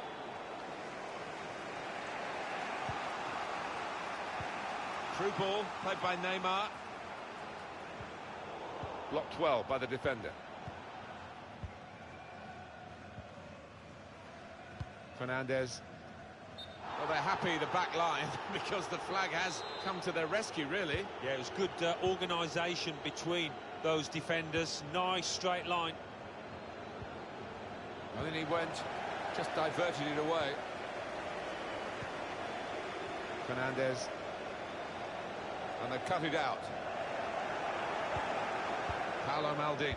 Through ball, played by Neymar. Blocked well by the defender. Fernandes. Well, they're happy, the back line, because the flag has come to their rescue, really. Yeah, it was good organisation between those defenders. Nice straight line. And then he went, just diverted it away. Fernandes. And they've cut it out. Paolo Maldini.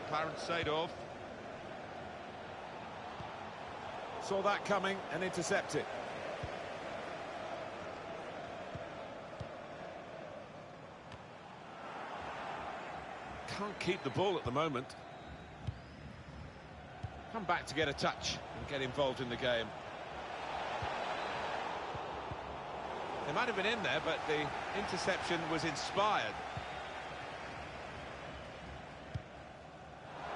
Clarence Seedorf. Saw that coming and intercepted. Can't keep the ball at the moment. Come back to get a touch and get involved in the game. They might have been in there, but the interception was inspired.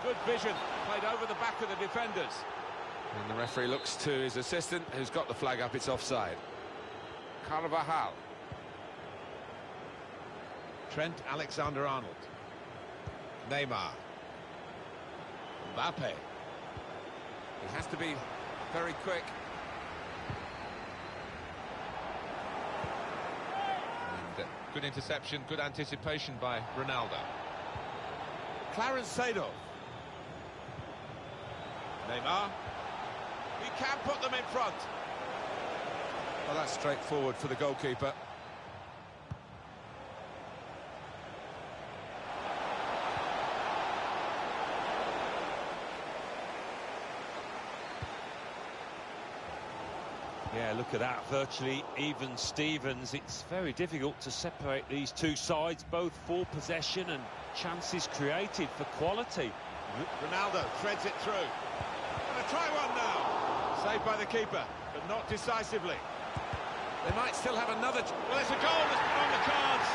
Good vision, played over the back of the defenders. And the referee looks to his assistant, who's got the flag up. It's offside. Carvajal. Trent Alexander-Arnold. Neymar. Mbappe. He has to be very quick. And good interception, good anticipation by Ronaldo. Clarence Seedorf. Neymar. He can put them in front. Well, that's straightforward for the goalkeeper. Yeah, look at that, virtually even Stevens. It's very difficult to separate these two sides, both for possession and chances created for quality. Ronaldo threads it through. Gonna try one now. Saved by the keeper, but not decisively. They might still have another... Well, there's a goal that's on the cards.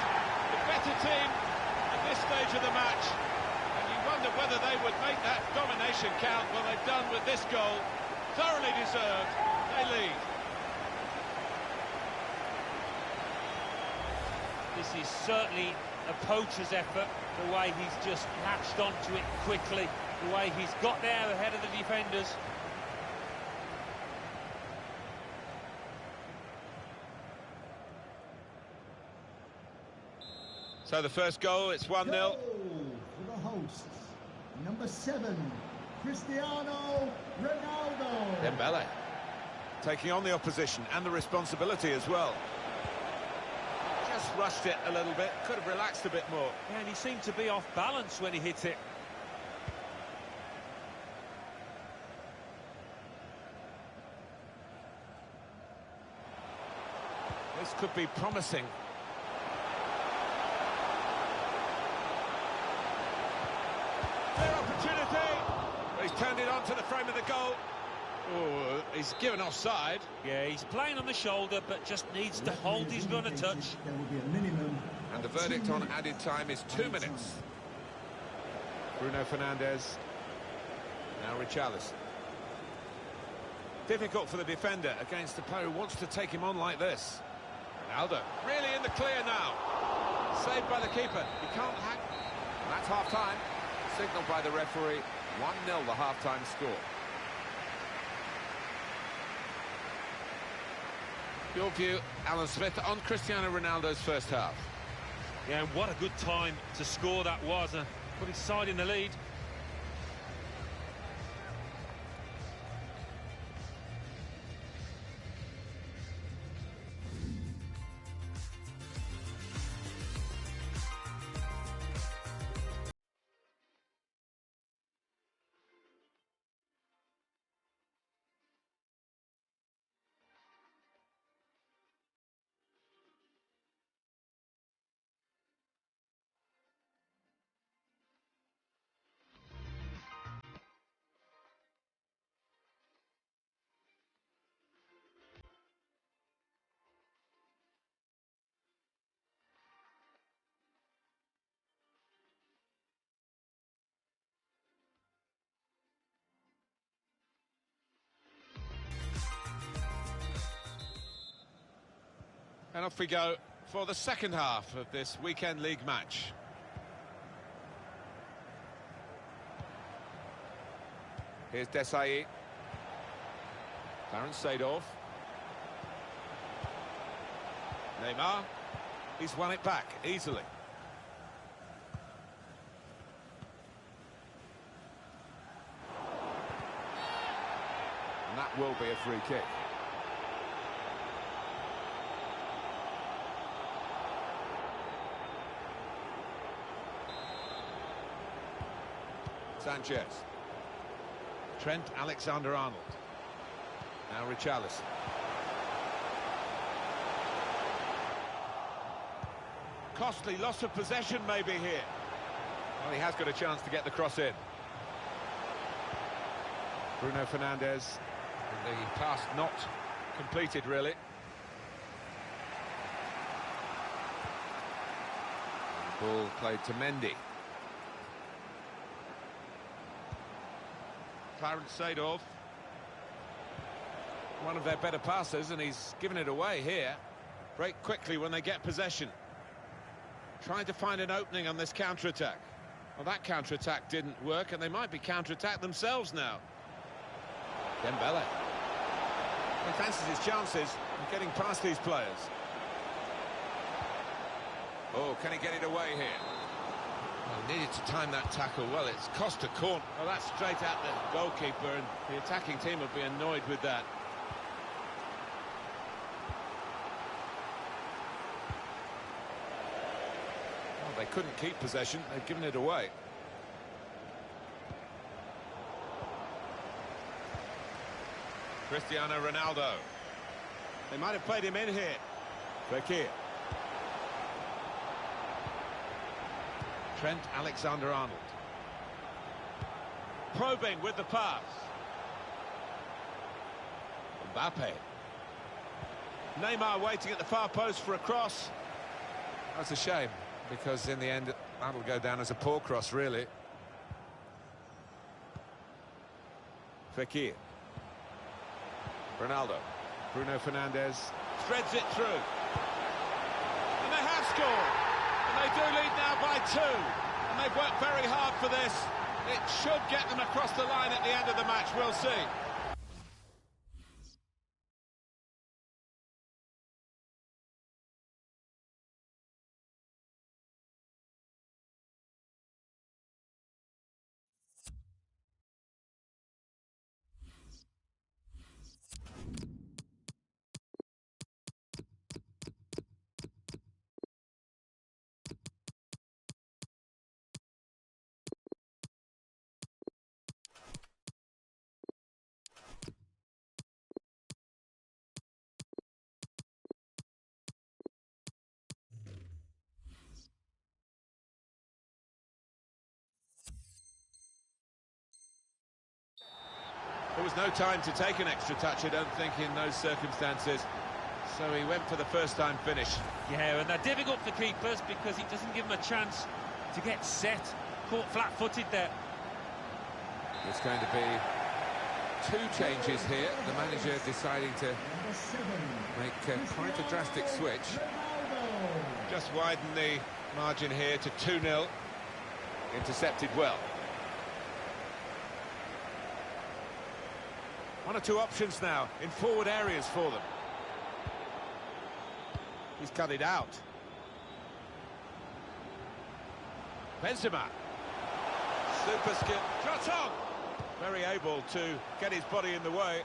The better team at this stage of the match. And you wonder whether they would make that domination count. Well, they've done with this goal. Thoroughly deserved. They lead. This is certainly a poacher's effort, the way he's just latched onto it quickly, the way he's got there ahead of the defenders. So the first goal, it's 1-0. Goal for the hosts, number 7, Cristiano Ronaldo. Dembele taking on the opposition and the responsibility as well. just rushed it a little bit, could have relaxed a bit more. Yeah, and he seemed to be off balance when he hit it. This could be promising. Clear opportunity. He's turned it onto the frame of the goal. Oh, he's given offside. Yeah, he's playing on the shoulder, but just needs to hold his run a touch. There will be a minimum. And the verdict on added time is 2 minutes. Bruno Fernandes. Now Richarlison. Difficult for the defender against the player who wants to take him on like this. Ronaldo, really in the clear now. Saved by the keeper. He can't hack. And that's half-time. Signalled by the referee. 1-0 the half-time score. Your view, Alan Smith, on Cristiano Ronaldo's first half. Yeah, and what a good time to score that was. Put his side in the lead. And off we go for the second half of this weekend league match. Here's Desai. Clarence Seedorf. Neymar. He's won it back easily. And that will be a free kick. Sanchez. Trent Alexander-Arnold. Now Richarlison. Costly loss of possession maybe here. Well, he has got a chance to get the cross in. Bruno Fernandes. And the pass not completed, really. Ball played to Mendy. Clarence Seedorf, one of their better passers, and he's given it away here. Break quickly when they get possession. Trying to find an opening on this counter-attack. Well, that counter-attack didn't work, and they might be counter-attacked themselves now. Dembele. He fancies his chances of getting past these players. Oh, can he get it away here? Well, needed to time that tackle well. It's cost a corner. Well, that's straight at the goalkeeper, and the attacking team will be annoyed with that. Well, they couldn't keep possession. They've given it away. Cristiano Ronaldo. They might have played him in here. Fekir. Trent Alexander-Arnold. Probing with the pass. Mbappe. Neymar waiting at the far post for a cross. That's a shame, because in the end, that'll go down as a poor cross, really. Fekir. Ronaldo. Bruno Fernandes. Threads it through. And they have scored. And they do lead now by 2. And they've worked very hard for this. It should get them across the line at the end of the match. We'll see. There was no time to take an extra touch, I don't think, in those circumstances. So he went for the first-time finish. Yeah, and they're difficult for keepers because it doesn't give them a chance to get set. Caught flat-footed there. There's going to be 2 changes here. The manager deciding to make quite a drastic switch. Just widen the margin here to 2-0. Intercepted well. 1 or 2 options now in forward areas for them. He's cut it out. Benzema. Super skill. Shot on! Very able to get his body in the way.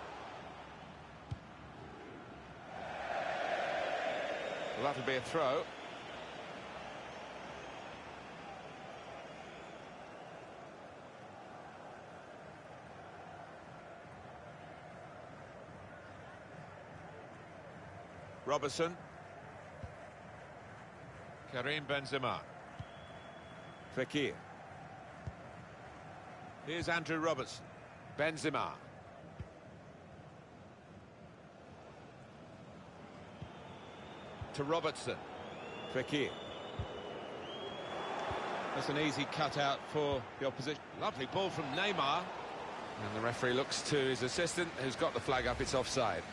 Well, that'll be a throw. Robertson. Karim Benzema. Fekir. Here's Andrew Robertson. Benzema. To Robertson. Fekir. That's an easy cutout for the opposition. Lovely ball from Neymar. And the referee looks to his assistant, who's got the flag up. It's offside.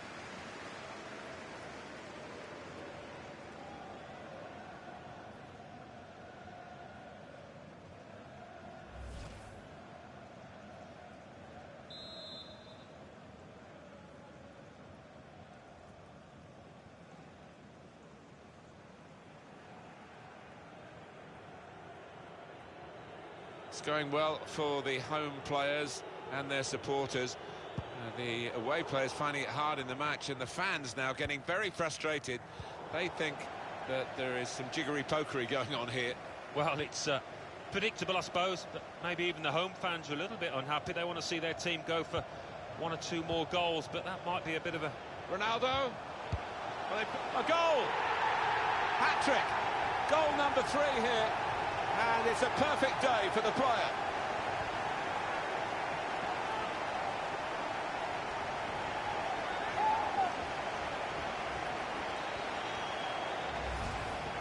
It's going well for the home players and their supporters. The away players finding it hard in the match, and the fans now getting very frustrated. They think that there is some jiggery-pokery going on here. Well, it's predictable, I suppose, but maybe even the home fans are a little bit unhappy. They want to see their team go for 1 or 2 more goals, but that might be a bit of a... Ronaldo. Well, a goal! Hat-trick! Goal number 3 here. And it's a perfect day for the player.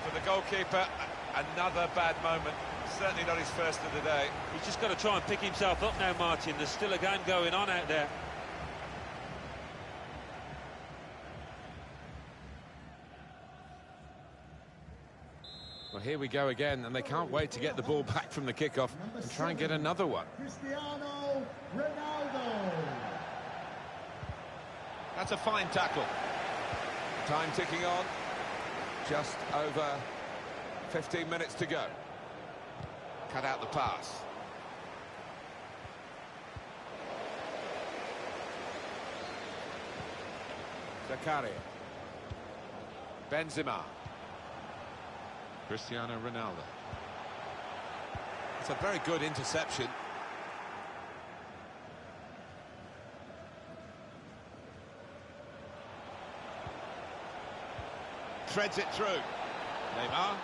For the goalkeeper, another bad moment. Certainly not his first of the day. He's just got to try and pick himself up now, Martin. There's still a game going on out there. Well, here we go again, and they can't wait to get the ball back from the kickoff and try and get another one. Cristiano Ronaldo. That's a fine tackle. Time ticking on. Just over 15 minutes to go. Cut out the pass. Zakaria. Benzema. Cristiano Ronaldo. It's a very good interception. Threads it through. Neymar.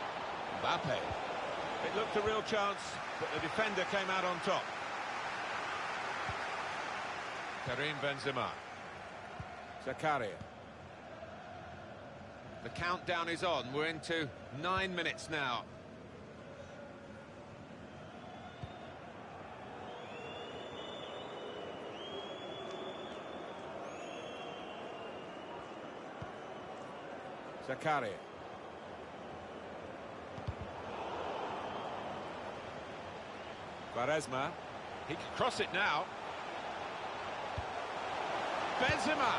Mbappe. It looked a real chance, but the defender came out on top. Karim Benzema. Zakaria. The countdown is on. We're into 9 minutes now. Zakaria. Quaresma. He can cross it now. Benzema.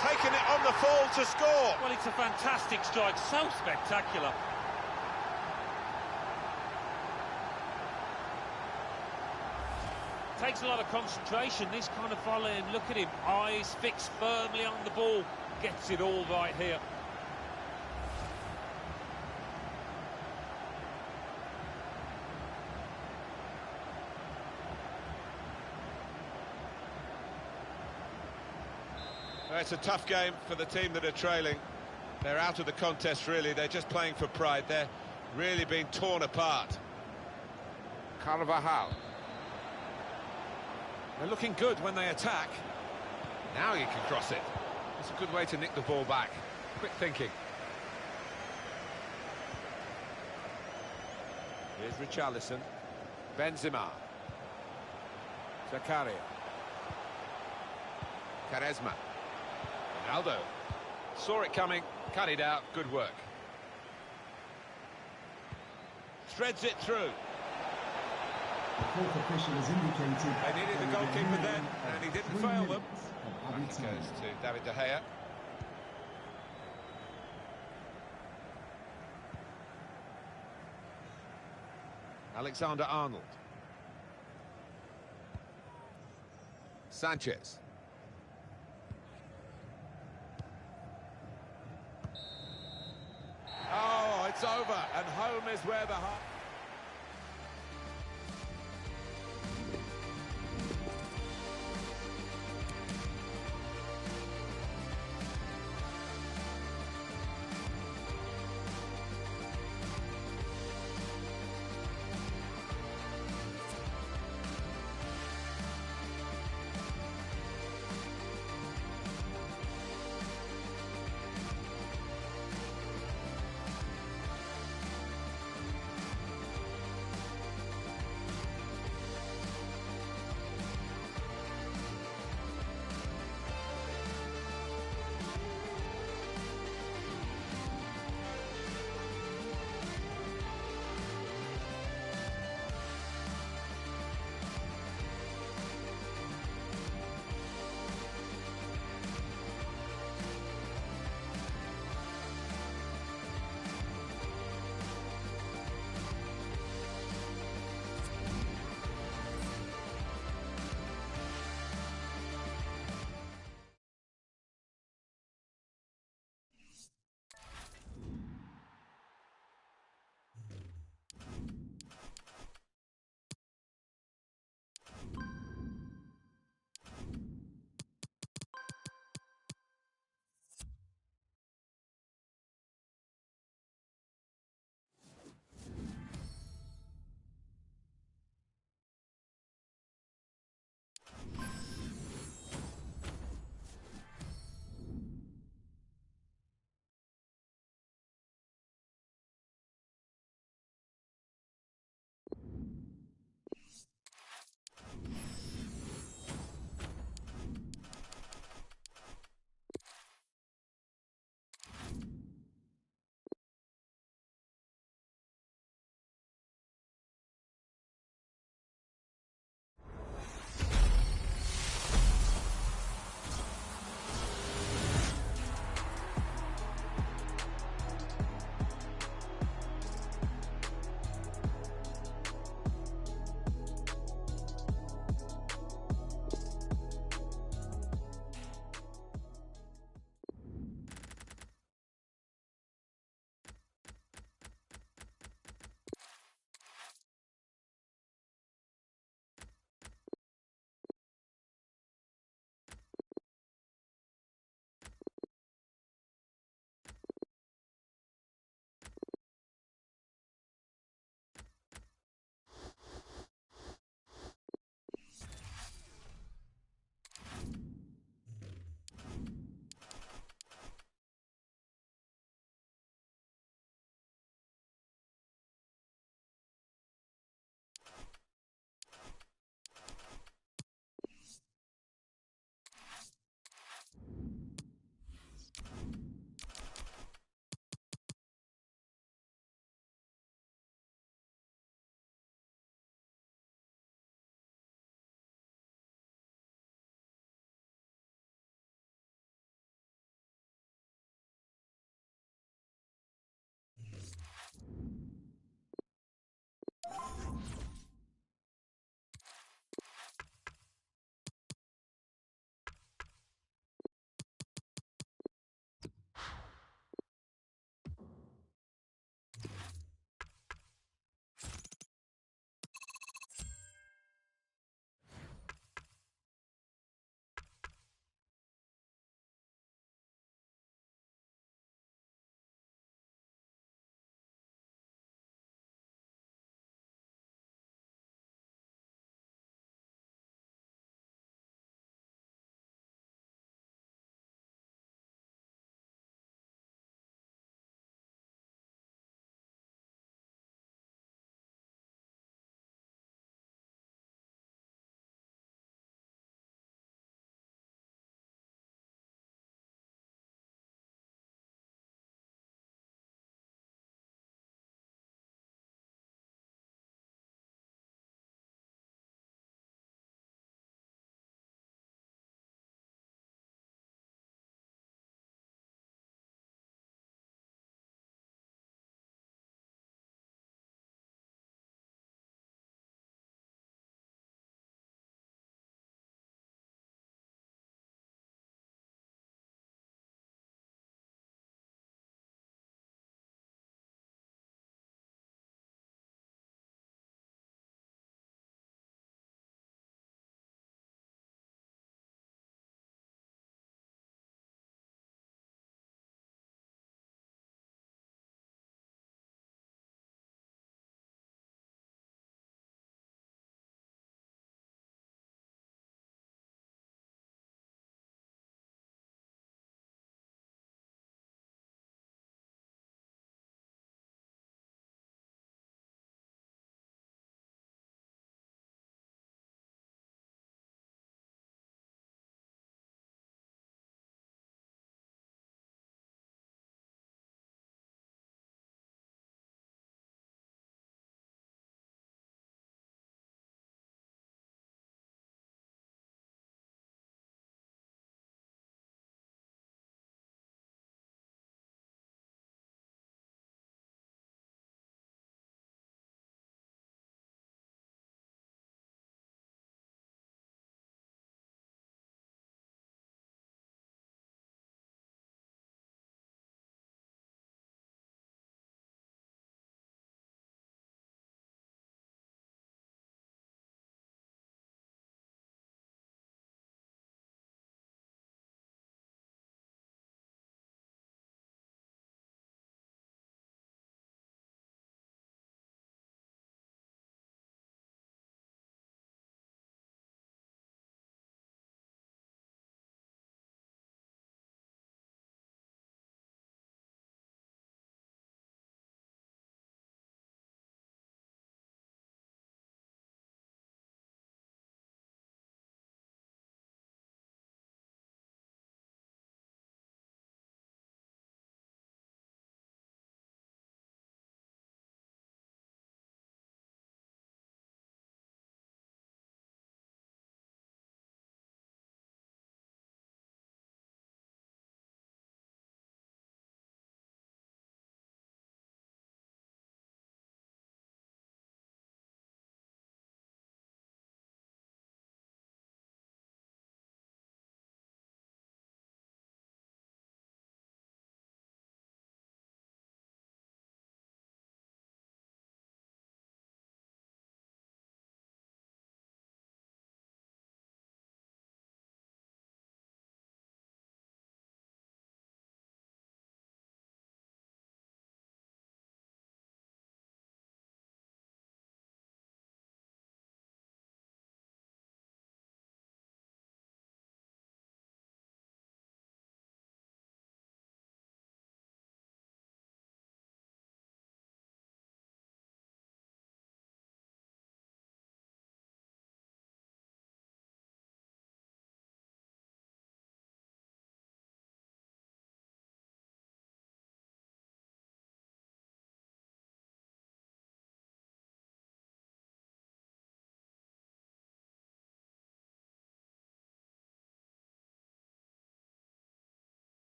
Taking it on the fall to score. Well, it's a fantastic strike, so spectacular. Takes a lot of concentration, this kind of volley, look at him, eyes fixed firmly on the ball, gets it all right here. It's a tough game for the team that are trailing. They're out of the contest, really. They're just playing for pride. They're really being torn apart. Carvajal. They're looking good when they attack. Now you can cross it. It's a good way to nick the ball back. Quick thinking. Here's Richarlison. Benzema. Zakaria. Quaresma. Ronaldo. Saw it coming, cut it out, good work. Threads it through. The fourth official has indicated They needed the goalkeeper then, and he didn't fail them. Back Back it goes to David De Gea. Alexander-Arnold. Sanchez. Oh, it's over, and home is where the heart...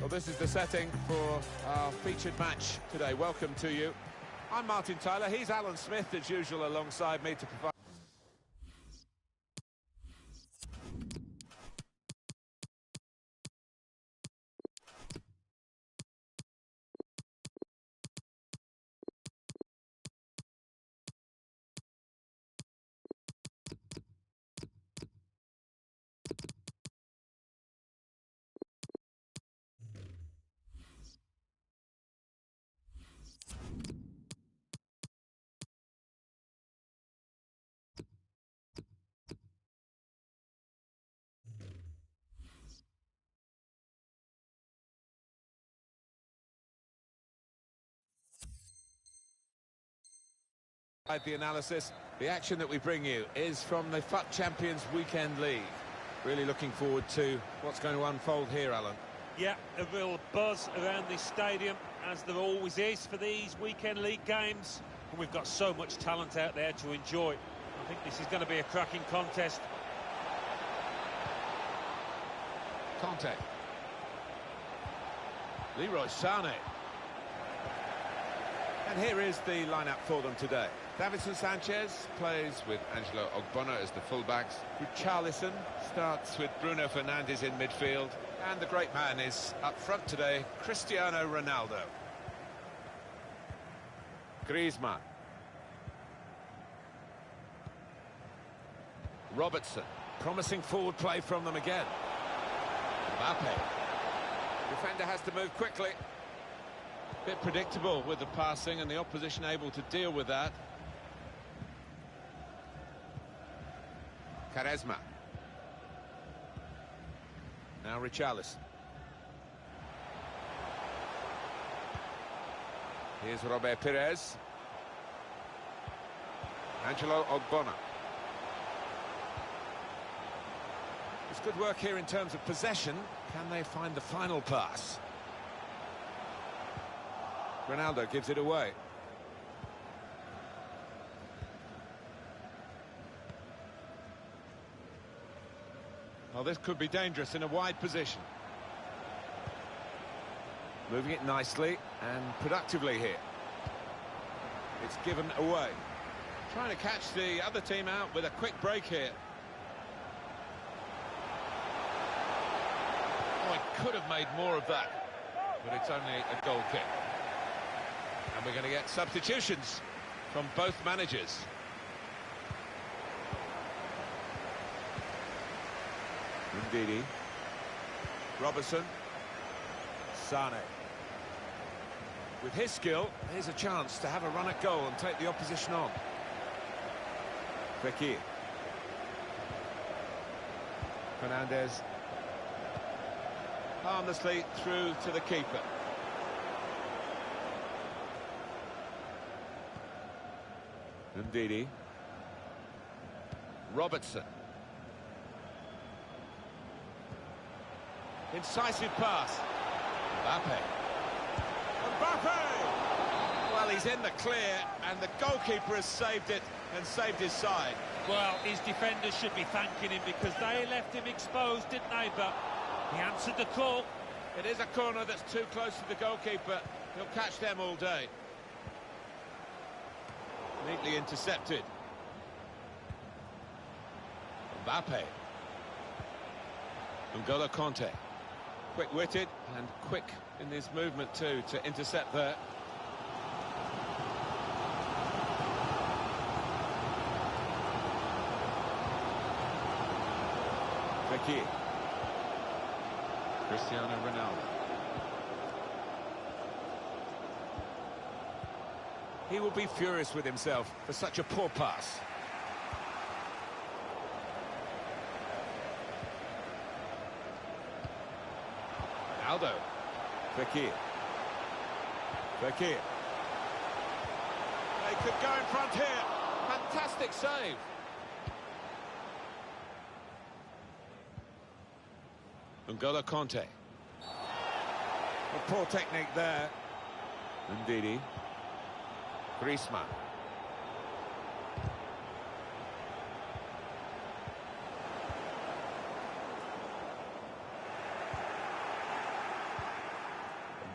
Well, this is the setting for our featured match today. Welcome to you. I'm Martin Tyler. He's Alan Smith, as usual, alongside me to provide... The analysis, the action that we bring you is from the FUT Champions Weekend League. Really looking forward to what's going to unfold here, Alan. Yeah, a real buzz around this stadium, as there always is for these Weekend League games. And we've got so much talent out there to enjoy. I think this is going to be a cracking contest. Conte. Leroy Sané. And here is the lineup for them today. Davinson Sanchez plays with Angelo Ogbonna as the fullbacks. Richarlison starts with Bruno Fernandes in midfield. And the great man is up front today, Cristiano Ronaldo. Griezmann. Robertson. Promising forward play from them again. Mbappe. Defender has to move quickly. Bit predictable with the passing and the opposition able to deal with that. Quaresma. Now Richarlison. Here's Robert Pires. Angelo Ogbonna. It's good work here in terms of possession. Can they find the final pass? Ronaldo gives it away. Well, this could be dangerous in a wide position. Moving it nicely and productively here. It's given away. Trying to catch the other team out with a quick break here. Oh, he could have made more of that, but it's only a goal kick. And we're going to get substitutions from both managers. Ndidi. Robertson. Sané. With his skill, here's a chance to have a run at goal and take the opposition on. Fekir. Fernandes. Harmlessly through to the keeper. Ndidi. Robertson. Incisive pass. Mbappe. Well, he's in the clear, and the goalkeeper has saved it and saved his side. Well, his defenders should be thanking him because they left him exposed, didn't they? But he answered the call. It is a corner that's too close to the goalkeeper. He'll catch them all day. Neatly intercepted. Mbappe. N'Golo Kanté. Quick-witted and quick in his movement too to intercept there. Fekir. Cristiano Ronaldo. He will be furious with himself for such a poor pass. Aldo. Fekir. Fekir. They could go in front here. Fantastic save. N'Golo Kanté. A poor technique there. Ndidi. Griezmann.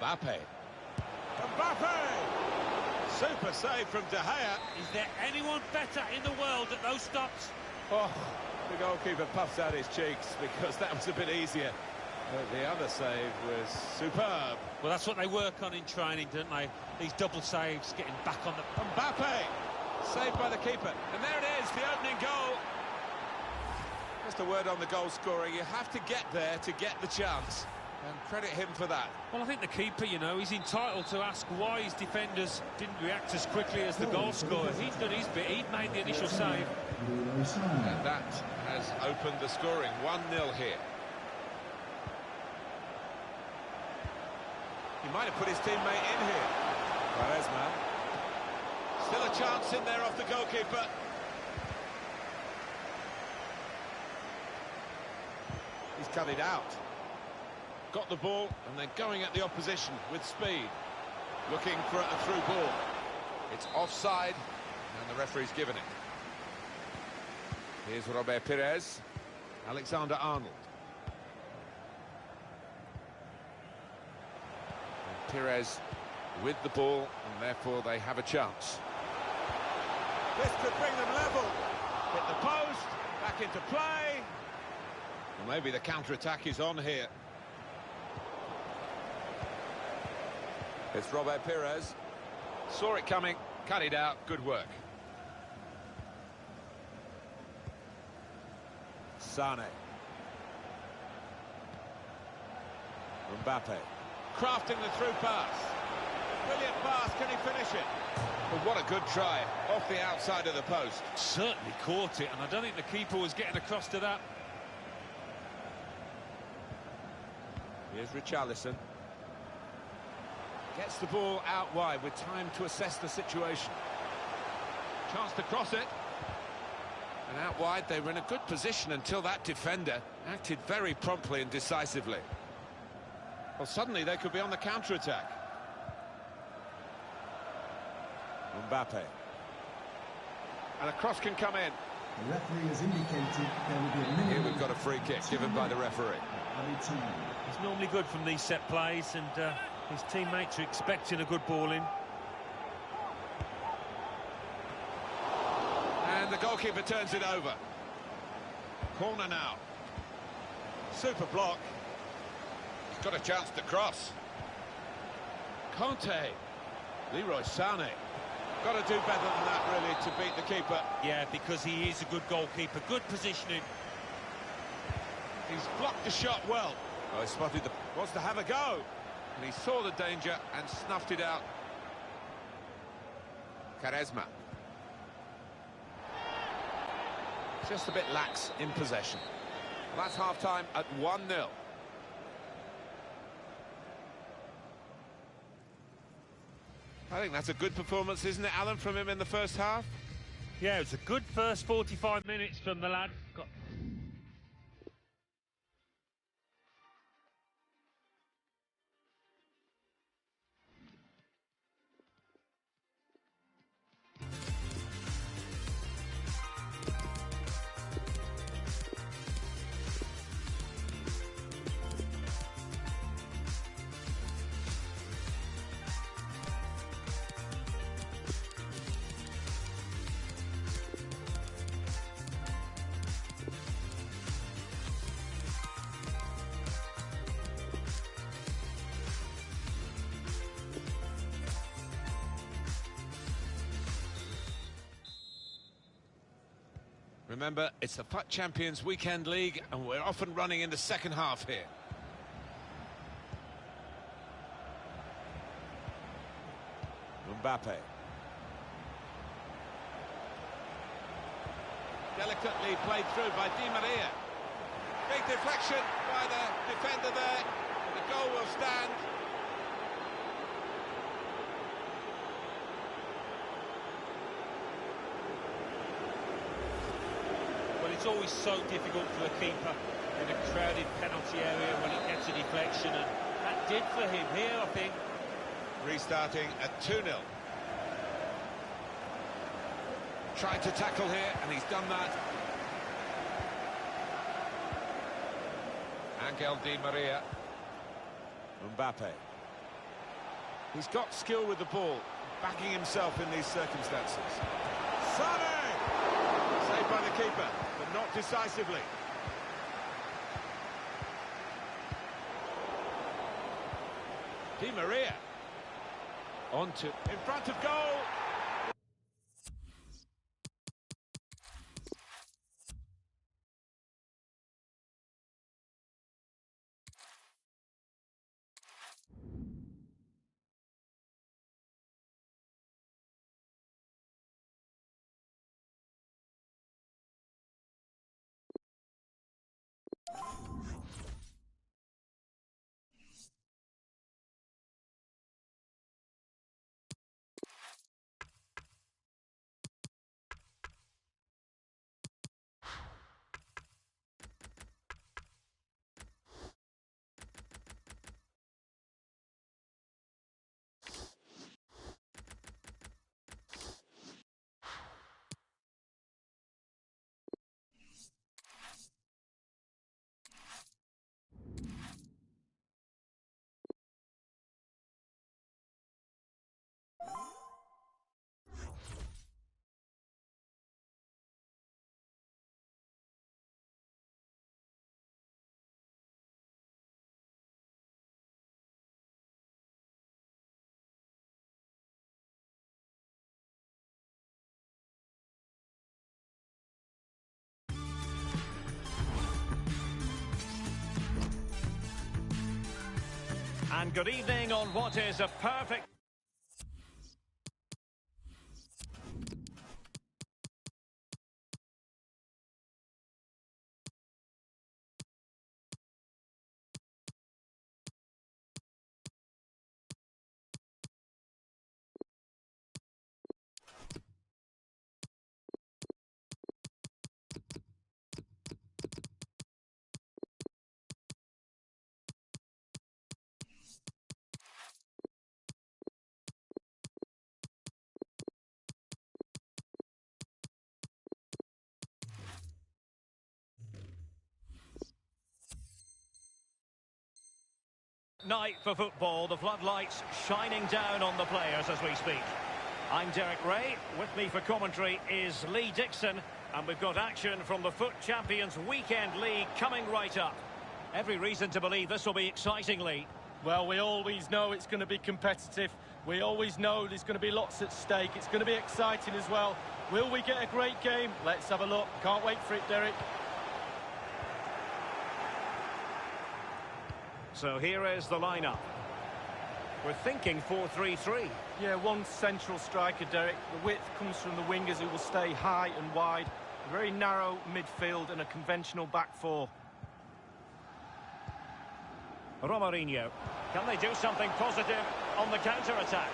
Mbappe. Mbappe! Super save from De Gea. Is there anyone better in the world at those stops? Oh, the goalkeeper puffs out his cheeks because that was a bit easier. But the other save was superb. Well, that's what they work on in training, don't they? These double saves, getting back on the... Mbappe! Saved by the keeper. And there it is, the opening goal. Just a word on the goal scorer. You have to get there to get the chance. And credit him for that. Well, I think the keeper, you know, he's entitled to ask why his defenders didn't react as quickly as the goal scorer. He's done his bit. He'd made the initial save. And that has opened the scoring. 1-0 here. He might have put his teammate in here. Quaresma. Still a chance in there off the goalkeeper. He's cut it out. Got the ball, and they're going at the opposition with speed. Looking for a through ball. It's offside, and the referee's given it. Here's Robert Pires. Alexander-Arnold. Pires with the ball, and therefore they have a chance. This could bring them level. Hit the post, back into play. Well, maybe the counter-attack is on here. It's Robert Pires. Saw it coming, cut it out, good work. Sane. Mbappe. Crafting the through pass. Brilliant pass, can he finish it? But what a good try, off the outside of the post. Certainly caught it, and I don't think the keeper was getting across to that. Here's Richarlison. Gets the ball out wide with time to assess the situation. Chance to cross it. And out wide, they were in a good position until that defender acted very promptly and decisively. Well, suddenly they could be on the counter-attack. Mbappe. And a cross can come in. The referee has indicated there will be a minimum. Here we've got a free kick given by the referee. He's normally good from these set plays, and his teammates are expecting a good ball in. And the goalkeeper turns it over. Corner now. Super block. He's got a chance to cross. Conte. Leroy Sané. Got to do better than that, really, to beat the keeper. Yeah, because he is a good goalkeeper. Good positioning. He's blocked the shot well. Oh, he spotted the... Wants to have a go. And he saw the danger and snuffed it out. Quaresma. Just a bit lax in possession. Well, that's half-time at 1-0. I think that's a good performance, isn't it, Alan, from him in the first half? Yeah, it was a good first 45 minutes from the lad. Remember, it's the FUT Champions Weekend League, and we're off and running in the second half here. Mbappe. Delicately played through by Di Maria. Big deflection by the defender there, and the goal will stand. It's always so difficult for a keeper in a crowded penalty area when it gets a deflection, and that did for him here, I think. Restarting at 2-0. Tried to tackle here, and he's done that. Angel Di Maria. Mbappe. He's got skill with the ball, backing himself in these circumstances. Sané! Saved by the keeper, but not decisively. Di Maria. On to... in front of goal! And good evening on what is a perfect... night for football, the floodlights shining down on the players as we speak. I'm Derek Ray, with me for commentary is Lee Dixon, and we've got action from the FUT Champions Weekend League coming right up. Every reason to believe this will be exciting, Lee. Well, we always know it's going to be competitive. We always know there's going to be lots at stake. It's going to be exciting as well. Will we get a great game? Let's have a look. Can't wait for it, Derek. So here is the lineup. We're thinking 4-3-3. Yeah, one central striker, Derek. The width comes from the wingers who will stay high and wide. A very narrow midfield and a conventional back four. Romarinho. Can they do something positive on the counter-attack?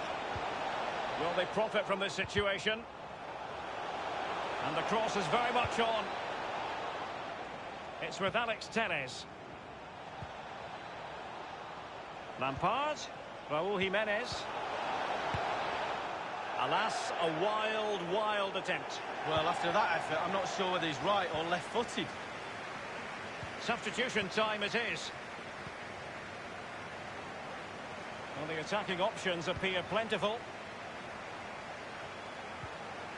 Will they profit from this situation? And the cross is very much on. It's with Alex Telles. Lampard, Raúl Jiménez. Alas, a wild attempt. Well, after that effort, I'm not sure whether he's right or left-footed. Substitution time it is. Well, the attacking options appear plentiful.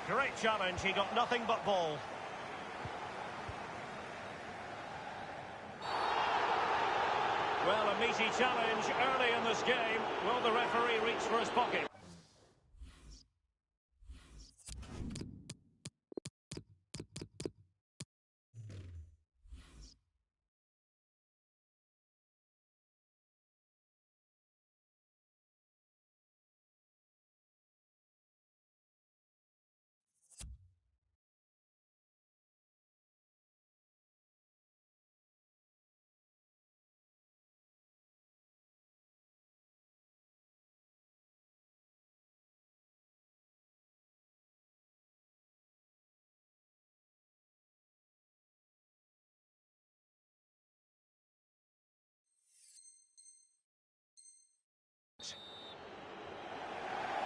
Great challenge, he got nothing but ball. Well, a meaty challenge early in this game. Will the referee reach for his pocket?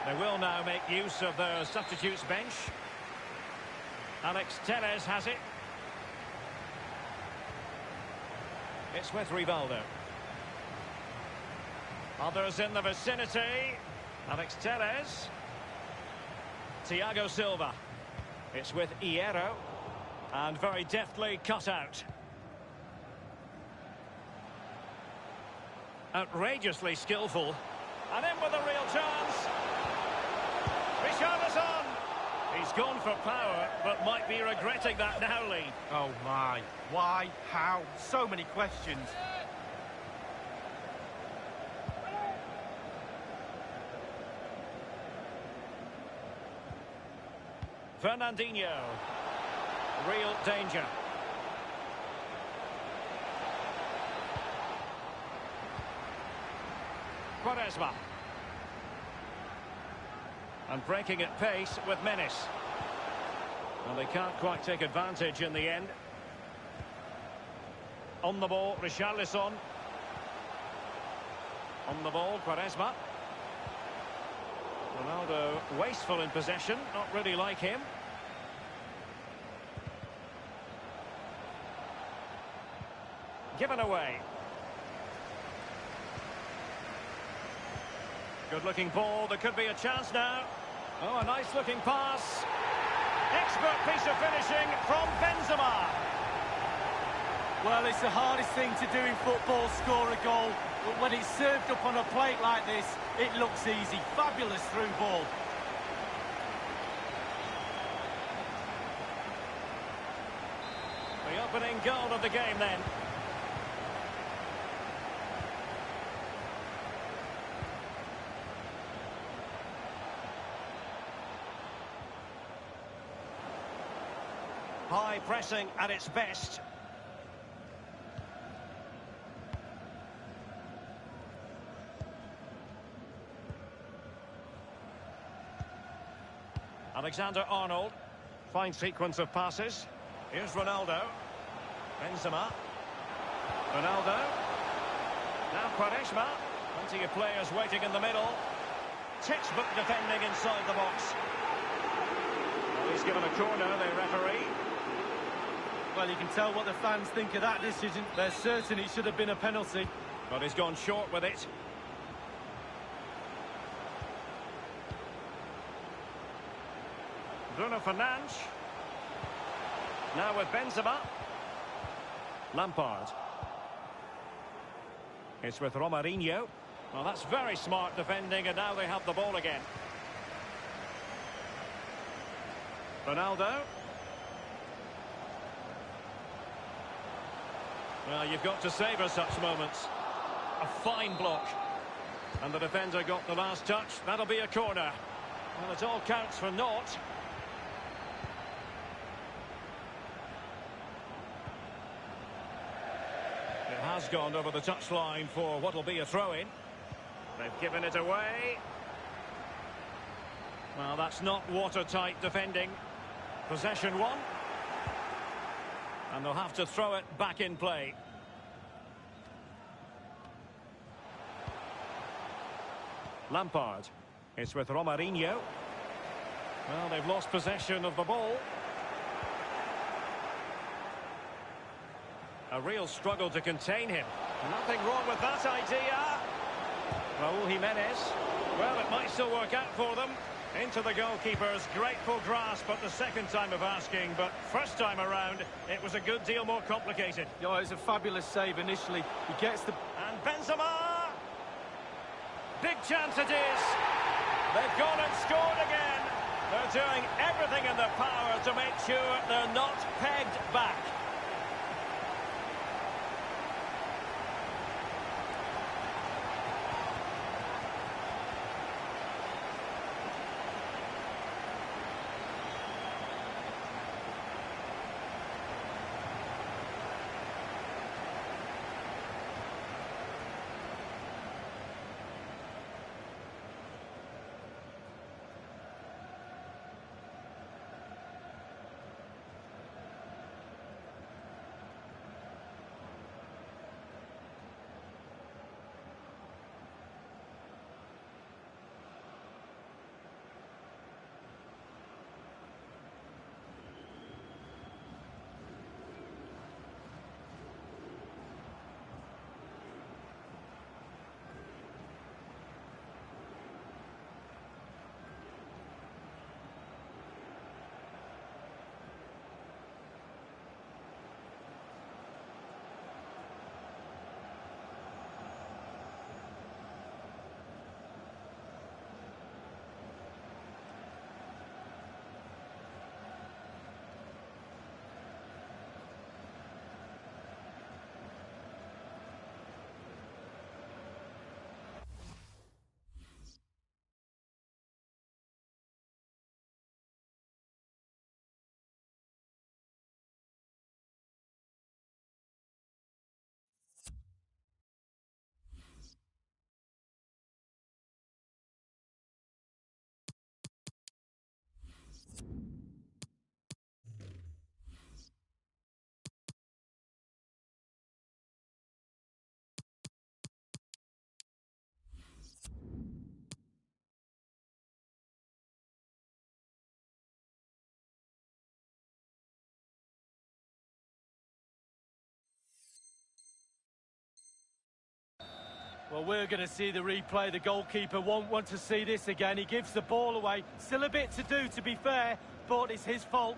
They will now make use of their substitutes bench. Alex Telles has it. It's with Rivaldo. Others in the vicinity. Alex Telles. Thiago Silva. It's with Hierro. And very deftly cut out. Outrageously skillful. And in with a real chance. Richarlison. He's gone for power, but might be regretting that now, Lee. Oh my, why, how, so many questions. Fernandinho. Real danger. Quaresma. And breaking at pace with menace. Well, they can't quite take advantage in the end. On the ball, Richarlison. On the ball, Quaresma. Ronaldo wasteful in possession, not really like him. Given away. Good-looking ball. There could be a chance now. Oh, a nice-looking pass. Expert piece of finishing from Benzema. Well, it's the hardest thing to do in football, score a goal. But when it's served up on a plate like this, it looks easy. Fabulous through ball. The opening goal of the game then. High pressing at its best. Alexander-Arnold. Fine sequence of passes. Here's Ronaldo. Benzema. Ronaldo. Now Quaresma. Plenty of players waiting in the middle. Textbook defending inside the box. Well, he's given a corner, the referee. Well, you can tell what the fans think of that decision. They're certain it should have been a penalty. But he's gone short with it. Bruno Fernandes. Now with Benzema. Lampard. It's with Romarinho. Well, that's very smart defending, and now they have the ball again. Ronaldo. Well, you've got to savour such moments. A fine block. And the defender got the last touch. That'll be a corner. Well, it all counts for naught. It has gone over the touchline for what will be a throw-in. They've given it away. Well, that's not watertight defending. Possession one. And they'll have to throw it back in play. Lampard. It's with Romarinho. Well, they've lost possession of the ball. A real struggle to contain him. Nothing wrong with that idea. Raúl Jiménez. Well, it might still work out for them. Into the goalkeeper's grateful grasp at the second time of asking, but first time around, it was a good deal more complicated. Oh, it was a fabulous save initially. He gets the... And Benzema! Big chance it is. They've gone and scored again. They're doing everything in their power to make sure they're not pegged back. Well, we're going to see the replay. The goalkeeper won't want to see this again. He gives the ball away. Still a bit to do, to be fair, but it's his fault.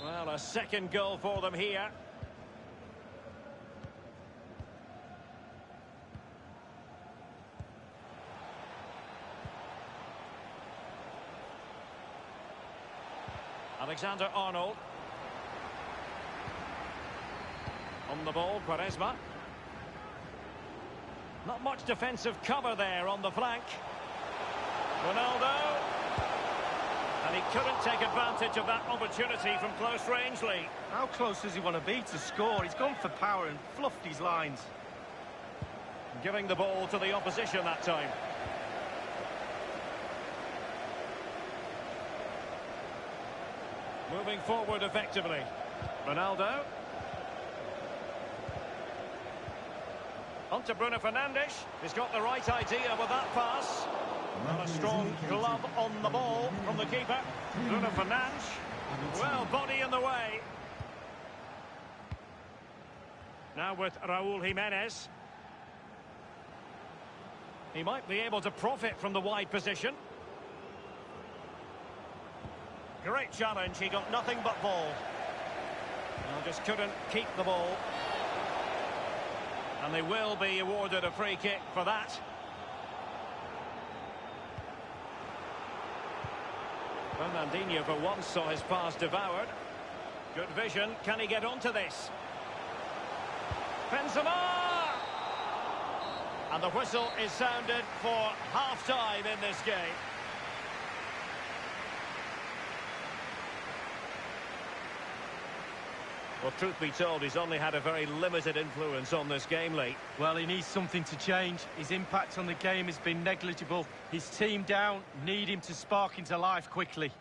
Well, a second goal for them here. Alexander-Arnold. On the ball, Quaresma. Not much defensive cover there on the flank. Ronaldo. And he couldn't take advantage of that opportunity from close range, Lee. How close does he want to be to score? He's gone for power and fluffed his lines. Giving the ball to the opposition that time. Moving forward effectively. Ronaldo. On to Bruno Fernandes. He's got the right idea with that pass. And a strong glove on the ball from the keeper. Bruno Fernandes. Well, body in the way. Now with Raúl Jiménez. He might be able to profit from the wide position. Great challenge, he got nothing but ball. Well, just couldn't keep the ball. And they will be awarded a free kick for that. Fernandinho for once saw his pass devoured. Good vision, can he get onto this? Benzema! And the whistle is sounded for half-time in this game. Well, truth be told, he's only had a very limited influence on this game, Lee. Well, he needs something to change. His impact on the game has been negligible. His team down, need him to spark into life quickly.